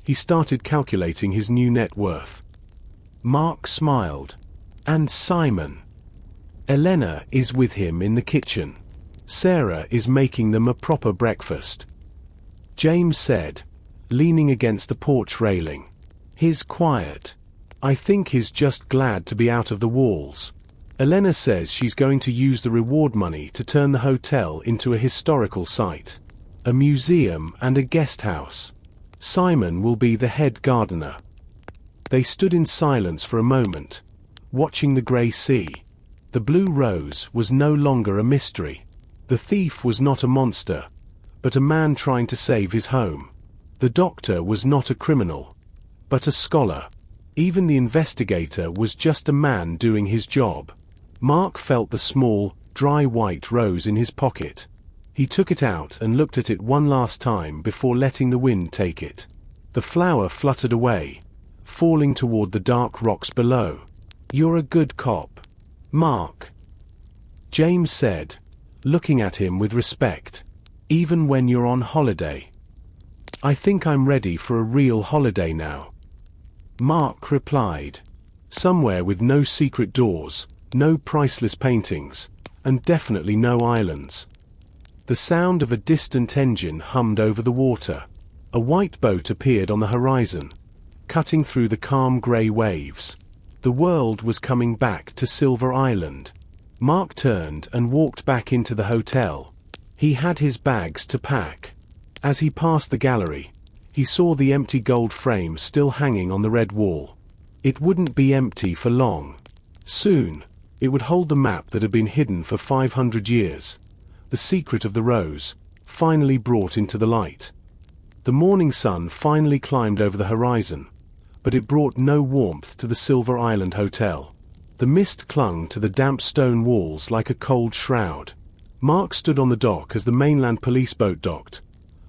he started calculating his new net worth. Mark smiled. And Simon? Elena is with him in the kitchen. Sarah is making them a proper breakfast, James said, leaning against the porch railing. He's quiet. I think he's just glad to be out of the walls. Elena says she's going to use the reward money to turn the hotel into a historical site, a museum and a guest house. Simon will be the head gardener. They stood in silence for a moment, watching the grey sea. The Blue Rose was no longer a mystery. The thief was not a monster, but a man trying to save his home. The doctor was not a criminal, but a scholar. Even the investigator was just a man doing his job. Mark felt the small, dry white rose in his pocket. He took it out and looked at it one last time before letting the wind take it. The flower fluttered away, falling toward the dark rocks below. You're a good cop, Mark, James said, looking at him with respect. Even when you're on holiday. I think I'm ready for a real holiday now, Mark replied. Somewhere with no secret doors, no priceless paintings, and definitely no islands. The sound of a distant engine hummed over the water. A white boat appeared on the horizon, cutting through the calm grey waves. The world was coming back to Silver Island. Mark turned and walked back into the hotel. He had his bags to pack. As he passed the gallery, he saw the empty gold frame still hanging on the red wall. It wouldn't be empty for long. Soon, it would hold the map that had been hidden for 500 years. The secret of the rose, finally brought into the light. The morning sun finally climbed over the horizon, but it brought no warmth to the Silver Island Hotel. The mist clung to the damp stone walls like a cold shroud. Mark stood on the dock as the mainland police boat docked,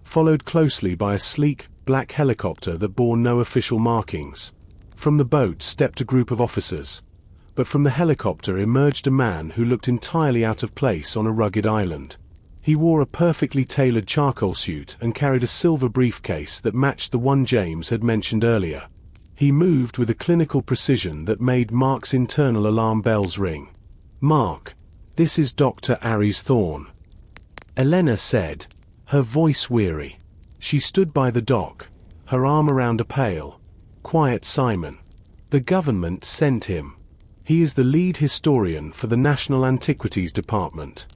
followed closely by a sleek, black helicopter that bore no official markings. From the boat stepped a group of officers, but from the helicopter emerged a man who looked entirely out of place on a rugged island. He wore a perfectly tailored charcoal suit and carried a silver briefcase that matched the one James had mentioned earlier. He moved with a clinical precision that made Mark's internal alarm bells ring. "Mark, this is Dr. Aries Thorne," Elena said, her voice weary. She stood by the dock, her arm around a pale, quiet Simon. "The government sent him. He is the lead historian for the National Antiquities Department."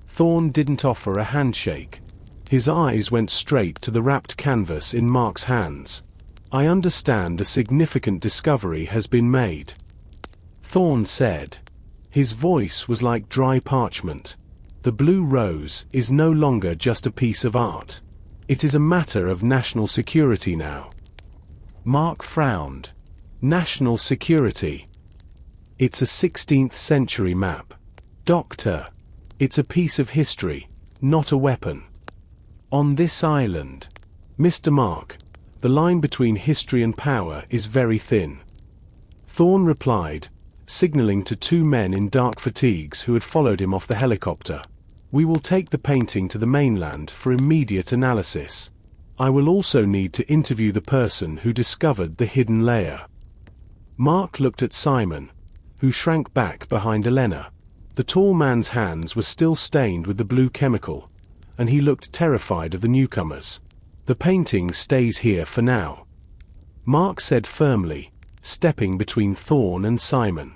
Thorne didn't offer a handshake. His eyes went straight to the wrapped canvas in Mark's hands. "I understand a significant discovery has been made," Thorne said. His voice was like dry parchment. "The blue rose is no longer just a piece of art. It is a matter of national security now." Mark frowned. "National security? It's a 16th century map. Doctor, it's a piece of history, not a weapon. On this island, Mr. Mark, the line between history and power is very thin," Thorne replied, signaling to two men in dark fatigues who had followed him off the helicopter. "We will take the painting to the mainland for immediate analysis. I will also need to interview the person who discovered the hidden layer." Mark looked at Simon, who shrank back behind Elena. The tall man's hands were still stained with the blue chemical, and he looked terrified of the newcomers. "The painting stays here for now," Mark said firmly, stepping between Thorne and Simon.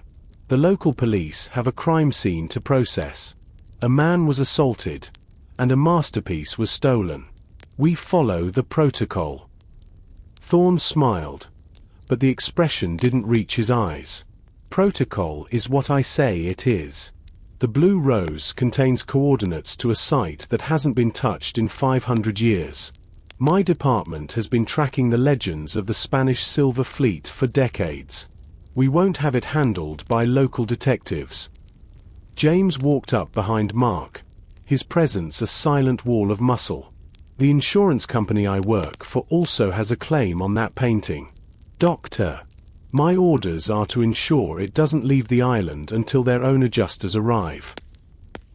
"The local police have a crime scene to process. A man was assaulted, and a masterpiece was stolen. We follow the protocol." Thorne smiled, but the expression didn't reach his eyes. "Protocol is what I say it is. The blue rose contains coordinates to a site that hasn't been touched in 500 years. My department has been tracking the legends of the Spanish Silver Fleet for decades. We won't have it handled by local detectives." James walked up behind Mark, his presence a silent wall of muscle. "The insurance company I work for also has a claim on that painting. Doctor, my orders are to ensure it doesn't leave the island until their own adjusters arrive."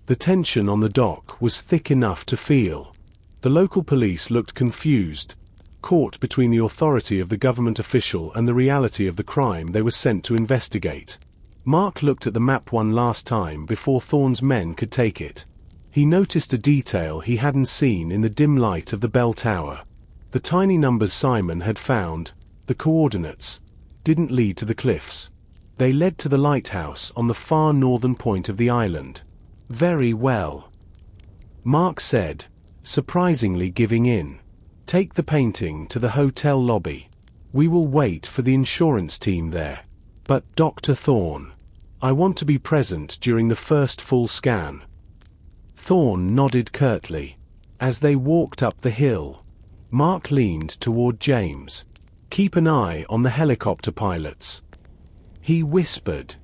The tension on the dock was thick enough to feel. The local police looked confused, caught between the authority of the government official and the reality of the crime they were sent to investigate. Mark looked at the map one last time before Thorne's men could take it. He noticed a detail he hadn't seen in the dim light of the bell tower. The tiny numbers Simon had found, the coordinates, didn't lead to the cliffs. They led to the lighthouse on the far northern point of the island. "Very well," Mark said, surprisingly giving in. "Take the painting to the hotel lobby. We will wait for the insurance team there. But, Dr. Thorne, I want to be present during the first full scan." Thorne nodded curtly. As they walked up the hill, Mark leaned toward James. "Keep an eye on the helicopter pilots," he whispered.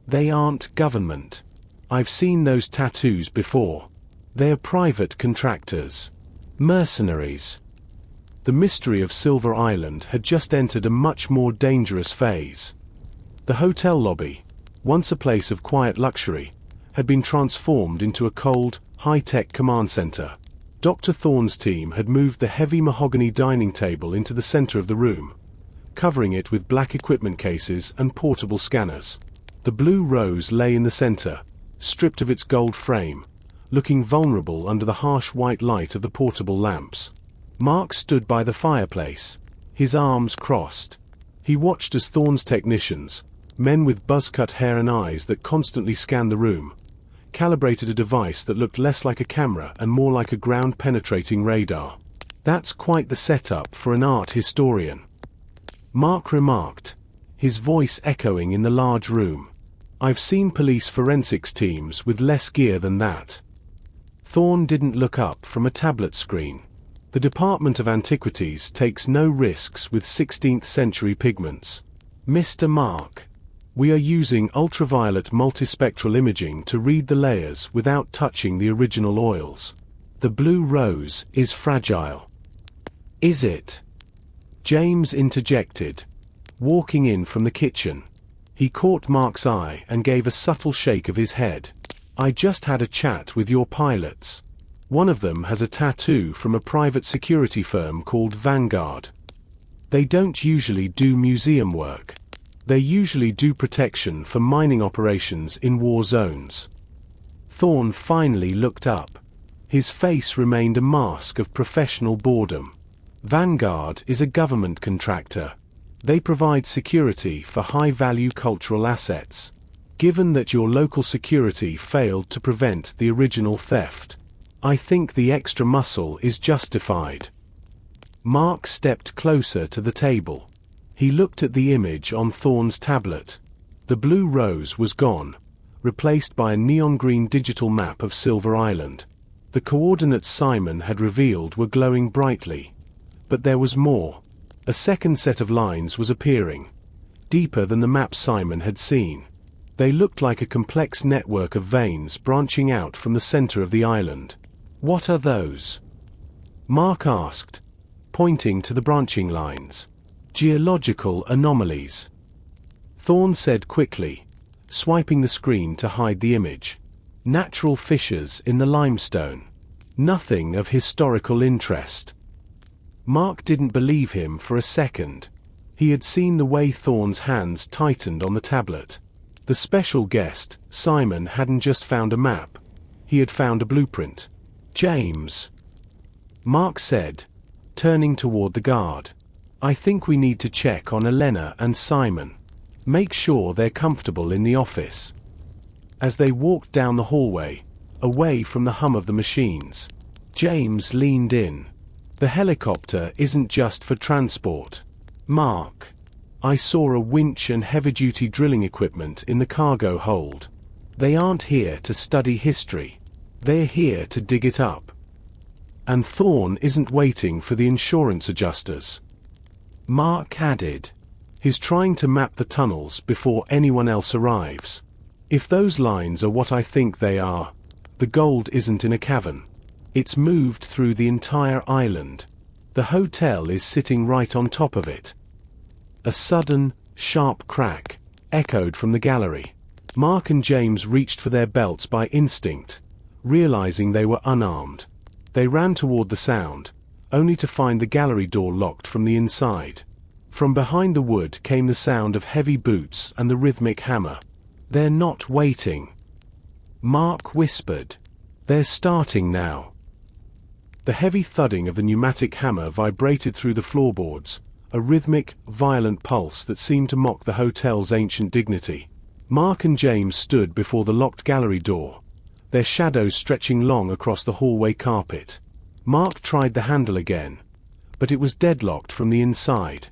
"They aren't government. I've seen those tattoos before. They're private contractors. Mercenaries." The mystery of Silver Island had just entered a much more dangerous phase. The hotel lobby, once a place of quiet luxury, had been transformed into a cold, high-tech command center. Dr. Thorne's team had moved the heavy mahogany dining table into the center of the room, covering it with black equipment cases and portable scanners. The blue rose lay in the center, stripped of its gold frame, looking vulnerable under the harsh white light of the portable lamps. Mark stood by the fireplace, his arms crossed. He watched as Thorne's technicians, men with buzz-cut hair and eyes that constantly scanned the room, calibrated a device that looked less like a camera and more like a ground-penetrating radar. "That's quite the setup for an art historian," Mark remarked, his voice echoing in the large room. "I've seen police forensics teams with less gear than that." Thorne didn't look up from a tablet screen. The Department of Antiquities takes no risks with 16th century pigments. "Mr. Mark, we are using ultraviolet multispectral imaging to read the layers without touching the original oils. The blue rose is fragile." "Is it?" James interjected, walking in from the kitchen. He caught Mark's eye and gave a subtle shake of his head. "I just had a chat with your pilots. One of them has a tattoo from a private security firm called Vanguard. They don't usually do museum work. They usually do protection for mining operations in war zones. Thorn finally looked up. His face remained a mask of professional boredom. Vanguard is a government contractor. They provide security for high-value cultural assets. Given that your local security failed to prevent the original theft, I think the extra muscle is justified. Mark stepped closer to the table. He looked at the image on Thorn's tablet. The blue rose was gone, replaced by a neon green digital map of Silver Island. The coordinates Simon had revealed were glowing brightly. But there was more. A second set of lines was appearing, deeper than the map Simon had seen. They looked like a complex network of veins branching out from the center of the island. "What are those?" Mark asked, pointing to the branching lines. "Geological anomalies," Thorn said quickly, swiping the screen to hide the image. "Natural fissures in the limestone. Nothing of historical interest." Mark didn't believe him for a second. He had seen the way Thorn's hands tightened on the tablet. The special guest, Simon, hadn't just found a map. He had found a blueprint. "James," Mark said, turning toward the guard. "I think we need to check on Elena and Simon. Make sure they're comfortable in the office." As they walked down the hallway, away from the hum of the machines, James leaned in. "The helicopter isn't just for transport, Mark. I saw a winch and heavy-duty drilling equipment in the cargo hold. They aren't here to study history. They're here to dig it up. And Thorn isn't waiting for the insurance adjusters." Mark added, "He's trying to map the tunnels before anyone else arrives. If those lines are what I think they are, the gold isn't in a cavern. It's moved through the entire island. The hotel is sitting right on top of it." A sudden, sharp crack echoed from the gallery. Mark and James reached for their belts by instinct, realizing they were unarmed. They ran toward the sound, only to find the gallery door locked from the inside. From behind the wood came the sound of heavy boots and the rhythmic hammer. "They're not waiting," Mark whispered. "They're starting now." The heavy thudding of the pneumatic hammer vibrated through the floorboards, a rhythmic, violent pulse that seemed to mock the hotel's ancient dignity. Mark and James stood before the locked gallery door, their shadows stretching long across the hallway carpet. Mark tried the handle again, but it was deadlocked from the inside.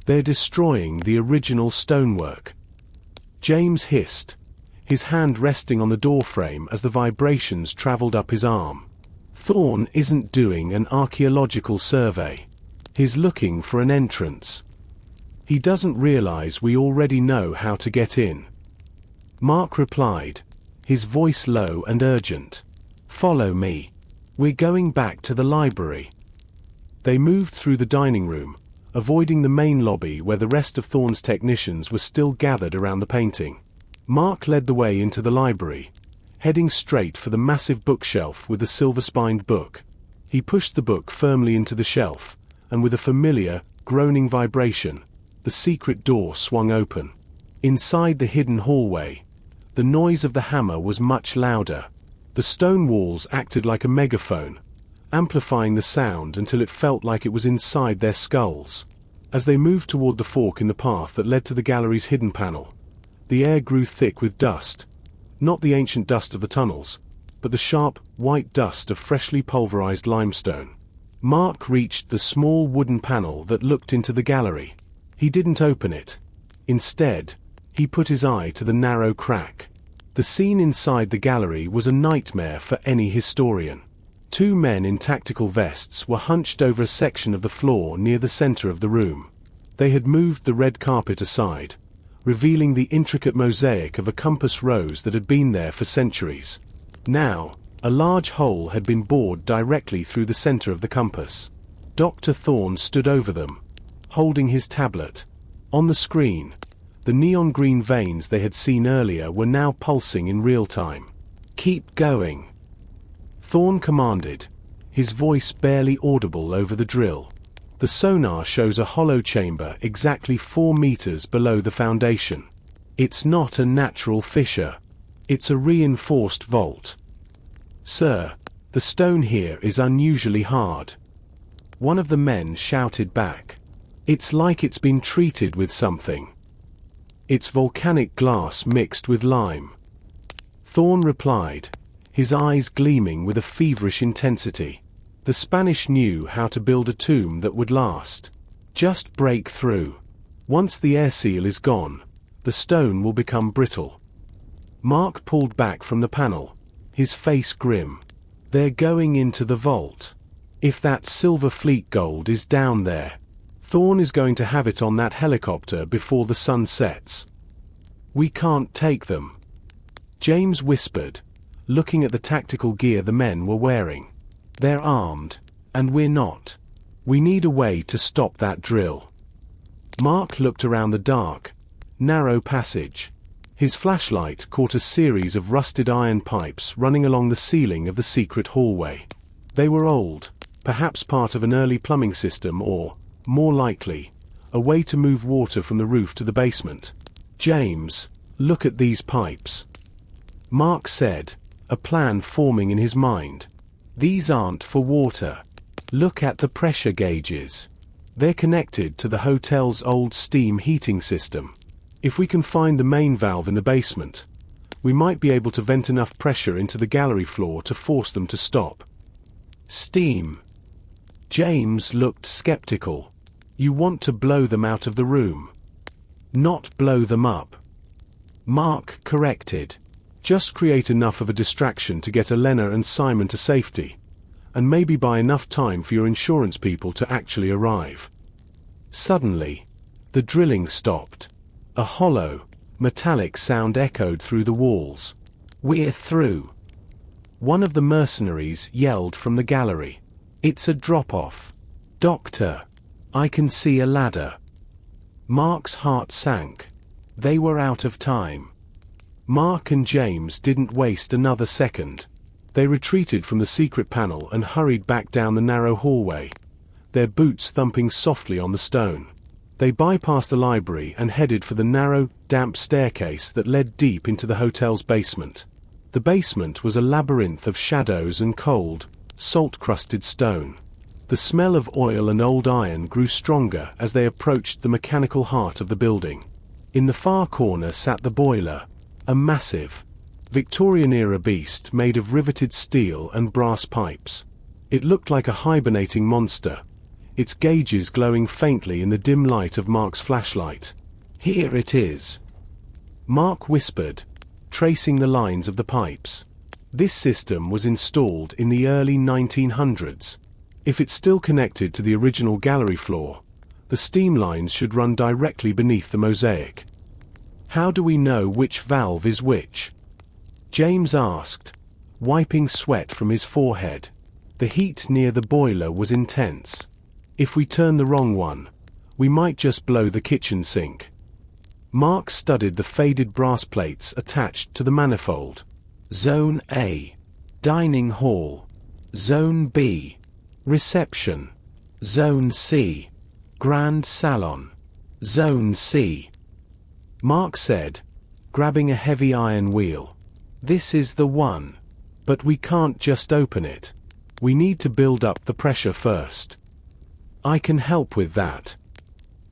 "They're destroying the original stonework," James hissed, his hand resting on the doorframe as the vibrations traveled up his arm. "Thorn isn't doing an archaeological survey. He's looking for an entrance. He doesn't realize we already know how to get in." Mark replied, his voice low and urgent. "Follow me. We're going back to the library." They moved through the dining room, avoiding the main lobby where the rest of Thorn's technicians were still gathered around the painting. Mark led the way into the library, heading straight for the massive bookshelf with the silver-spined book. He pushed the book firmly into the shelf, and with a familiar, groaning vibration, the secret door swung open. Inside the hidden hallway, the noise of the hammer was much louder. The stone walls acted like a megaphone, amplifying the sound until it felt like it was inside their skulls. As they moved toward the fork in the path that led to the gallery's hidden panel, the air grew thick with dust. Not the ancient dust of the tunnels, but the sharp, white dust of freshly pulverized limestone. Mark reached the small wooden panel that looked into the gallery. He didn't open it. Instead, he put his eye to the narrow crack. The scene inside the gallery was a nightmare for any historian. Two men in tactical vests were hunched over a section of the floor near the center of the room. They had moved the red carpet aside, revealing the intricate mosaic of a compass rose that had been there for centuries. Now, a large hole had been bored directly through the center of the compass. Dr. Thorn stood over them, holding his tablet. On the screen, the neon green veins they had seen earlier were now pulsing in real time. "Keep going," Thorn commanded, his voice barely audible over the drill. The sonar shows a hollow chamber exactly 4 meters below the foundation. It's not a natural fissure. It's a reinforced vault. Sir, the stone here is unusually hard. One of the men shouted back. It's like it's been treated with something. It's volcanic glass mixed with lime. Thorne replied, his eyes gleaming with a feverish intensity. The Spanish knew how to build a tomb that would last. Just break through. Once the air seal is gone, the stone will become brittle. Mark pulled back from the panel, his face grim. They're going into the vault. If that Silver Fleet gold is down there, Thorne is going to have it on that helicopter before the sun sets. We can't take them. James whispered, looking at the tactical gear the men were wearing. They're armed, and we're not. We need a way to stop that drill. Mark looked around the dark, narrow passage. His flashlight caught a series of rusted iron pipes running along the ceiling of the secret hallway. They were old, perhaps part of an early plumbing system or, more likely, a way to move water from the roof to the basement. James, look at these pipes. Mark said, a plan forming in his mind. These aren't for water. Look at the pressure gauges. They're connected to the hotel's old steam heating system. If we can find the main valve in the basement, we might be able to vent enough pressure into the gallery floor to force them to stop. Steam. James looked skeptical. You want to blow them out of the room. Not blow them up. Mark corrected. Just create enough of a distraction to get Elena and Simon to safety, and maybe buy enough time for your insurance people to actually arrive. Suddenly, the drilling stopped. A hollow, metallic sound echoed through the walls. We're through. One of the mercenaries yelled from the gallery. It's a drop-off. Doctor, I can see a ladder. Mark's heart sank. They were out of time. Mark and James didn't waste another second. They retreated from the secret panel and hurried back down the narrow hallway, their boots thumping softly on the stone. They bypassed the library and headed for the narrow, damp staircase that led deep into the hotel's basement. The basement was a labyrinth of shadows and cold, salt-crusted stone. The smell of oil and old iron grew stronger as they approached the mechanical heart of the building. In the far corner sat the boiler, a massive, Victorian-era beast made of riveted steel and brass pipes. It looked like a hibernating monster, its gauges glowing faintly in the dim light of Mark's flashlight. Here it is. Mark whispered, tracing the lines of the pipes. This system was installed in the early 1900s. If it's still connected to the original gallery floor, the steam lines should run directly beneath the mosaic. How do we know which valve is which? James asked, wiping sweat from his forehead. The heat near the boiler was intense. If we turn the wrong one, we might just blow the kitchen sink. Mark studied the faded brass plates attached to the manifold. Zone A, dining hall. Zone B, reception. Zone C, grand salon. Zone C. Mark said, grabbing a heavy iron wheel. This is the one. But we can't just open it. We need to build up the pressure first. I can help with that.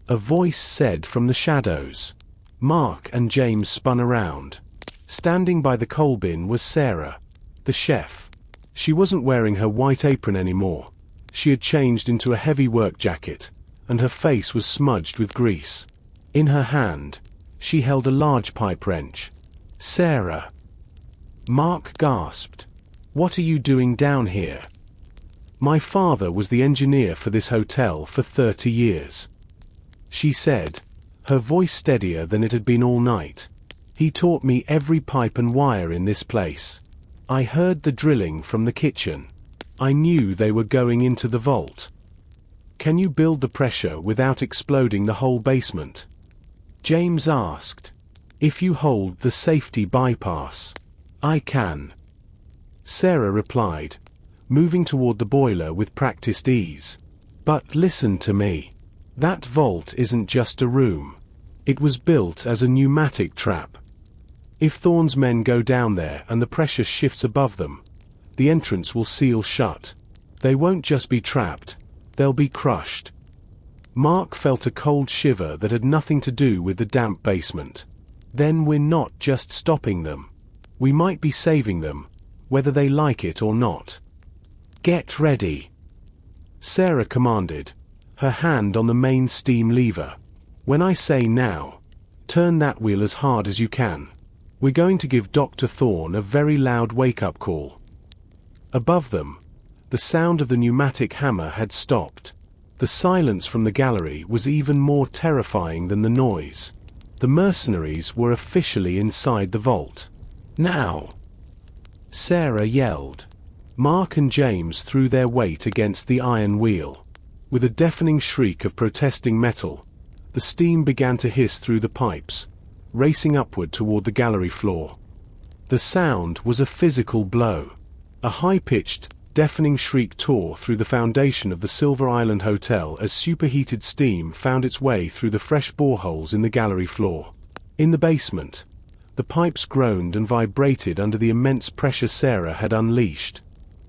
A voice said from the shadows. Mark and James spun around. Standing by the coal bin was Sarah, the chef. She wasn't wearing her white apron anymore. She had changed into a heavy work jacket, and her face was smudged with grease. In her hand, she held a large pipe wrench. Sarah. Mark gasped. What are you doing down here? My father was the engineer for this hotel for 30 years. She said, her voice steadier than it had been all night. He taught me every pipe and wire in this place. I heard the drilling from the kitchen. I knew they were going into the vault. Can you build the pressure without exploding the whole basement? James asked. If you hold the safety bypass. I can. Sarah replied, moving toward the boiler with practiced ease. But listen to me. That vault isn't just a room. It was built as a pneumatic trap. If Thorn's men go down there and the pressure shifts above them, the entrance will seal shut. They won't just be trapped, they'll be crushed. Mark felt a cold shiver that had nothing to do with the damp basement. Then we're not just stopping them. We might be saving them, whether they like it or not. Get ready, Sarah commanded, her hand on the main steam lever. When I say now, turn that wheel as hard as you can. We're going to give Dr. Thorne a very loud wake-up call. Above them, the sound of the pneumatic hammer had stopped. The silence from the gallery was even more terrifying than the noise. The mercenaries were officially inside the vault. Now! Sarah yelled. Mark and James threw their weight against the iron wheel. With a deafening shriek of protesting metal, the steam began to hiss through the pipes, racing upward toward the gallery floor. The sound was a physical blow. A high-pitched, deafening shriek tore through the foundation of the Silver Island Hotel as superheated steam found its way through the fresh boreholes in the gallery floor. In the basement, the pipes groaned and vibrated under the immense pressure Sarah had unleashed.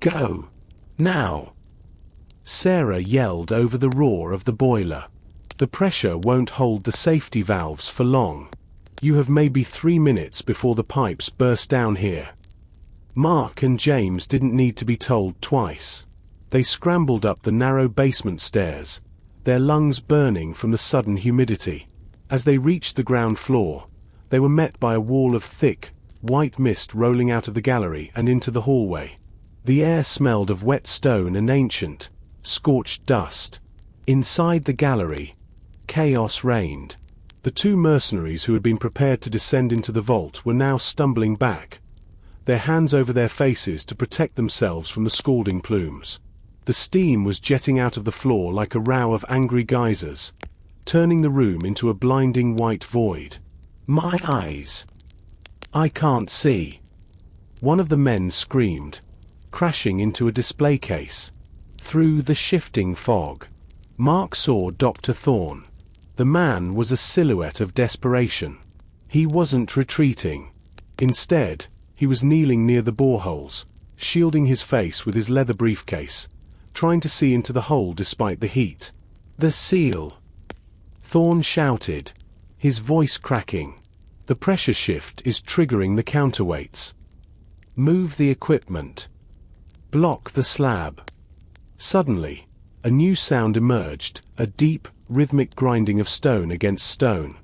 Go! Now! Sarah yelled over the roar of the boiler. The pressure won't hold the safety valves for long. You have maybe 3 minutes before the pipes burst down here. Mark and James didn't need to be told twice. They scrambled up the narrow basement stairs, their lungs burning from the sudden humidity. As they reached the ground floor, they were met by a wall of thick, white mist rolling out of the gallery and into the hallway. The air smelled of wet stone and ancient, scorched dust. Inside the gallery, chaos reigned. The two mercenaries who had been prepared to descend into the vault were now stumbling back, their hands over their faces to protect themselves from the scalding plumes. The steam was jetting out of the floor like a row of angry geysers, turning the room into a blinding white void. My eyes! I can't see! One of the men screamed, crashing into a display case. Through the shifting fog, Mark saw Dr. Thorne. The man was a silhouette of desperation. He wasn't retreating. Instead, he was kneeling near the boreholes, shielding his face with his leather briefcase, trying to see into the hole despite the heat. The seal! Thorne shouted, his voice cracking. The pressure shift is triggering the counterweights. Move the equipment. Block the slab. Suddenly, a new sound emerged, a deep, rhythmic grinding of stone against stone.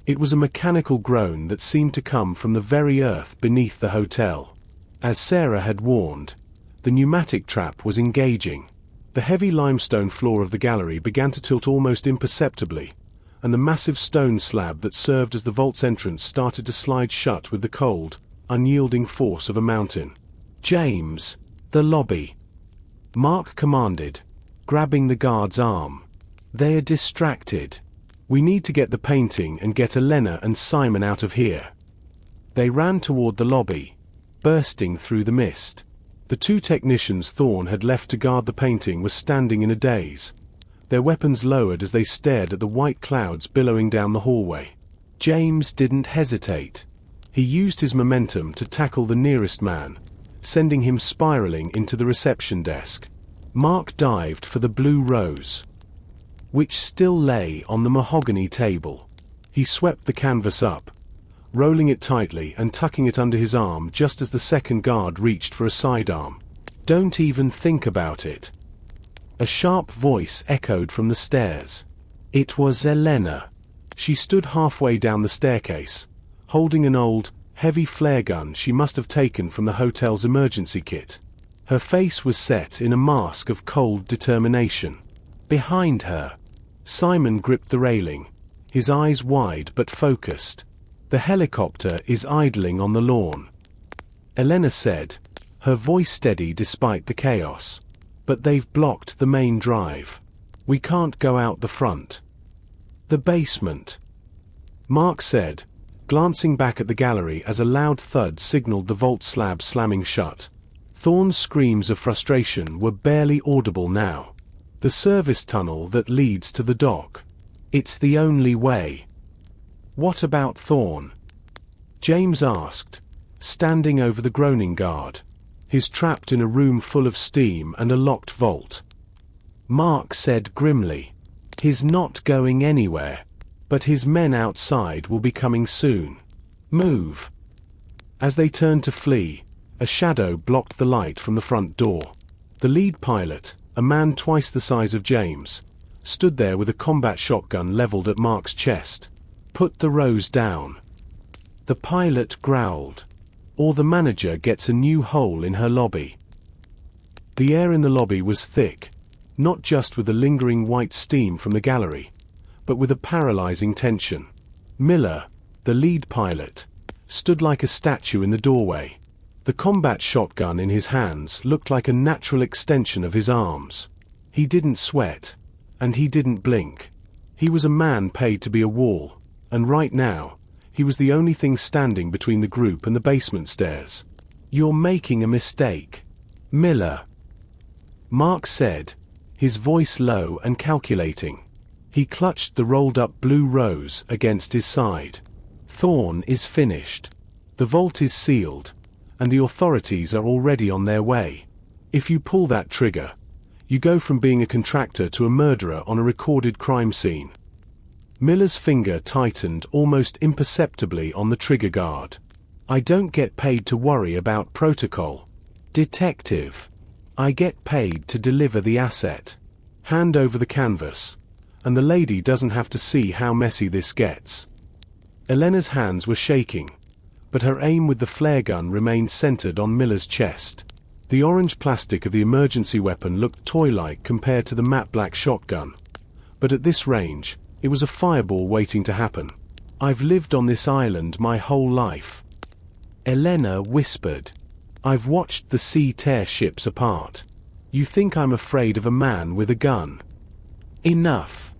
It was a mechanical groan that seemed to come from the very earth beneath the hotel. As Sarah had warned, the pneumatic trap was engaging. The heavy limestone floor of the gallery began to tilt almost imperceptibly, and the massive stone slab that served as the vault's entrance started to slide shut with the cold, unyielding force of a mountain. James, the lobby! Mark commanded, grabbing the guard's arm. They are distracted. We need to get the painting and get Elena and Simon out of here. They ran toward the lobby, bursting through the mist. The two technicians Thorne had left to guard the painting were standing in a daze, their weapons lowered as they stared at the white clouds billowing down the hallway. James didn't hesitate. He used his momentum to tackle the nearest man, sending him spiraling into the reception desk. Mark dived for the blue rose, which still lay on the mahogany table. He swept the canvas up, rolling it tightly and tucking it under his arm just as the second guard reached for a sidearm. Don't even think about it. A sharp voice echoed from the stairs. It was Elena. She stood halfway down the staircase, holding an old, heavy flare gun she must have taken from the hotel's emergency kit. Her face was set in a mask of cold determination. Behind her, Simon gripped the railing, his eyes wide but focused. The helicopter is idling on the lawn, Elena said, her voice steady despite the chaos. But they've blocked the main drive. We can't go out the front. The basement, Mark said, glancing back at the gallery as a loud thud signaled the vault slab slamming shut. Thorne's screams of frustration were barely audible now. The service tunnel that leads to the dock. It's the only way. What about Thorn? James asked, standing over the groaning guard. He's trapped in a room full of steam and a locked vault. Mark said grimly, he's not going anywhere, but his men outside will be coming soon. Move. As they turned to flee, a shadow blocked the light from the front door. The lead pilot, a man twice the size of James, stood there with a combat shotgun leveled at Mark's chest. Put the rose down. The pilot growled, or the manager gets a new hole in her lobby. The air in the lobby was thick, not just with the lingering white steam from the gallery, but with a paralyzing tension. Miller, the lead pilot, stood like a statue in the doorway. The combat shotgun in his hands looked like a natural extension of his arms. He didn't sweat, and he didn't blink. He was a man paid to be a wall, and right now, he was the only thing standing between the group and the basement stairs. You're making a mistake, Miller, Mark said, his voice low and calculating. He clutched the rolled-up blue rose against his side. Thorn is finished. The vault is sealed, and the authorities are already on their way. If you pull that trigger, you go from being a contractor to a murderer on a recorded crime scene. Miller's finger tightened almost imperceptibly on the trigger guard. I don't get paid to worry about protocol, detective. I get paid to deliver the asset. Hand over the canvas, and the lady doesn't have to see how messy this gets. Elena's hands were shaking, but her aim with the flare gun remained centered on Miller's chest. The orange plastic of the emergency weapon looked toy-like compared to the matte black shotgun. But at this range, it was a fireball waiting to happen. I've lived on this island my whole life. Elena whispered. I've watched the sea tear ships apart. You think I'm afraid of a man with a gun? Enough!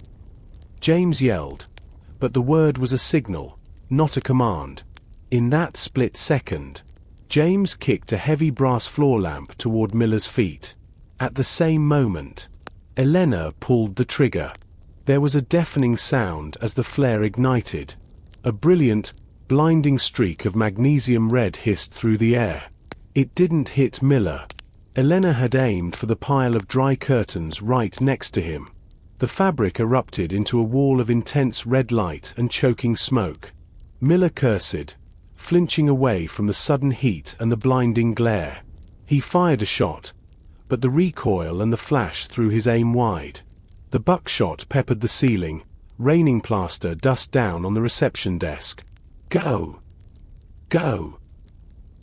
James yelled, but the word was a signal, not a command. In that split second, James kicked a heavy brass floor lamp toward Miller's feet. At the same moment, Elena pulled the trigger. There was a deafening sound as the flare ignited. A brilliant, blinding streak of magnesium red hissed through the air. It didn't hit Miller. Elena had aimed for the pile of dry curtains right next to him. The fabric erupted into a wall of intense red light and choking smoke. Miller cursed, flinching away from the sudden heat and the blinding glare. He fired a shot, but the recoil and the flash threw his aim wide. The buckshot peppered the ceiling, raining plaster dust down on the reception desk. Go! Go!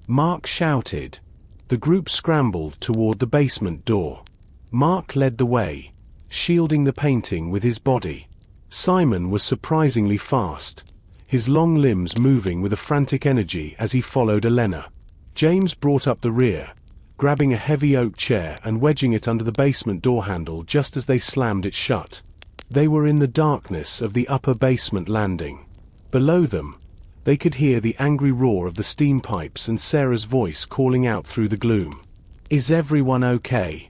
Mark shouted. The group scrambled toward the basement door. Mark led the way, shielding the painting with his body. Simon was surprisingly fast, his long limbs moving with a frantic energy as he followed Elena. James brought up the rear, grabbing a heavy oak chair and wedging it under the basement door handle just as they slammed it shut. They were in the darkness of the upper basement landing. Below them, they could hear the angry roar of the steam pipes and Sarah's voice calling out through the gloom. Is everyone okay?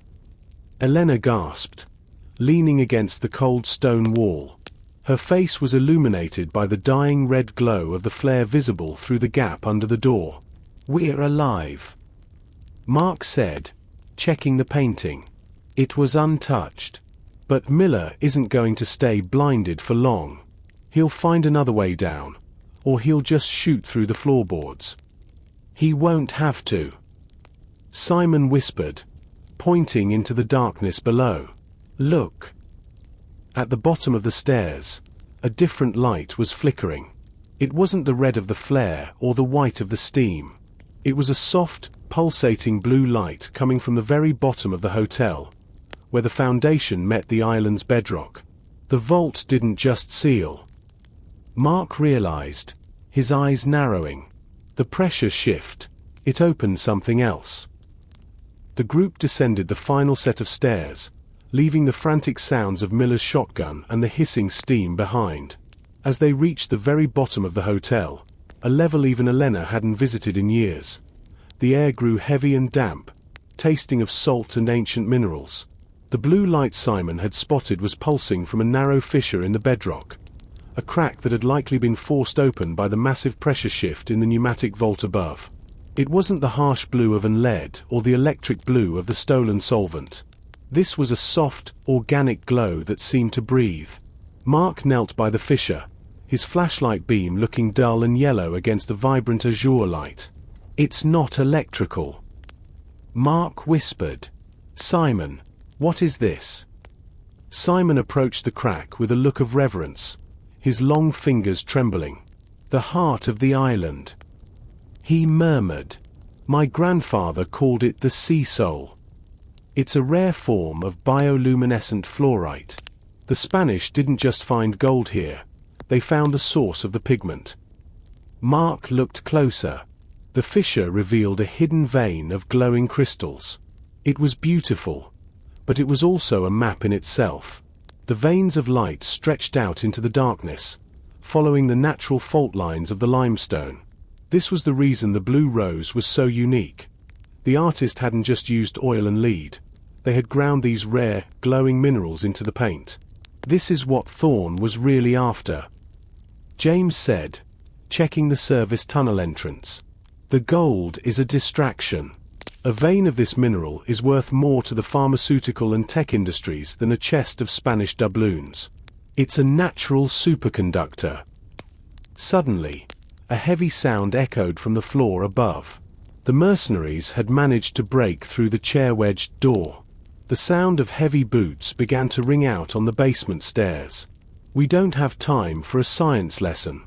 Elena gasped, leaning against the cold stone wall. Her face was illuminated by the dying red glow of the flare visible through the gap under the door. We're alive, Mark said, checking the painting. It was untouched. But Miller isn't going to stay blinded for long. He'll find another way down, or he'll just shoot through the floorboards. He won't have to. Simon whispered, pointing into the darkness below. Look. At the bottom of the stairs, a different light was flickering. It wasn't the red of the flare or the white of the steam. It was a soft, pulsating blue light coming from the very bottom of the hotel, where the foundation met the island's bedrock. The vault didn't just seal. Mark realized, his eyes narrowing. The pressure shift. It opened something else. The group descended the final set of stairs, leaving the frantic sounds of Miller's shotgun and the hissing steam behind. As they reached the very bottom of the hotel, a level even Elena hadn't visited in years, the air grew heavy and damp, tasting of salt and ancient minerals. The The blue light Simon had spotted was pulsing from a narrow fissure in the bedrock, a crack that had likely been forced open by the massive pressure shift in the pneumatic vault above. It wasn't the harsh blue of an lead or the electric blue of the stolen solvent. This was a soft, organic glow that seemed to breathe. Mark knelt by the fissure, his flashlight beam looking dull and yellow against the vibrant azure light. "It's not electrical," Mark whispered. "Simon, what is this?" Simon approached the crack with a look of reverence, his long fingers trembling. "The heart of the island," he murmured. "My grandfather called it the sea soul. It's a rare form of bioluminescent fluorite. The Spanish didn't just find gold here, they found the source of the pigment." Mark looked closer. The fissure revealed a hidden vein of glowing crystals. It was beautiful, but it was also a map in itself. The veins of light stretched out into the darkness, following the natural fault lines of the limestone. This was the reason the blue rose was so unique. The artist hadn't just used oil and lead. They had ground these rare, glowing minerals into the paint. "This is what Thorne was really after," James said, checking the service tunnel entrance. "The gold is a distraction. A vein of this mineral is worth more to the pharmaceutical and tech industries than a chest of Spanish doubloons. It's a natural superconductor." Suddenly, a heavy sound echoed from the floor above. The mercenaries had managed to break through the chair-wedged door. The sound of heavy boots began to ring out on the basement stairs. "We don't have time for a science lesson,"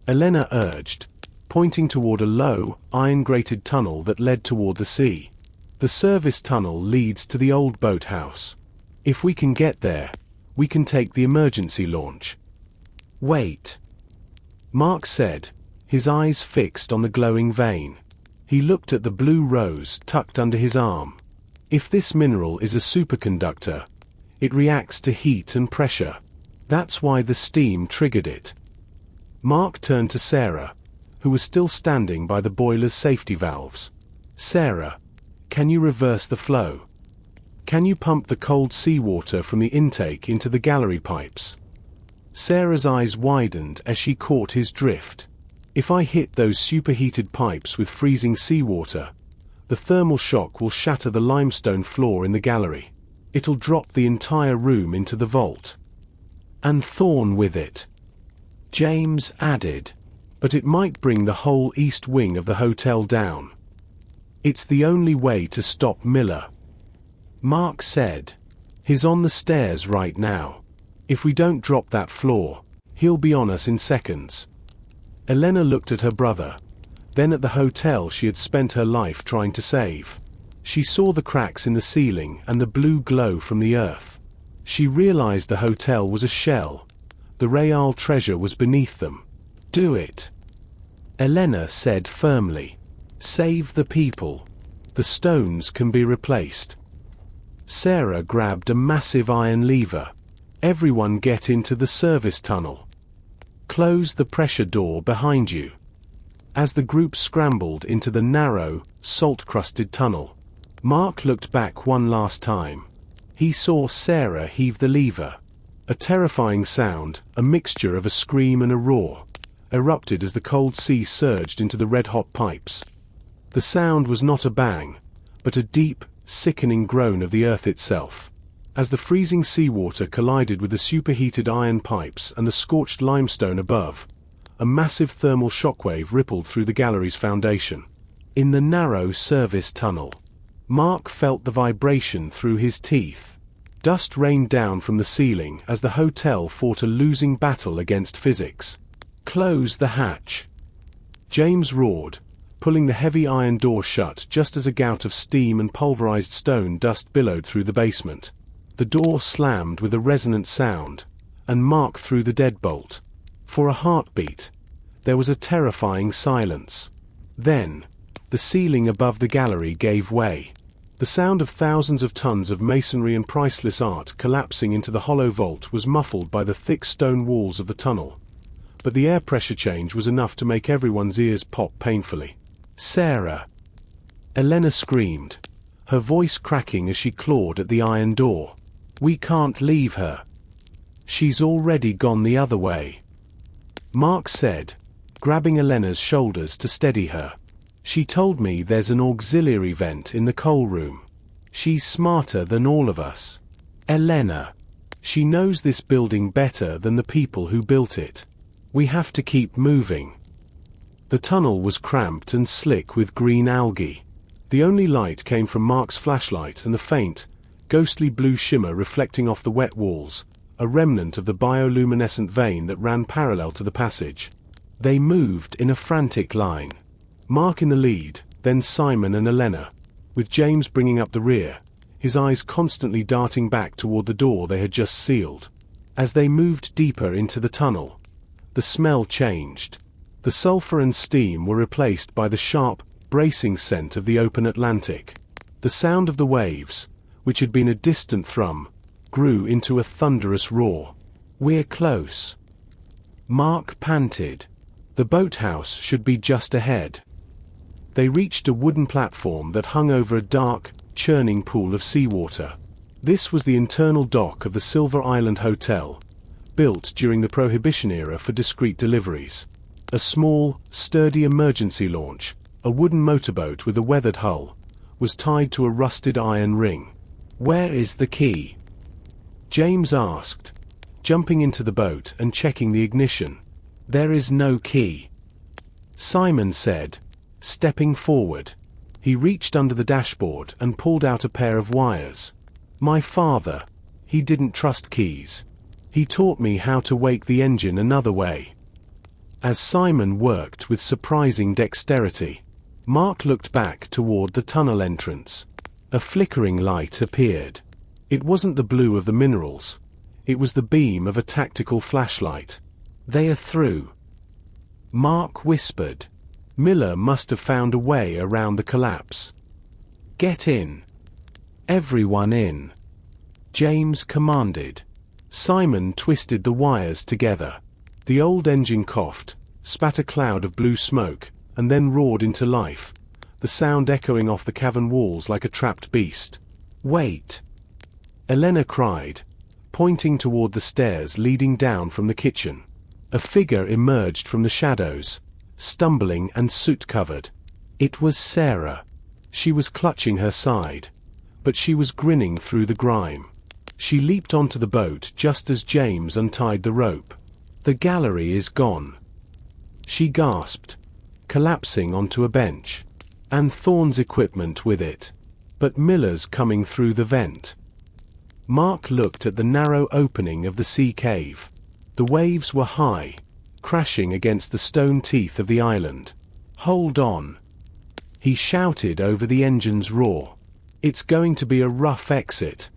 Elena urged, pointing toward a low, iron-grated tunnel that led toward the sea. "The service tunnel leads to the old boathouse. If we can get there, we can take the emergency launch." "Wait," Mark said, his eyes fixed on the glowing vein. He looked at the blue rose tucked under his arm. "If this mineral is a superconductor, it reacts to heat and pressure. That's why the steam triggered it." Mark turned to Sarah, who was still standing by the boiler's safety valves. "Sarah, can you reverse the flow? Can you pump the cold seawater from the intake into the gallery pipes?" Sarah's eyes widened as she caught his drift. "If I hit those superheated pipes with freezing seawater, the thermal shock will shatter the limestone floor in the gallery. It'll drop the entire room into the vault. And Thorne with it," James added. "But it might bring the whole east wing of the hotel down." "It's the only way to stop Miller," Mark said. "He's on the stairs right now. If we don't drop that floor, he'll be on us in seconds." Elena looked at her brother, then at the hotel she had spent her life trying to save. She saw the cracks in the ceiling and the blue glow from the earth. She realized the hotel was a shell. The real treasure was beneath them. "Do it," Elena said firmly. "Save the people. The stones can be replaced." Sarah grabbed a massive iron lever. "Everyone get into the service tunnel. Close the pressure door behind you." As the group scrambled into the narrow, salt-crusted tunnel, Mark looked back one last time. He saw Sarah heave the lever. A terrifying sound, a mixture of a scream and a roar, erupted as the cold sea surged into the red-hot pipes. The sound was not a bang, but a deep, sickening groan of the earth itself. As the freezing seawater collided with the superheated iron pipes and the scorched limestone above, a massive thermal shockwave rippled through the gallery's foundation. In the narrow service tunnel, Mark felt the vibration through his teeth. Dust rained down from the ceiling as the hotel fought a losing battle against physics. "Close the hatch," James roared, pulling the heavy iron door shut just as a gout of steam and pulverized stone dust billowed through the basement. The door slammed with a resonant sound, and Mark threw the deadbolt. For a heartbeat, there was a terrifying silence. Then, the ceiling above the gallery gave way. The sound of thousands of tons of masonry and priceless art collapsing into the hollow vault was muffled by the thick stone walls of the tunnel. But the air pressure change was enough to make everyone's ears pop painfully. "Sarah!" Elena screamed. her voice cracking as she clawed at the iron door. "We can't leave her. She's already gone the other way," Mark said, grabbing Elena's shoulders to steady her. "She told me there's an auxiliary vent in the coal room. She's smarter than all of us. Elena. She knows this building better than the people who built it. We have to keep moving." The tunnel was cramped and slick with green algae. The only light came from Mark's flashlight and the faint, ghostly blue shimmer reflecting off the wet walls, a remnant of the bioluminescent vein that ran parallel to the passage. They moved in a frantic line. Mark in the lead, then Simon and Elena, with James bringing up the rear, his eyes constantly darting back toward the door they had just sealed. As they moved deeper into the tunnel, the smell changed. The sulfur and steam were replaced by the sharp, bracing scent of the open Atlantic. The sound of the waves, which had been a distant thrum, grew into a thunderous roar. "We're close," Mark panted. "The boathouse should be just ahead." They reached a wooden platform that hung over a dark, churning pool of seawater. This was the internal dock of the Silver Island Hotel, built during the Prohibition era for discreet deliveries. A small, sturdy emergency launch, a wooden motorboat with a weathered hull, was tied to a rusted iron ring. "Where is the key?" James asked, jumping into the boat and checking the ignition. "There is no key," Simon said, stepping forward. He reached under the dashboard and pulled out a pair of wires. "My father, he didn't trust keys. He taught me how to wake the engine another way." As Simon worked with surprising dexterity, Mark looked back toward the tunnel entrance. A flickering light appeared. It wasn't the blue of the minerals. It was the beam of a tactical flashlight. "They are through," Mark whispered. "Miller must have found a way around the collapse." "Get in." "Everyone in," James commanded. Simon twisted the wires together. The old engine coughed, spat a cloud of blue smoke, and then roared into life, the sound echoing off the cavern walls like a trapped beast. "Wait," Elena cried, pointing toward the stairs leading down from the kitchen. A figure emerged from the shadows, stumbling and soot-covered. It was Sarah. She was clutching her side, but she was grinning through the grime. She leaped onto the boat just as James untied the rope. "The gallery is gone," she gasped, collapsing onto a bench. "And Thorne's equipment with it. But Miller's coming through the vent." Mark looked at the narrow opening of the sea cave. The waves were high, crashing against the stone teeth of the island. "Hold on," he shouted over the engine's roar. "It's going to be a rough exit."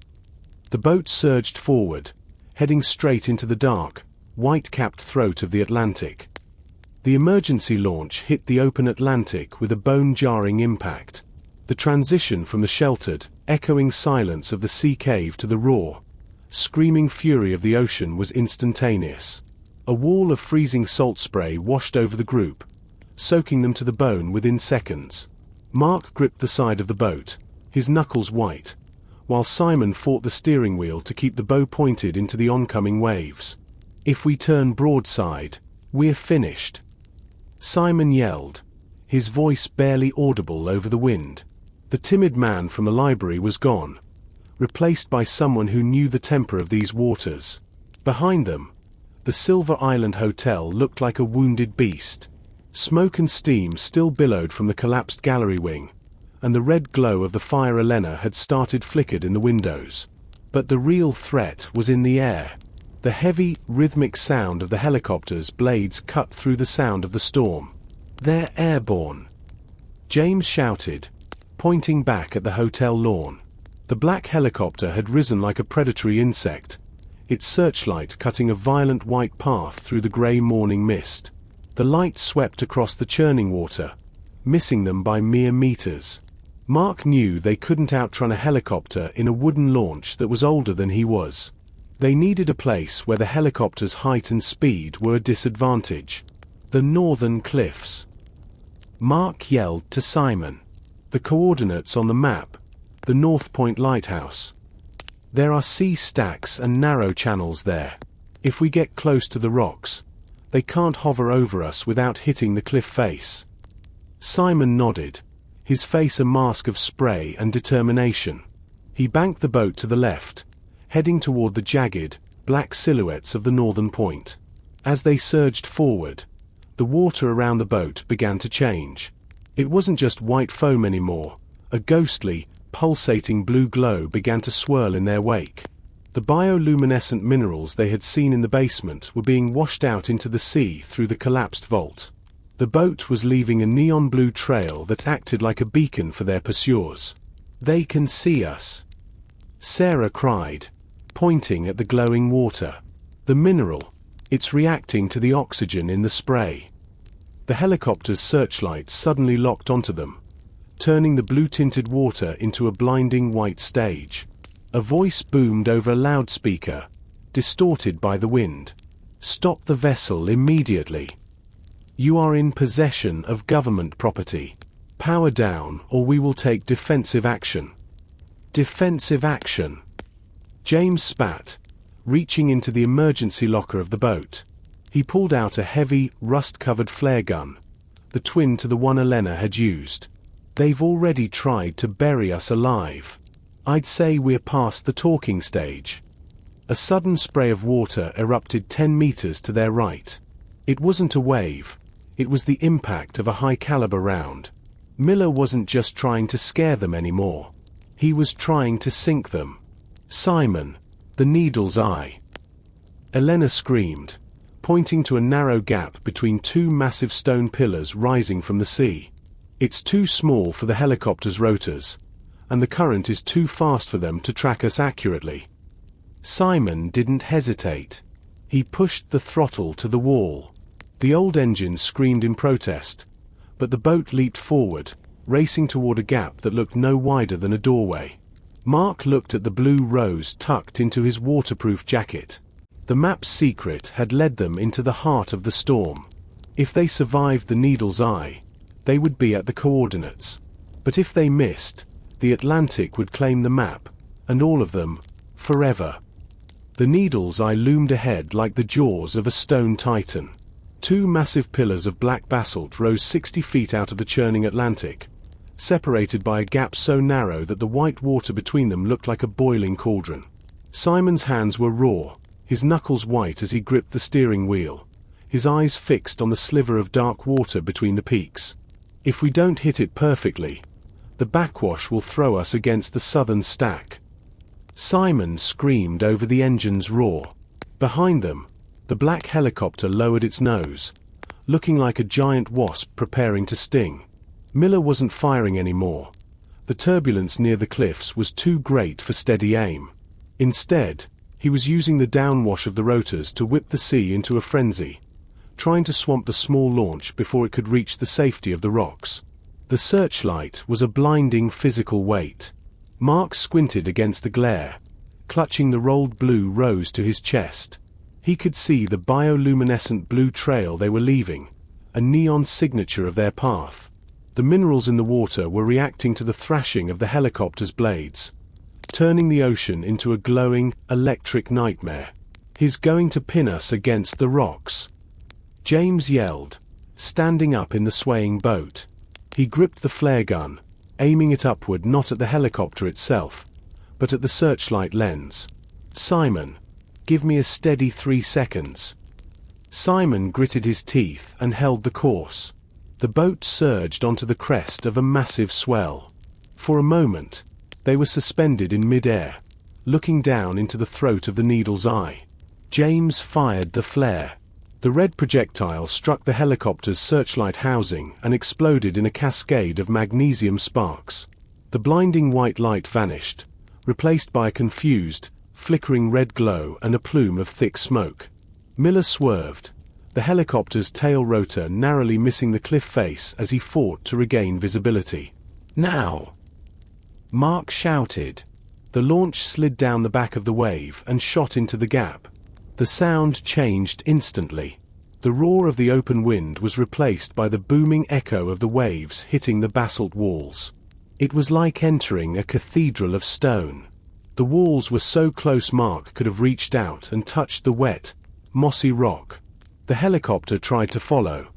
The boat surged forward, heading straight into the dark, white-capped throat of the Atlantic. The emergency launch hit the open Atlantic with a bone-jarring impact. The transition from the sheltered, echoing silence of the sea cave to the raw, screaming fury of the ocean was instantaneous. A wall of freezing salt spray washed over the group, soaking them to the bone within seconds. Mark gripped the side of the boat, his knuckles white, while Simon fought the steering wheel to keep the bow pointed into the oncoming waves. "If we turn broadside, we're finished," Simon yelled, his voice barely audible over the wind. The timid man from the library was gone, replaced by someone who knew the temper of these waters. Behind them, the Silver Island Hotel looked like a wounded beast. Smoke and steam still billowed from the collapsed gallery wing, and the red glow of the fire Elena had started flickered in the windows. But the real threat was in the air. The heavy, rhythmic sound of the helicopter's blades cut through the sound of the storm. "They're airborne," James shouted, pointing back at the hotel lawn. The black helicopter had risen like a predatory insect, its searchlight cutting a violent white path through the grey morning mist. The light swept across the churning water, missing them by mere meters. Mark knew they couldn't outrun a helicopter in a wooden launch that was older than he was. They needed a place where the helicopter's height and speed were a disadvantage. "The northern cliffs," Mark yelled to Simon. The coordinates on the map, the North Point Lighthouse. There are sea stacks and narrow channels there. If we get close to the rocks, they can't hover over us without hitting the cliff face." Simon nodded, his face a mask of spray and determination. He banked the boat to the left, heading toward the jagged, black silhouettes of the northern point. As they surged forward, the water around the boat began to change. It wasn't just white foam anymore. A ghostly, pulsating blue glow began to swirl in their wake. The bioluminescent minerals they had seen in the basement were being washed out into the sea through the collapsed vault. The boat was leaving a neon blue trail that acted like a beacon for their pursuers. "They can see us," Sarah cried, pointing at the glowing water. "The mineral, it's reacting to the oxygen in the spray." The helicopter's searchlights suddenly locked onto them, turning the blue-tinted water into a blinding white stage. A voice boomed over a loudspeaker, distorted by the wind. "Stop the vessel immediately. You are in possession of government property. Power down or we will take defensive action." Defensive action. James spat, reaching into the emergency locker of the boat. He pulled out a heavy, rust-covered flare gun, the twin to the one Elena had used. "They've already tried to bury us alive. I'd say we're past the talking stage." A sudden spray of water erupted 10 meters to their right. It wasn't a wave, it was the impact of a high-caliber round. Miller wasn't just trying to scare them anymore. He was trying to sink them. "Simon, the needle's eye!" Elena screamed, pointing to a narrow gap between two massive stone pillars rising from the sea. "It's too small for the helicopter's rotors, and the current is too fast for them to track us accurately." Simon didn't hesitate. He pushed the throttle to the wall. The old engine screamed in protest, but the boat leaped forward, racing toward a gap that looked no wider than a doorway. Mark looked at the blue rose tucked into his waterproof jacket. The map's secret had led them into the heart of the storm. If they survived the needle's eye, they would be at the coordinates. But if they missed, the Atlantic would claim the map, and all of them, forever. The needle's eye loomed ahead like the jaws of a stone titan. Two massive pillars of black basalt rose 60 feet out of the churning Atlantic, separated by a gap so narrow that the white water between them looked like a boiling cauldron. Simon's hands were raw, his knuckles white as he gripped the steering wheel, his eyes fixed on the sliver of dark water between the peaks. "If we don't hit it perfectly, the backwash will throw us against the southern stack." Simon screamed over the engine's roar. Behind them, the black helicopter lowered its nose, looking like a giant wasp preparing to sting. Miller wasn't firing anymore. The turbulence near the cliffs was too great for steady aim. Instead, he was using the downwash of the rotors to whip the sea into a frenzy, trying to swamp the small launch before it could reach the safety of the rocks. The searchlight was a blinding physical weight. Mark squinted against the glare, clutching the rolled blue rose to his chest. He could see the bioluminescent blue trail they were leaving, a neon signature of their path. The minerals in the water were reacting to the thrashing of the helicopter's blades, turning the ocean into a glowing, electric nightmare. "He's going to pin us against the rocks," James yelled, standing up in the swaying boat. He gripped the flare gun, aiming it upward not at the helicopter itself, but at the searchlight lens. "Simon, give me a steady 3 seconds." Simon gritted his teeth and held the course. The boat surged onto the crest of a massive swell. For a moment, they were suspended in mid-air, looking down into the throat of the needle's eye. James fired the flare. The red projectile struck the helicopter's searchlight housing and exploded in a cascade of magnesium sparks. The blinding white light vanished, replaced by a confused, flickering red glow and a plume of thick smoke. Miller swerved, the helicopter's tail rotor narrowly missing the cliff face as he fought to regain visibility. "Now!" Mark shouted. The launch slid down the back of the wave and shot into the gap. The sound changed instantly. The roar of the open wind was replaced by the booming echo of the waves hitting the basalt walls. It was like entering a cathedral of stone. The walls were so close Mark could have reached out and touched the wet, mossy rock. The helicopter tried to follow,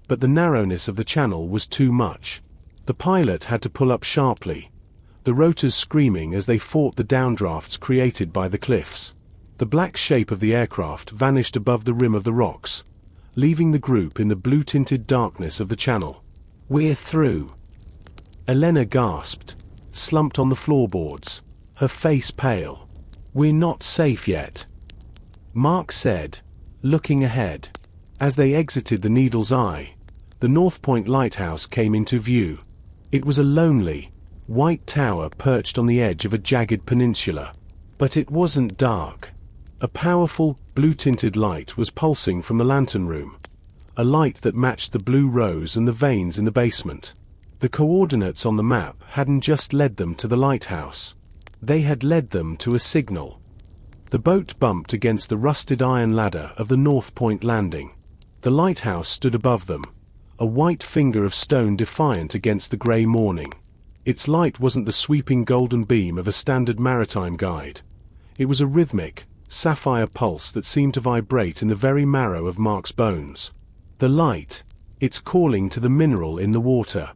but the narrowness of the channel was too much. The pilot had to pull up sharply, the rotors screaming as they fought the downdrafts created by the cliffs. The black shape of the aircraft vanished above the rim of the rocks, leaving the group in the blue-tinted darkness of the channel. "We're through," Elena gasped, slumped on the floorboards, her face pale. "We're not safe yet," Mark said, looking ahead. As they exited the Needle's Eye, the North Point lighthouse came into view. It was a lonely, white tower perched on the edge of a jagged peninsula. But it wasn't dark. A powerful, blue-tinted light was pulsing from the lantern room, a light that matched the blue rose and the veins in the basement. The coordinates on the map hadn't just led them to the lighthouse. They had led them to a signal. The boat bumped against the rusted iron ladder of the North Point landing. The lighthouse stood above them, a white finger of stone defiant against the grey morning. Its light wasn't the sweeping golden beam of a standard maritime guide. It was a rhythmic, sapphire pulse that seemed to vibrate in the very marrow of Mark's bones. The light, it's calling to the mineral in the water,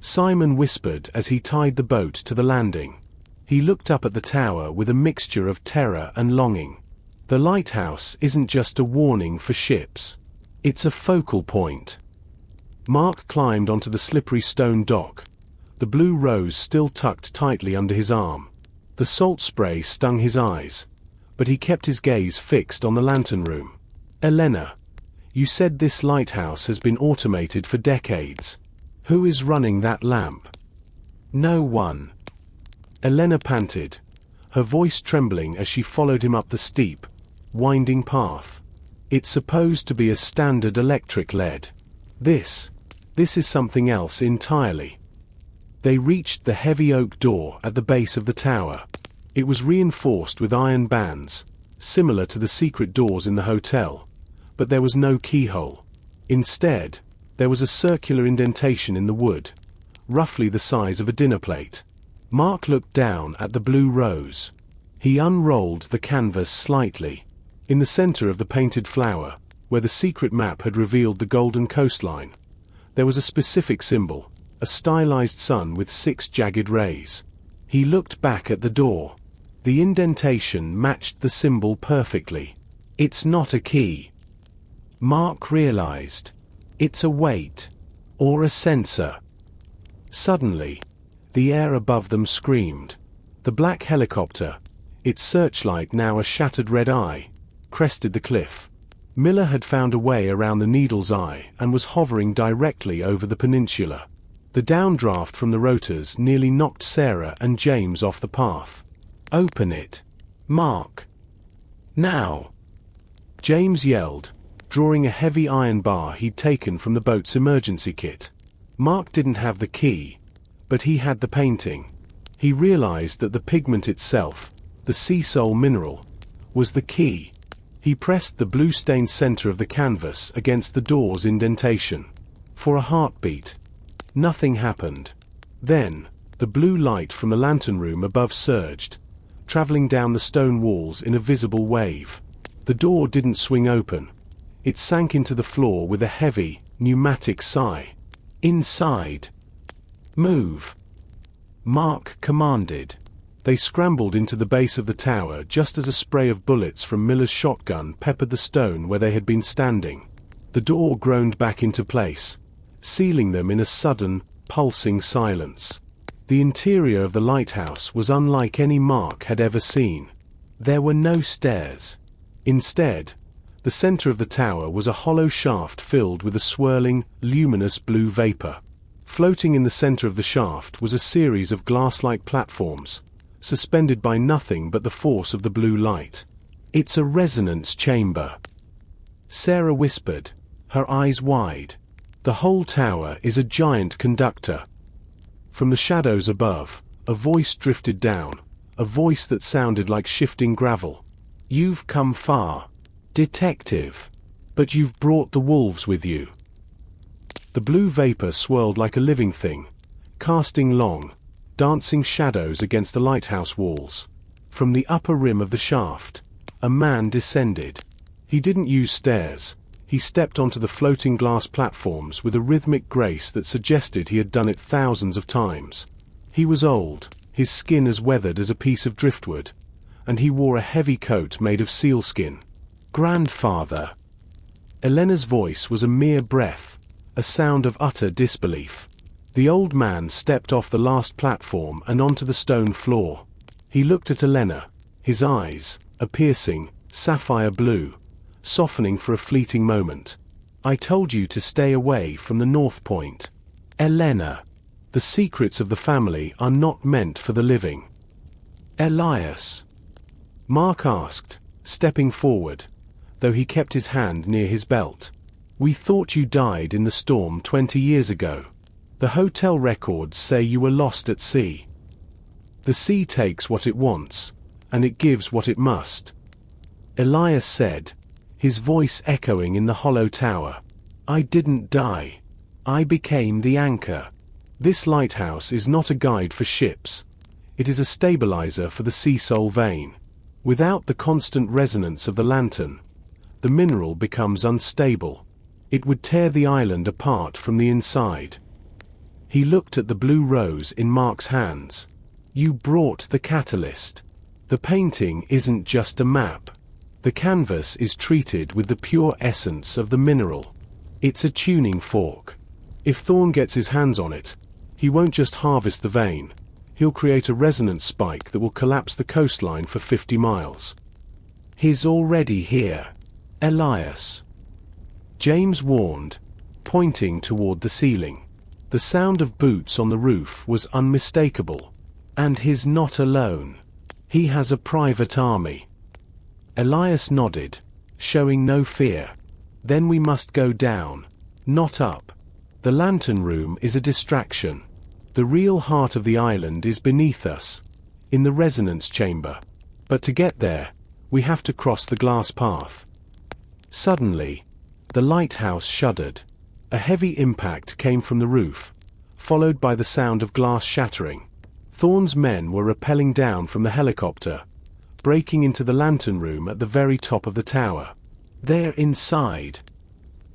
Simon whispered as he tied the boat to the landing. He looked up at the tower with a mixture of terror and longing. The lighthouse isn't just a warning for ships. It's a focal point. Mark climbed onto the slippery stone dock, the blue rose still tucked tightly under his arm. The salt spray stung his eyes, but he kept his gaze fixed on the lantern room. "Elena, you said this lighthouse has been automated for decades. Who is running that lamp?" "No one," Elena panted, her voice trembling as she followed him up the steep, winding path. "It's supposed to be a standard electric lead. This is something else entirely." They reached the heavy oak door at the base of the tower. It was reinforced with iron bands, similar to the secret doors in the hotel, but there was no keyhole. Instead, there was a circular indentation in the wood, roughly the size of a dinner plate. Mark looked down at the blue rose. He unrolled the canvas slightly. In the center of the painted flower, where the secret map had revealed the golden coastline, there was a specific symbol, a stylized sun with 6 jagged rays. He looked back at the door. The indentation matched the symbol perfectly. "It's not a key," Mark realized. "It's a weight, or a sensor." Suddenly, the air above them screamed. The black helicopter, its searchlight now a shattered red eye, crested the cliff. Miller had found a way around the Needle's Eye and was hovering directly over the peninsula. The downdraft from the rotors nearly knocked Sarah and James off the path. "Open it, Mark. Now!" James yelled, drawing a heavy iron bar he'd taken from the boat's emergency kit. Mark didn't have the key, but he had the painting. He realized that the pigment itself, the sea soul mineral, was the key. He pressed the blue-stained center of the canvas against the door's indentation. For a heartbeat, nothing happened. Then, the blue light from the lantern room above surged, traveling down the stone walls in a visible wave. The door didn't swing open. It sank into the floor with a heavy, pneumatic sigh. "Inside. Move," Mark commanded. They scrambled into the base of the tower just as a spray of bullets from Miller's shotgun peppered the stone where they had been standing. The door groaned back into place, sealing them in a sudden, pulsing silence. The interior of the lighthouse was unlike any Mark had ever seen. There were no stairs. Instead, the center of the tower was a hollow shaft filled with a swirling, luminous blue vapor. Floating in the center of the shaft was a series of glass-like platforms, suspended by nothing but the force of the blue light. "It's a resonance chamber," Sarah whispered, her eyes wide. "The whole tower is a giant conductor." From the shadows above, a voice drifted down, a voice that sounded like shifting gravel. "You've come far, detective, but you've brought the wolves with you." The blue vapor swirled like a living thing, casting long, dancing shadows against the lighthouse walls. From the upper rim of the shaft, a man descended. He didn't use stairs. He stepped onto the floating glass platforms with a rhythmic grace that suggested he had done it thousands of times. He was old, his skin as weathered as a piece of driftwood, and he wore a heavy coat made of sealskin. "Grandfather." Elena's voice was a mere breath, a sound of utter disbelief. The old man stepped off the last platform and onto the stone floor. He looked at Elena, his eyes, a piercing, sapphire blue, softening for a fleeting moment. "I told you to stay away from the North Point. Elena, the secrets of the family are not meant for the living." "Elias?" Mark asked, stepping forward, though he kept his hand near his belt. "We thought you died in the storm 20 years ago. The hotel records say you were lost at sea. The sea takes what it wants, and it gives what it must," Elias said, his voice echoing in the hollow tower. "I didn't die. I became the anchor. This lighthouse is not a guide for ships. It is a stabilizer for the sea soul vein. Without the constant resonance of the lantern, the mineral becomes unstable. It would tear the island apart from the inside." He looked at the blue rose in Mark's hands. "You brought the catalyst. The painting isn't just a map. The canvas is treated with the pure essence of the mineral. It's a tuning fork. If Thorn gets his hands on it, he won't just harvest the vein. He'll create a resonance spike that will collapse the coastline for 50 miles. He's already here, Elias," James warned, pointing toward the ceiling. The sound of boots on the roof was unmistakable. "And he's not alone. He has a private army." Elias nodded, showing no fear. "Then we must go down, not up. The lantern room is a distraction. The real heart of the island is beneath us, in the resonance chamber. But to get there, we have to cross the glass path." Suddenly, the lighthouse shuddered. A heavy impact came from the roof, followed by the sound of glass shattering. Thorn's men were rappelling down from the helicopter, breaking into the lantern room at the very top of the tower. "They're inside,"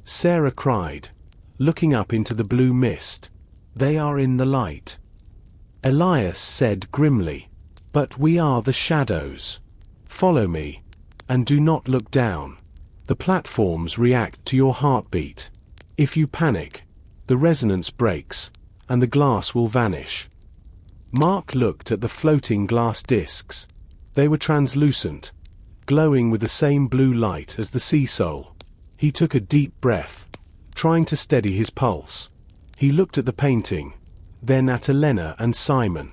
Sarah cried, looking up into the blue mist. "They are in the light," Elias said grimly. "But we are the shadows. Follow me, and do not look down. The platforms react to your heartbeat. If you panic, the resonance breaks, and the glass will vanish." Mark looked at the floating glass discs. They were translucent, glowing with the same blue light as the sea soul. He took a deep breath, trying to steady his pulse. He looked at the painting, then at Elena and Simon.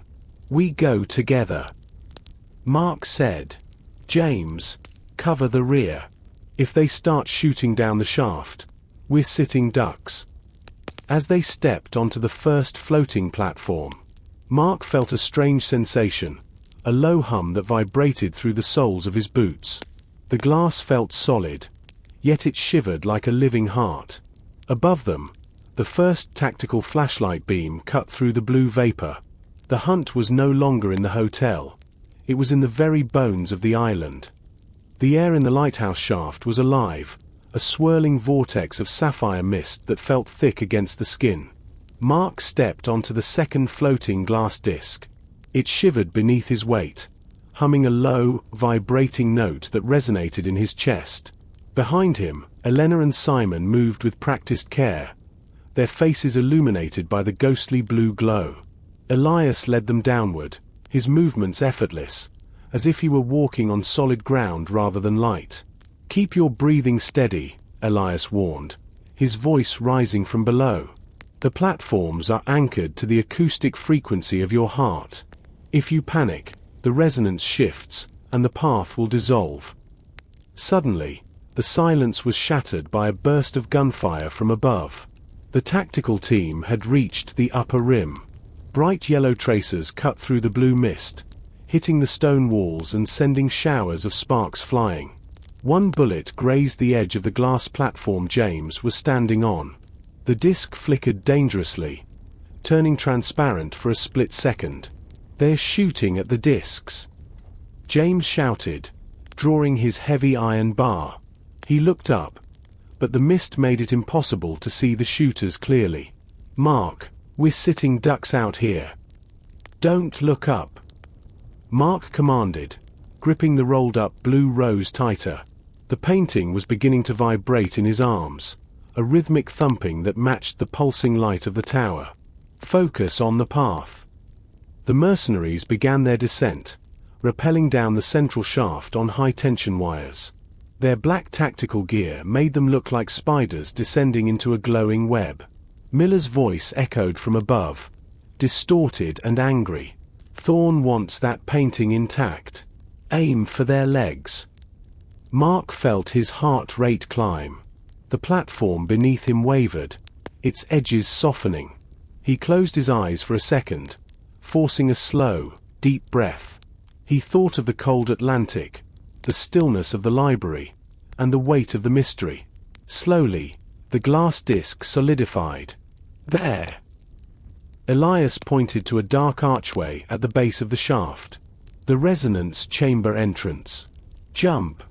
"We go together," Mark said. "James, cover the rear. If they start shooting down the shaft, we're sitting ducks." As they stepped onto the first floating platform, Mark felt a strange sensation, a low hum that vibrated through the soles of his boots. The glass felt solid, yet it shivered like a living heart. Above them, the first tactical flashlight beam cut through the blue vapor. The hunt was no longer in the hotel. It was in the very bones of the island. The air in the lighthouse shaft was alive, a swirling vortex of sapphire mist that felt thick against the skin. Mark stepped onto the second floating glass disc. It shivered beneath his weight, humming a low, vibrating note that resonated in his chest. Behind him, Elena and Simon moved with practiced care, their faces illuminated by the ghostly blue glow. Elias led them downward, his movements effortless, as if he were walking on solid ground rather than light. "Keep your breathing steady," Elias warned, his voice rising from below. "The platforms are anchored to the acoustic frequency of your heart. If you panic, the resonance shifts, and the path will dissolve." Suddenly, the silence was shattered by a burst of gunfire from above. The tactical team had reached the upper rim. Bright yellow tracers cut through the blue mist, hitting the stone walls and sending showers of sparks flying. One bullet grazed the edge of the glass platform James was standing on. The disc flickered dangerously, turning transparent for a split second. They're shooting at the discs," James shouted, drawing his heavy iron bar. He looked up, but the mist made it impossible to see the shooters clearly. "Mark, we're sitting ducks out here. Don't look up," Mark commanded, gripping the rolled-up blue rose tighter. The painting was beginning to vibrate in his arms, a rhythmic thumping that matched the pulsing light of the tower. "Focus on the path." The mercenaries began their descent, rappelling down the central shaft on high-tension wires. Their black tactical gear made them look like spiders descending into a glowing web. Miller's voice echoed from above, distorted and angry. "Thorn wants that painting intact. Aim for their legs." Mark felt his heart rate climb. The platform beneath him wavered, its edges softening. He closed his eyes for a second, forcing a slow, deep breath. He thought of the cold Atlantic, the stillness of the library, and the weight of the mystery. Slowly, the glass disc solidified. "There!" Elias pointed to a dark archway at the base of the shaft. "The resonance chamber entrance. Jump!"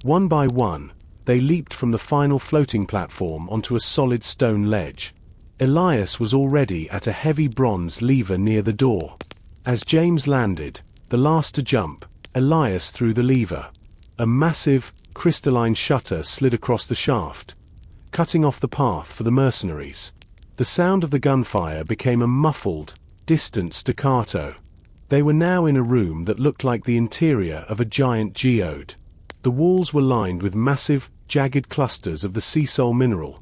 One by one, they leaped from the final floating platform onto a solid stone ledge. Elias was already at a heavy bronze lever near the door. As James landed, the last to jump, Elias threw the lever. A massive, crystalline shutter slid across the shaft, cutting off the path for the mercenaries. The sound of the gunfire became a muffled, distant staccato. They were now in a room that looked like the interior of a giant geode. The walls were lined with massive, jagged clusters of the sea soul mineral,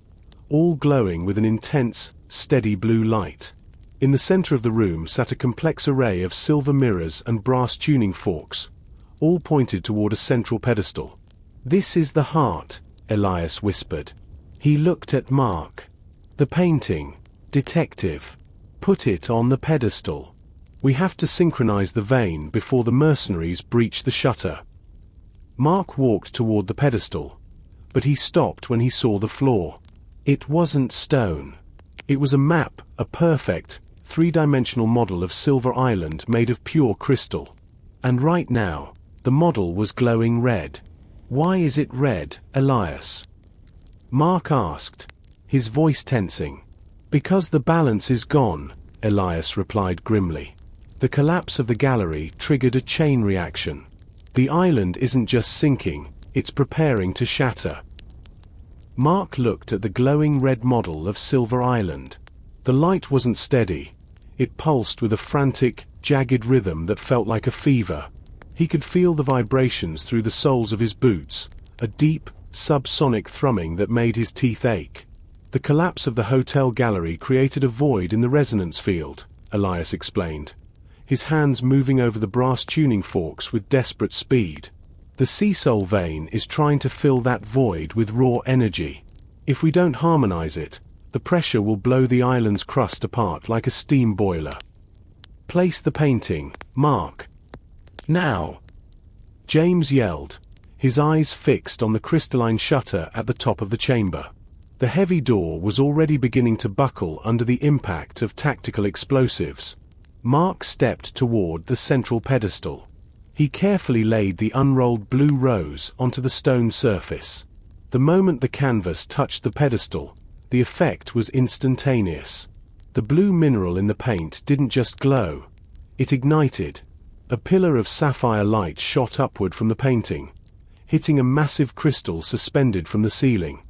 all glowing with an intense, steady blue light. In the center of the room sat a complex array of silver mirrors and brass tuning forks, all pointed toward a central pedestal. "This is the heart," Elias whispered. He looked at Mark. "The painting, detective. Put it on the pedestal. We have to synchronize the vein before the mercenaries breach the shutter." Mark walked toward the pedestal, but he stopped when he saw the floor. It wasn't stone. It was a map, a perfect, three-dimensional model of Silver Island made of pure crystal. And right now, the model was glowing red. "Why is it red, Elias?" Mark asked, his voice tensing. "Because the balance is gone," Elias replied grimly. "The collapse of the gallery triggered a chain reaction. The island isn't just sinking, it's preparing to shatter." Mark looked at the glowing red model of Silver Island. The light wasn't steady. It pulsed with a frantic, jagged rhythm that felt like a fever. He could feel the vibrations through the soles of his boots, a deep, subsonic thrumming that made his teeth ache. "The collapse of the hotel gallery created a void in the resonance field," Elias explained, his hands moving over the brass tuning forks with desperate speed. "The sea soul vein is trying to fill that void with raw energy. If we don't harmonize it, the pressure will blow the island's crust apart like a steam boiler." "Place the painting, Mark. Now!" James yelled, his eyes fixed on the crystalline shutter at the top of the chamber. The heavy door was already beginning to buckle under the impact of tactical explosives. Mark stepped toward the central pedestal. He carefully laid the unrolled blue rose onto the stone surface. The moment the canvas touched the pedestal, the effect was instantaneous. The blue mineral in the paint didn't just glow, it ignited. A pillar of sapphire light shot upward from the painting, hitting a massive crystal suspended from the ceiling.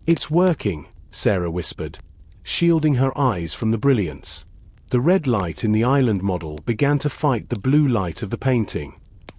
"It's working," Sarah whispered, shielding her eyes from the brilliance. The red light in the island model began to fight the blue light of the painting.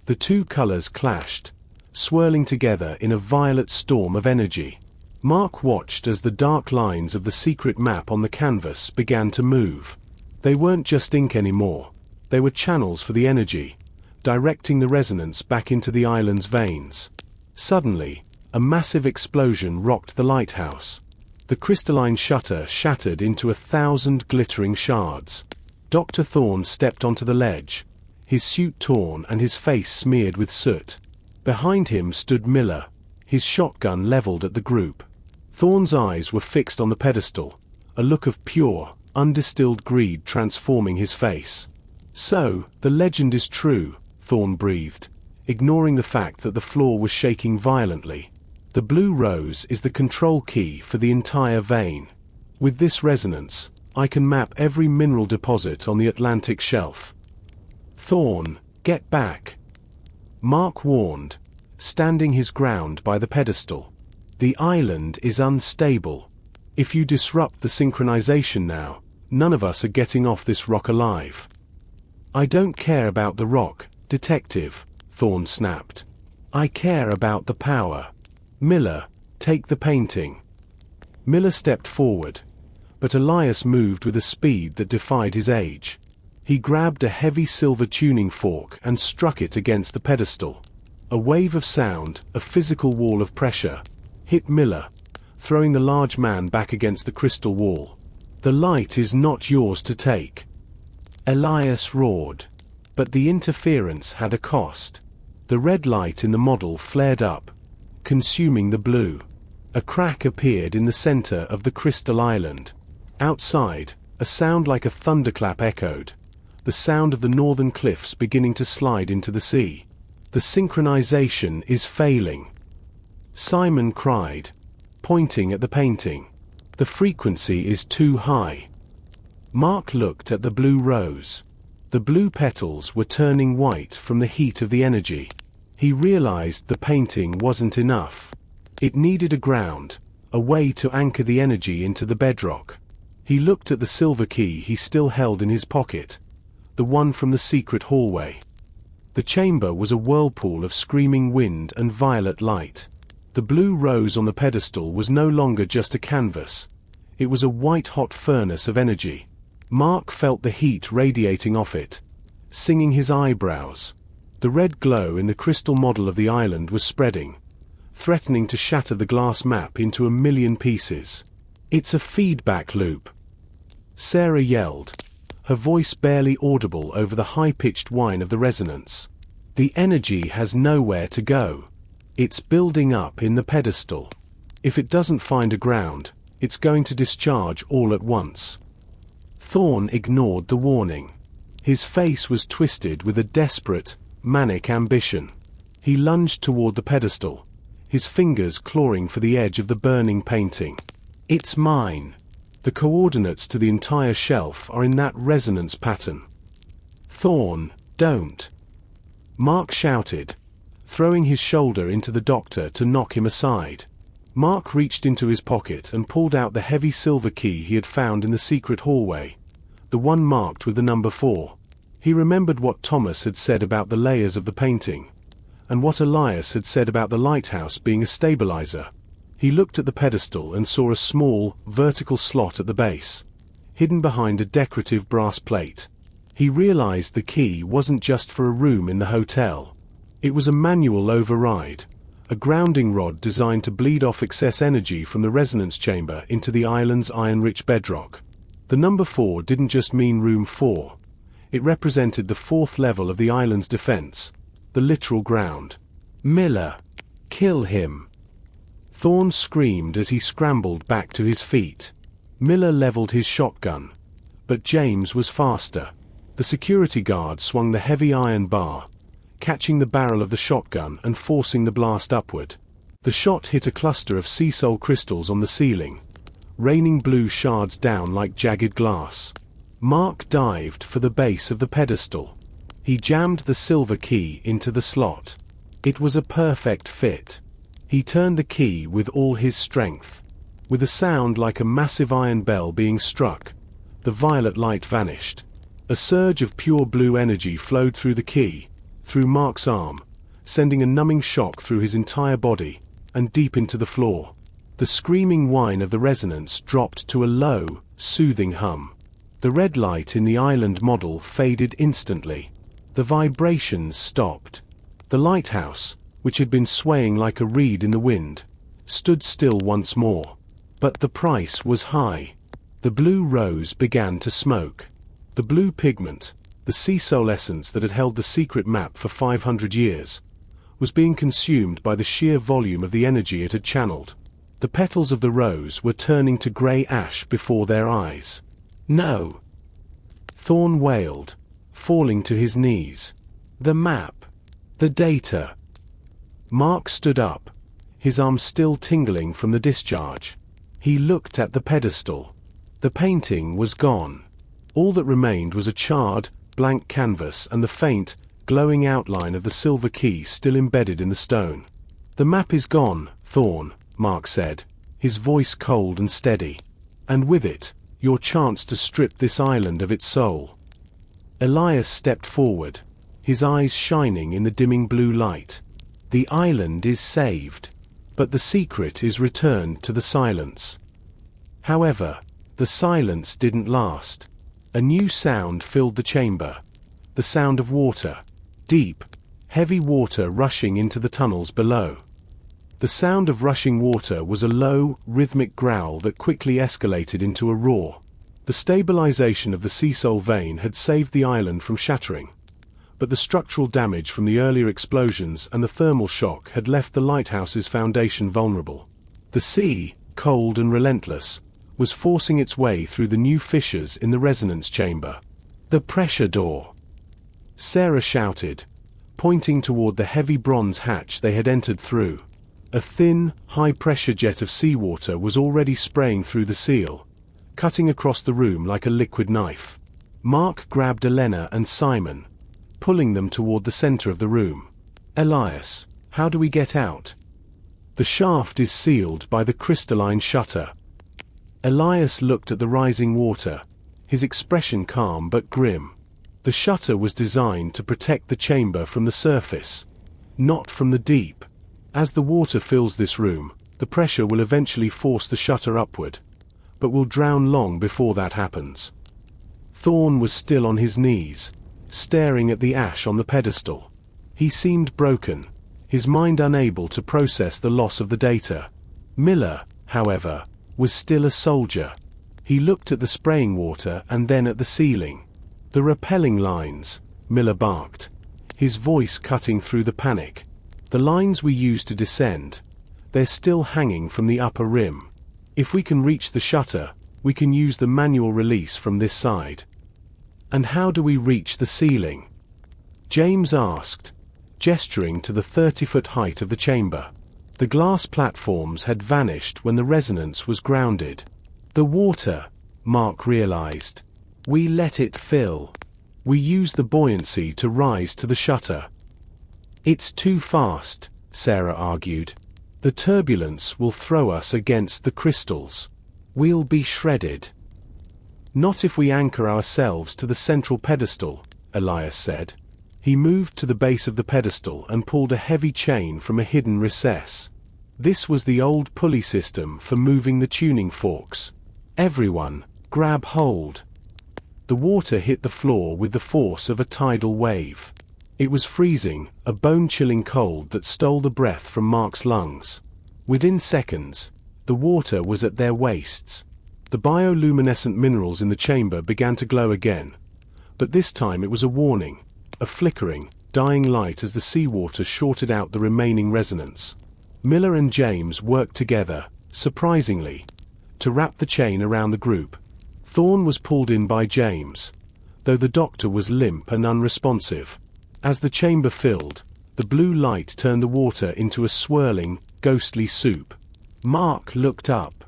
The two colors clashed, swirling together in a violet storm of energy. Mark watched as the dark lines of the secret map on the canvas began to move. They weren't just ink anymore. They were channels for the energy, directing the resonance back into the island's veins. Suddenly, a massive explosion rocked the lighthouse. The crystalline shutter shattered into 1,000 glittering shards. Dr. Thorne stepped onto the ledge, his suit torn and his face smeared with soot. Behind him stood Miller, his shotgun leveled at the group. Thorne's eyes were fixed on the pedestal, a look of pure, undistilled greed transforming his face. So, the legend is true, Thorn breathed, ignoring the fact that the floor was shaking violently. The blue rose is the control key for the entire vein. With this resonance, I can map every mineral deposit on the Atlantic shelf. Thorn, get back, Mark warned, standing his ground by the pedestal. The island is unstable. If you disrupt the synchronization now, none of us are getting off this rock alive. I don't care about the rock, detective, Thorn snapped. I care about the power. Miller, take the painting. Miller stepped forward, but Elias moved with a speed that defied his age. He grabbed a heavy silver tuning fork and struck it against the pedestal. A wave of sound, a physical wall of pressure, hit Miller, throwing the large man back against the crystal wall. The light is not yours to take, Elias roared. But the interference had a cost. The red light in the model flared up, consuming the blue. A crack appeared in the center of the crystal island. Outside, a sound like a thunderclap echoed, the sound of the northern cliffs beginning to slide into the sea. The synchronization is failing, Simon cried, pointing at the painting. The frequency is too high. Mark looked at the blue rose. The blue petals were turning white from the heat of the energy. He realized the painting wasn't enough. It needed a ground, a way to anchor the energy into the bedrock. He looked at the silver key he still held in his pocket, the one from the secret hallway. The chamber was a whirlpool of screaming wind and violet light. The blue rose on the pedestal was no longer just a canvas. It was a white-hot furnace of energy. Mark felt the heat radiating off it, singing his eyebrows. The red glow in the crystal model of the island was spreading, threatening to shatter the glass map into a million pieces. It's a feedback loop, Sarah yelled, her voice barely audible over the high-pitched whine of the resonance. The energy has nowhere to go. It's building up in the pedestal. If it doesn't find a ground, it's going to discharge all at once. Thorn ignored the warning. His face was twisted with a desperate, manic ambition. He lunged toward the pedestal, his fingers clawing for the edge of the burning painting. It's mine. The coordinates to the entire shelf are in that resonance pattern. Thorn, don't! Mark shouted, throwing his shoulder into the doctor to knock him aside. Mark reached into his pocket and pulled out the heavy silver key he had found in the secret hallway, the one marked with the number 4. He remembered what Thomas had said about the layers of the painting, and what Elias had said about the lighthouse being a stabilizer. He looked at the pedestal and saw a small, vertical slot at the base, hidden behind a decorative brass plate. He realized the key wasn't just for a room in the hotel. It was a manual override, a grounding rod designed to bleed off excess energy from the resonance chamber into the island's iron-rich bedrock. The number 4 didn't just mean room 4. It represented the 4th level of the island's defense, the literal ground. Miller! Kill him! Thorn screamed as he scrambled back to his feet. Miller leveled his shotgun, but James was faster. The security guard swung the heavy iron bar, catching the barrel of the shotgun and forcing the blast upward. The shot hit a cluster of sea soul crystals on the ceiling, raining blue shards down like jagged glass. Mark dived for the base of the pedestal. He jammed the silver key into the slot. It was a perfect fit. He turned the key with all his strength. With a sound like a massive iron bell being struck, the violet light vanished. A surge of pure blue energy flowed through the key, through Mark's arm, sending a numbing shock through his entire body, and deep into the floor. The screaming whine of the resonance dropped to a low, soothing hum. The red light in the island model faded instantly. The vibrations stopped. The lighthouse, which had been swaying like a reed in the wind, stood still once more. But the price was high. The blue rose began to smoke. The blue pigment, the sea soul essence that had held the secret map for 500 years, was being consumed by the sheer volume of the energy it had channeled. The petals of the rose were turning to grey ash before their eyes. No! Thorn wailed, falling to his knees. The map. The data. Mark stood up, his arm still tingling from the discharge. He looked at the pedestal. The painting was gone. All that remained was a charred, blank canvas and the faint, glowing outline of the silver key still embedded in the stone. "The map is gone, Thorn," Mark said, his voice cold and steady. "And with it, your chance to strip this island of its soul." Elias stepped forward, his eyes shining in the dimming blue light. "The island is saved, but the secret is returned to the silence." However, the silence didn't last. A new sound filled the chamber. The sound of water. Deep, heavy water rushing into the tunnels below. The sound of rushing water was a low, rhythmic growl that quickly escalated into a roar. The stabilization of the sea soul vein had saved the island from shattering, but the structural damage from the earlier explosions and the thermal shock had left the lighthouse's foundation vulnerable. The sea, cold and relentless, was forcing its way through the new fissures in the resonance chamber. "The pressure door!" Sarah shouted, pointing toward the heavy bronze hatch they had entered through. A thin, high-pressure jet of seawater was already spraying through the seal, cutting across the room like a liquid knife. Mark grabbed Elena and Simon, pulling them toward the center of the room. "Elias, how do we get out?" "The shaft is sealed by the crystalline shutter." Elias looked at the rising water, his expression calm but grim. The shutter was designed to protect the chamber from the surface, not from the deep. As the water fills this room, the pressure will eventually force the shutter upward, but will drown long before that happens. Thorn was still on his knees, staring at the ash on the pedestal. He seemed broken, his mind unable to process the loss of the data. Miller, however, was still a soldier. He looked at the spraying water and then at the ceiling. "The repelling lines," Miller barked, his voice cutting through the panic. "The lines we used to descend. They're still hanging from the upper rim. If we can reach the shutter, we can use the manual release from this side." "And how do we reach the ceiling?" James asked, gesturing to the 30-foot height of the chamber. The glass platforms had vanished when the resonance was grounded. "The water," Mark realized. "We let it fill. We use the buoyancy to rise to the shutter." "It's too fast," Sarah argued. "The turbulence will throw us against the crystals. We'll be shredded." "Not if we anchor ourselves to the central pedestal," Elias said. He moved to the base of the pedestal and pulled a heavy chain from a hidden recess. This was the old pulley system for moving the tuning forks. "Everyone, grab hold." The water hit the floor with the force of a tidal wave. It was freezing, a bone-chilling cold that stole the breath from Mark's lungs. Within seconds, the water was at their waists. The bioluminescent minerals in the chamber began to glow again, but this time it was a warning, a flickering, dying light as the seawater shorted out the remaining resonance. Miller and James worked together, surprisingly, to wrap the chain around the group. Thorn was pulled in by James, though the doctor was limp and unresponsive. As the chamber filled, the blue light turned the water into a swirling, ghostly soup. Mark looked up.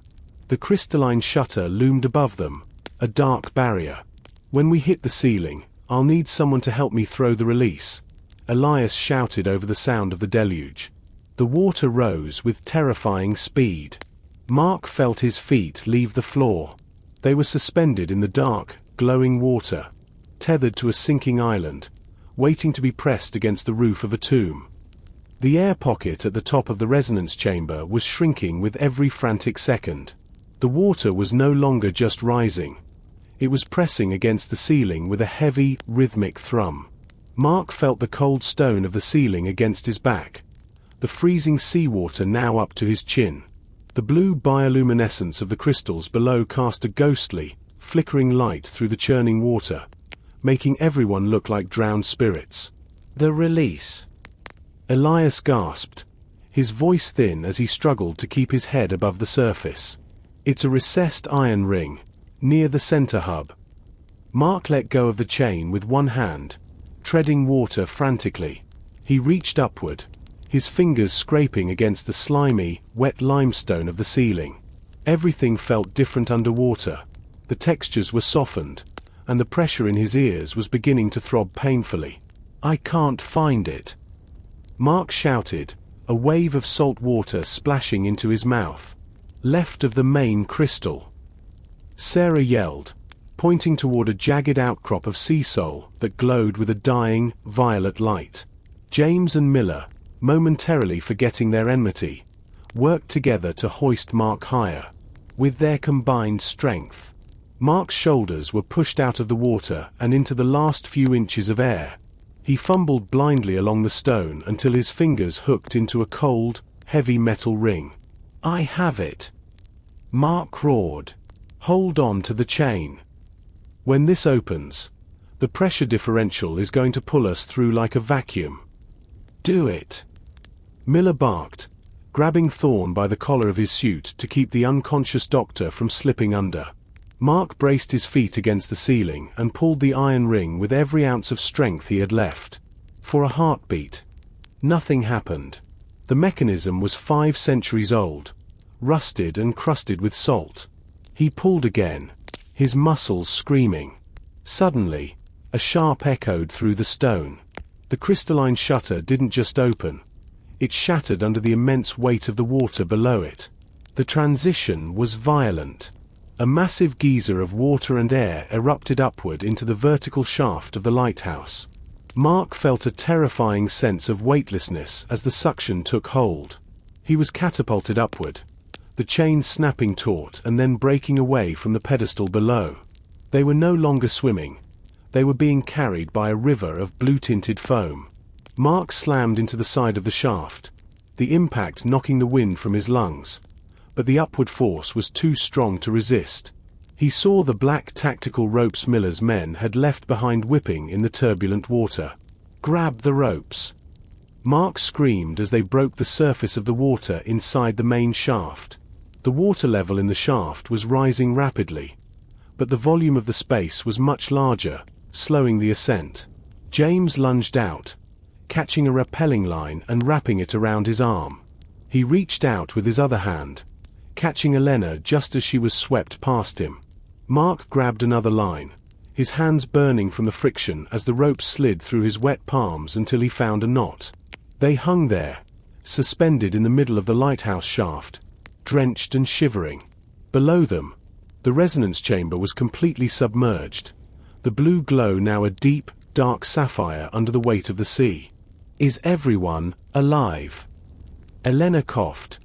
The crystalline shutter loomed above them, a dark barrier. "When we hit the ceiling, I'll need someone to help me throw the release," Elias shouted over the sound of the deluge. The water rose with terrifying speed. Mark felt his feet leave the floor. They were suspended in the dark, glowing water, tethered to a sinking island, waiting to be pressed against the roof of a tomb. The air pocket at the top of the resonance chamber was shrinking with every frantic second. The water was no longer just rising. It was pressing against the ceiling with a heavy, rhythmic thrum. Mark felt the cold stone of the ceiling against his back, the freezing seawater now up to his chin. The blue bioluminescence of the crystals below cast a ghostly, flickering light through the churning water, making everyone look like drowned spirits. "The release." Elias gasped, his voice thin as he struggled to keep his head above the surface. "It's a recessed iron ring, near the center hub." Mark let go of the chain with one hand, treading water frantically. He reached upward, his fingers scraping against the slimy, wet limestone of the ceiling. Everything felt different underwater. The textures were softened, and the pressure in his ears was beginning to throb painfully. "I can't find it," Mark shouted, a wave of salt water splashing into his mouth. "Left of the main crystal," Sarah yelled, pointing toward a jagged outcrop of sea soul that glowed with a dying, violet light. James and Miller, momentarily forgetting their enmity, worked together to hoist Mark higher. With their combined strength, Mark's shoulders were pushed out of the water and into the last few inches of air. He fumbled blindly along the stone until his fingers hooked into a cold, heavy metal ring. "I have it," Mark roared. "Hold on to the chain. When this opens, the pressure differential is going to pull us through like a vacuum." "Do it," Miller barked, grabbing Thorne by the collar of his suit to keep the unconscious doctor from slipping under. Mark braced his feet against the ceiling and pulled the iron ring with every ounce of strength he had left. For a heartbeat, nothing happened. The mechanism was 5 centuries old, rusted and crusted with salt. He pulled again, his muscles screaming. Suddenly, a sharp echoed through the stone. The crystalline shutter didn't just open. It shattered under the immense weight of the water below it. The transition was violent. A massive geyser of water and air erupted upward into the vertical shaft of the lighthouse. Mark felt a terrifying sense of weightlessness as the suction took hold. He was catapulted upward, the chain snapping taut and then breaking away from the pedestal below. They were no longer swimming. They were being carried by a river of blue-tinted foam. Mark slammed into the side of the shaft, the impact knocking the wind from his lungs. But the upward force was too strong to resist. He saw the black tactical ropes Miller's men had left behind whipping in the turbulent water. "Grab the ropes," Mark screamed as they broke the surface of the water inside the main shaft. The water level in the shaft was rising rapidly, but the volume of the space was much larger, slowing the ascent. James lunged out, catching a rappelling line and wrapping it around his arm. He reached out with his other hand, catching Elena just as she was swept past him. Mark grabbed another line, his hands burning from the friction as the rope slid through his wet palms until he found a knot. They hung there, suspended in the middle of the lighthouse shaft, drenched and shivering. Below them, the resonance chamber was completely submerged, the blue glow now a deep, dark sapphire under the weight of the sea. "Is everyone alive?" Elena coughed,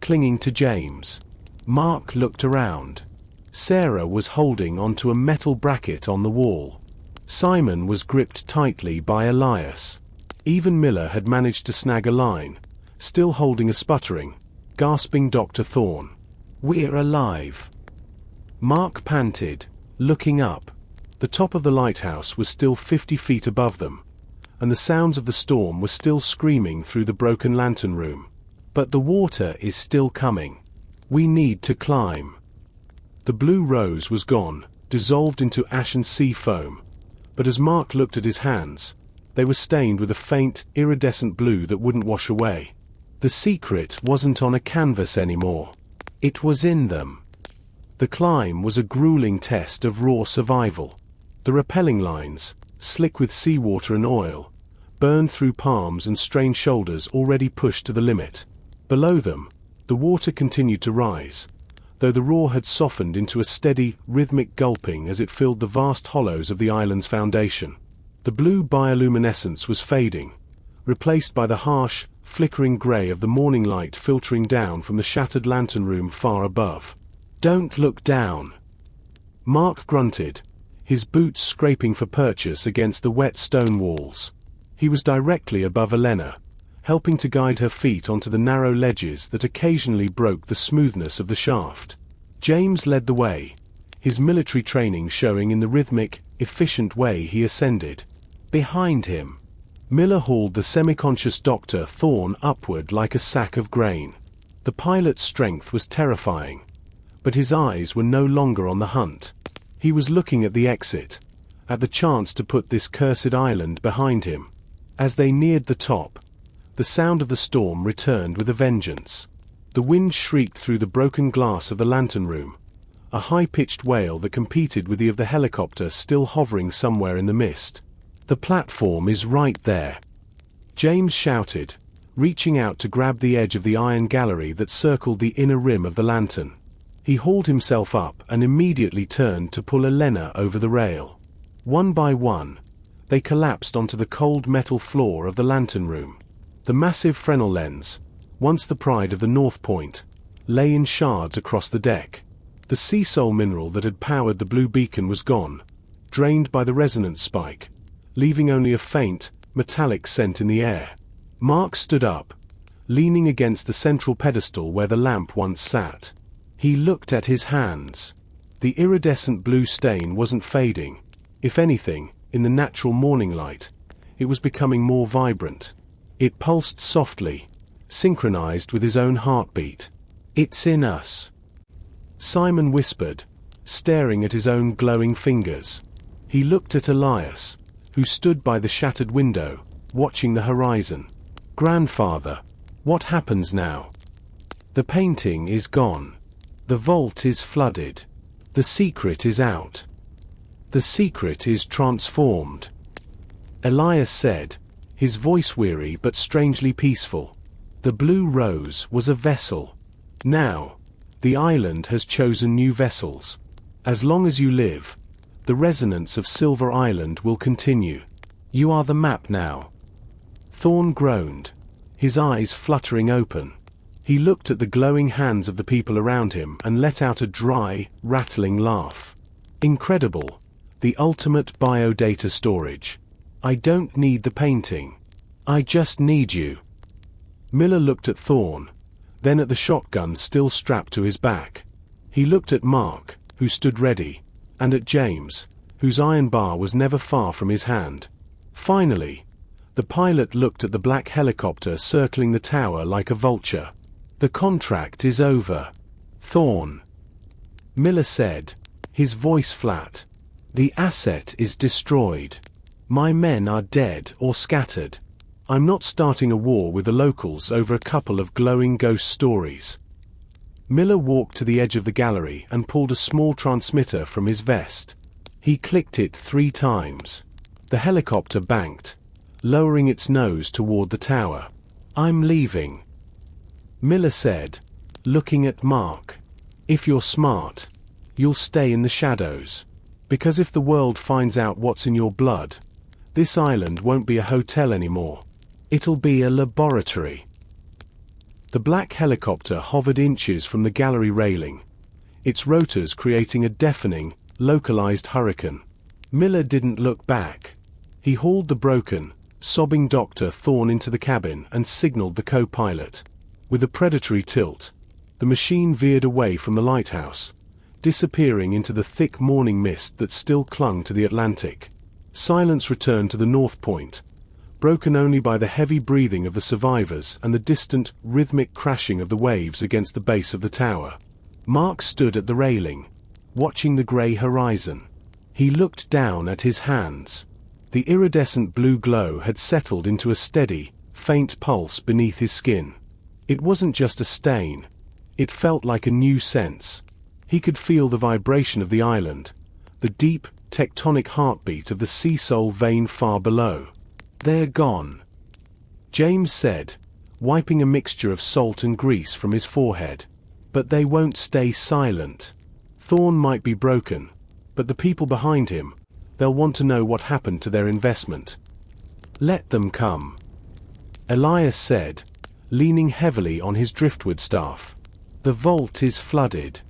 clinging to James. Mark looked around. Sarah was holding onto a metal bracket on the wall. Simon was gripped tightly by Elias. Even Miller had managed to snag a line, still holding a sputtering, gasping Dr. Thorne. "We're alive," Mark panted, looking up. The top of the lighthouse was still 50 feet above them, and the sounds of the storm were still screaming through the broken lantern room. "But the water is still coming. We need to climb." The blue rose was gone, dissolved into ashen sea foam, but as Mark looked at his hands, they were stained with a faint, iridescent blue that wouldn't wash away. The secret wasn't on a canvas anymore. It was in them. The climb was a grueling test of raw survival. The rappelling lines, slick with seawater and oil, burned through palms and strained shoulders already pushed to the limit. Below them, the water continued to rise, though the roar had softened into a steady, rhythmic gulping as it filled the vast hollows of the island's foundation. The blue bioluminescence was fading, replaced by the harsh, flickering grey of the morning light filtering down from the shattered lantern room far above. "Don't look down," Mark grunted, his boots scraping for purchase against the wet stone walls. He was directly above Elena, helping to guide her feet onto the narrow ledges that occasionally broke the smoothness of the shaft. James led the way, his military training showing in the rhythmic, efficient way he ascended. Behind him, Miller hauled the semi-conscious Dr. Thorne upward like a sack of grain. The pilot's strength was terrifying, but his eyes were no longer on the hunt. He was looking at the exit, at the chance to put this cursed island behind him. As they neared the top, the sound of the storm returned with a vengeance. The wind shrieked through the broken glass of the lantern room, a high-pitched wail that competed with the of the helicopter still hovering somewhere in the mist. "The platform is right there," James shouted, reaching out to grab the edge of the iron gallery that circled the inner rim of the lantern. He hauled himself up and immediately turned to pull Elena over the rail. One by one, they collapsed onto the cold metal floor of the lantern room. The massive Fresnel lens, once the pride of the North Point, lay in shards across the deck. The sea soul mineral that had powered the blue beacon was gone, drained by the resonance spike, leaving only a faint, metallic scent in the air. Mark stood up, leaning against the central pedestal where the lamp once sat. He looked at his hands. The iridescent blue stain wasn't fading. If anything, in the natural morning light, it was becoming more vibrant. It pulsed softly, synchronized with his own heartbeat. "It's in us," Simon whispered, staring at his own glowing fingers. He looked at Elias, who stood by the shattered window, watching the horizon. "Grandfather, what happens now?" "The painting is gone. The vault is flooded. The secret is out. The secret is transformed," Elias said, his voice weary but strangely peaceful. "The Blue Rose was a vessel. Now, the island has chosen new vessels. As long as you live, the resonance of Silver Island will continue. You are the map now." Thorn groaned, his eyes fluttering open. He looked at the glowing hands of the people around him and let out a dry, rattling laugh. "Incredible. The ultimate biodata storage. I don't need the painting. I just need you." Miller looked at Thorn, then at the shotgun still strapped to his back. He looked at Mark, who stood ready, and at James, whose iron bar was never far from his hand. Finally, the pilot looked at the black helicopter circling the tower like a vulture. "The contract is over, Thorn," Miller said, his voice flat. "The asset is destroyed. My men are dead or scattered. I'm not starting a war with the locals over a couple of glowing ghost stories." Miller walked to the edge of the gallery and pulled a small transmitter from his vest. He clicked it 3 times. The helicopter banked, lowering its nose toward the tower. "I'm leaving," Miller said, looking at Mark. "If you're smart, you'll stay in the shadows. Because if the world finds out what's in your blood, this island won't be a hotel anymore. It'll be a laboratory." The black helicopter hovered inches from the gallery railing, its rotors creating a deafening, localized hurricane. Miller didn't look back. He hauled the broken, sobbing Dr. Thorn into the cabin and signaled the co-pilot. With a predatory tilt, the machine veered away from the lighthouse, disappearing into the thick morning mist that still clung to the Atlantic. Silence returned to the North Point, broken only by the heavy breathing of the survivors and the distant, rhythmic crashing of the waves against the base of the tower. Mark stood at the railing, watching the grey horizon. He looked down at his hands. The iridescent blue glow had settled into a steady, faint pulse beneath his skin. It wasn't just a stain. It felt like a new sense. He could feel the vibration of the island, the deep, tectonic heartbeat of the sea soul vein far below. "They're gone," James said, wiping a mixture of salt and grease from his forehead. "But they won't stay silent. Thorn might be broken, but the people behind him, they'll want to know what happened to their investment." "Let them come," Elias said, leaning heavily on his driftwood staff. "The vault is flooded.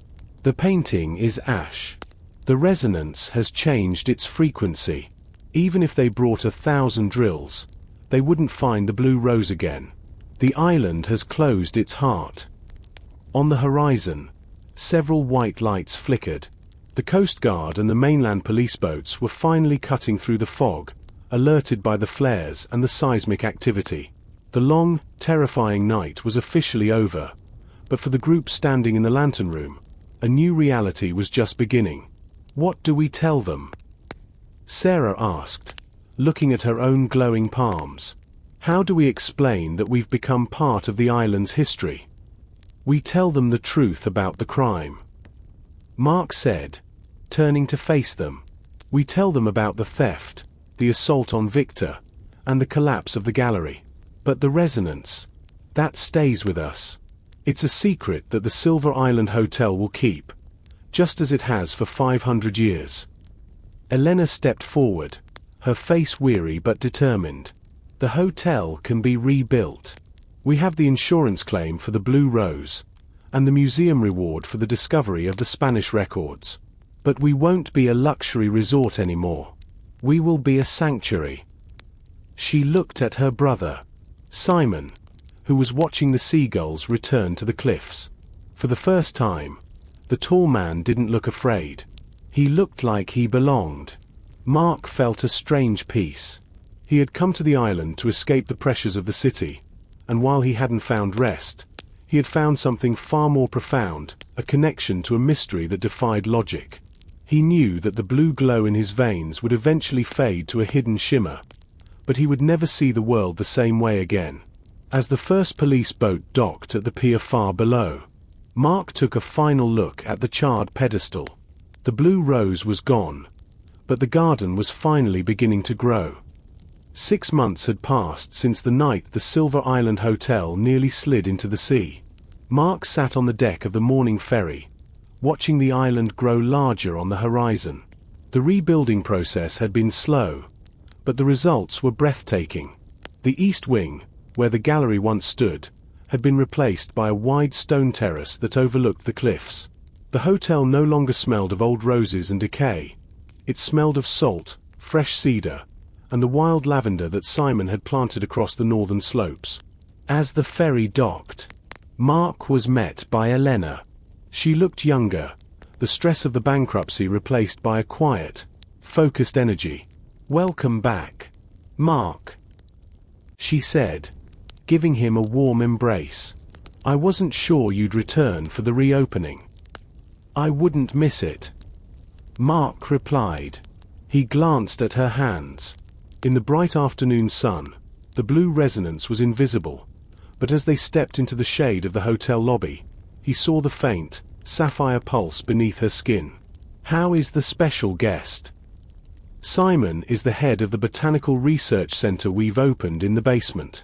The painting is ash. The resonance has changed its frequency. Even if they brought 1,000 drills, they wouldn't find the Blue Rose again. The island has closed its heart." On the horizon, several white lights flickered. The Coast Guard and the mainland police boats were finally cutting through the fog, alerted by the flares and the seismic activity. The long, terrifying night was officially over, but for the group standing in the lantern room, a new reality was just beginning. "What do we tell them?" Sarah asked, looking at her own glowing palms. "How do we explain that we've become part of the island's history?" "We tell them the truth about the crime," Mark said, turning to face them. "We tell them about the theft, the assault on Victor, and the collapse of the gallery. But the resonance, that stays with us. It's a secret that the Silver Island Hotel will keep, just as it has for 500 years. Elena stepped forward, her face weary but determined. "The hotel can be rebuilt. We have the insurance claim for the Blue Rose, and the museum reward for the discovery of the Spanish records. But we won't be a luxury resort anymore. We will be a sanctuary." She looked at her brother, Simon, who was watching the seagulls return to the cliffs. For the first time, the tall man didn't look afraid. He looked like he belonged. Mark felt a strange peace. He had come to the island to escape the pressures of the city, and while he hadn't found rest, he had found something far more profound, a connection to a mystery that defied logic. He knew that the blue glow in his veins would eventually fade to a hidden shimmer, but he would never see the world the same way again. As the first police boat docked at the pier far below, Mark took a final look at the charred pedestal. The Blue Rose was gone, but the garden was finally beginning to grow. 6 months had passed since the night the Silver Island Hotel nearly slid into the sea. Mark sat on the deck of the morning ferry, watching the island grow larger on the horizon. The rebuilding process had been slow, but the results were breathtaking. The east wing, where the gallery once stood, had been replaced by a wide stone terrace that overlooked the cliffs. The hotel no longer smelled of old roses and decay. It smelled of salt, fresh cedar, and the wild lavender that Simon had planted across the northern slopes. As the ferry docked, Mark was met by Elena. She looked younger, the stress of the bankruptcy replaced by a quiet, focused energy. "Welcome back, Mark," she said, giving him a warm embrace. "I wasn't sure you'd return for the reopening." "I wouldn't miss it," Mark replied. He glanced at her hands. In the bright afternoon sun, the blue resonance was invisible, but as they stepped into the shade of the hotel lobby, he saw the faint, sapphire pulse beneath her skin. "How is the special guest?" "Simon is the head of the botanical research center we've opened in the basement."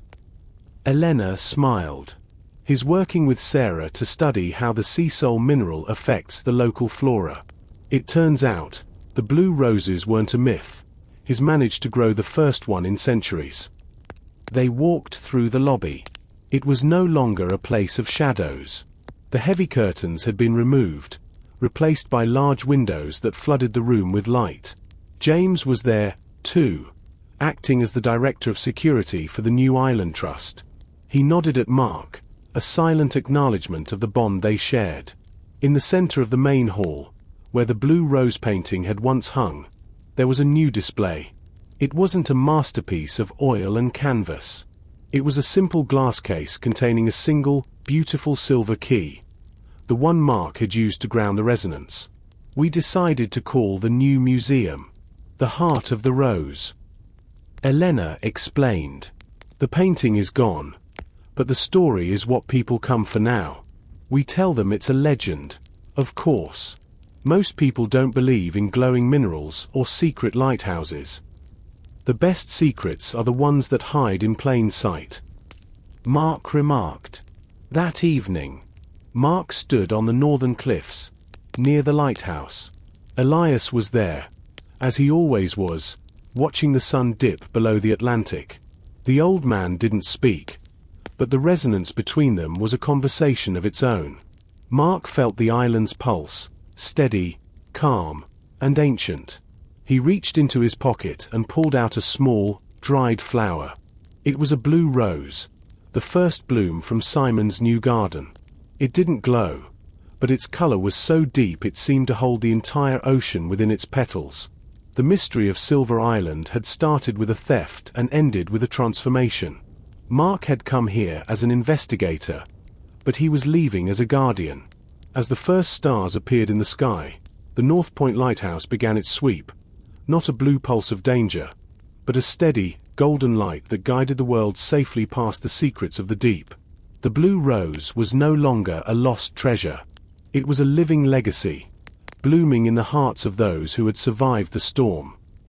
Elena smiled. "He's working with Sarah to study how the sea salt mineral affects the local flora. It turns out, the blue roses weren't a myth. He's managed to grow the first one in centuries." They walked through the lobby. It was no longer a place of shadows. The heavy curtains had been removed, replaced by large windows that flooded the room with light. James was there, too, acting as the director of security for the New Island Trust. He nodded at Mark, a silent acknowledgement of the bond they shared. In the center of the main hall, where the blue rose painting had once hung, there was a new display. It wasn't a masterpiece of oil and canvas. It was a simple glass case containing a single, beautiful silver key, the one Mark had used to ground the resonance. "We decided to call the new museum the Heart of the Rose," Elena explained. "The painting is gone, but the story is what people come for now. We tell them it's a legend, of course. Most people don't believe in glowing minerals or secret lighthouses. The best secrets are the ones that hide in plain sight," Mark remarked. That evening, Mark stood on the northern cliffs, near the lighthouse. Elias was there, as he always was, watching the sun dip below the Atlantic. The old man didn't speak, but the resonance between them was a conversation of its own. Mark felt the island's pulse, steady, calm, and ancient. He reached into his pocket and pulled out a small, dried flower. It was a blue rose, the first bloom from Simon's new garden. It didn't glow, but its color was so deep it seemed to hold the entire ocean within its petals. The mystery of Silver Island had started with a theft and ended with a transformation. Mark had come here as an investigator, but he was leaving as a guardian. As the first stars appeared in the sky, the North Point Lighthouse began its sweep, not a blue pulse of danger, but a steady, golden light that guided the world safely past the secrets of the deep. The blue rose was no longer a lost treasure. It was a living legacy, blooming in the hearts of those who had survived the storm.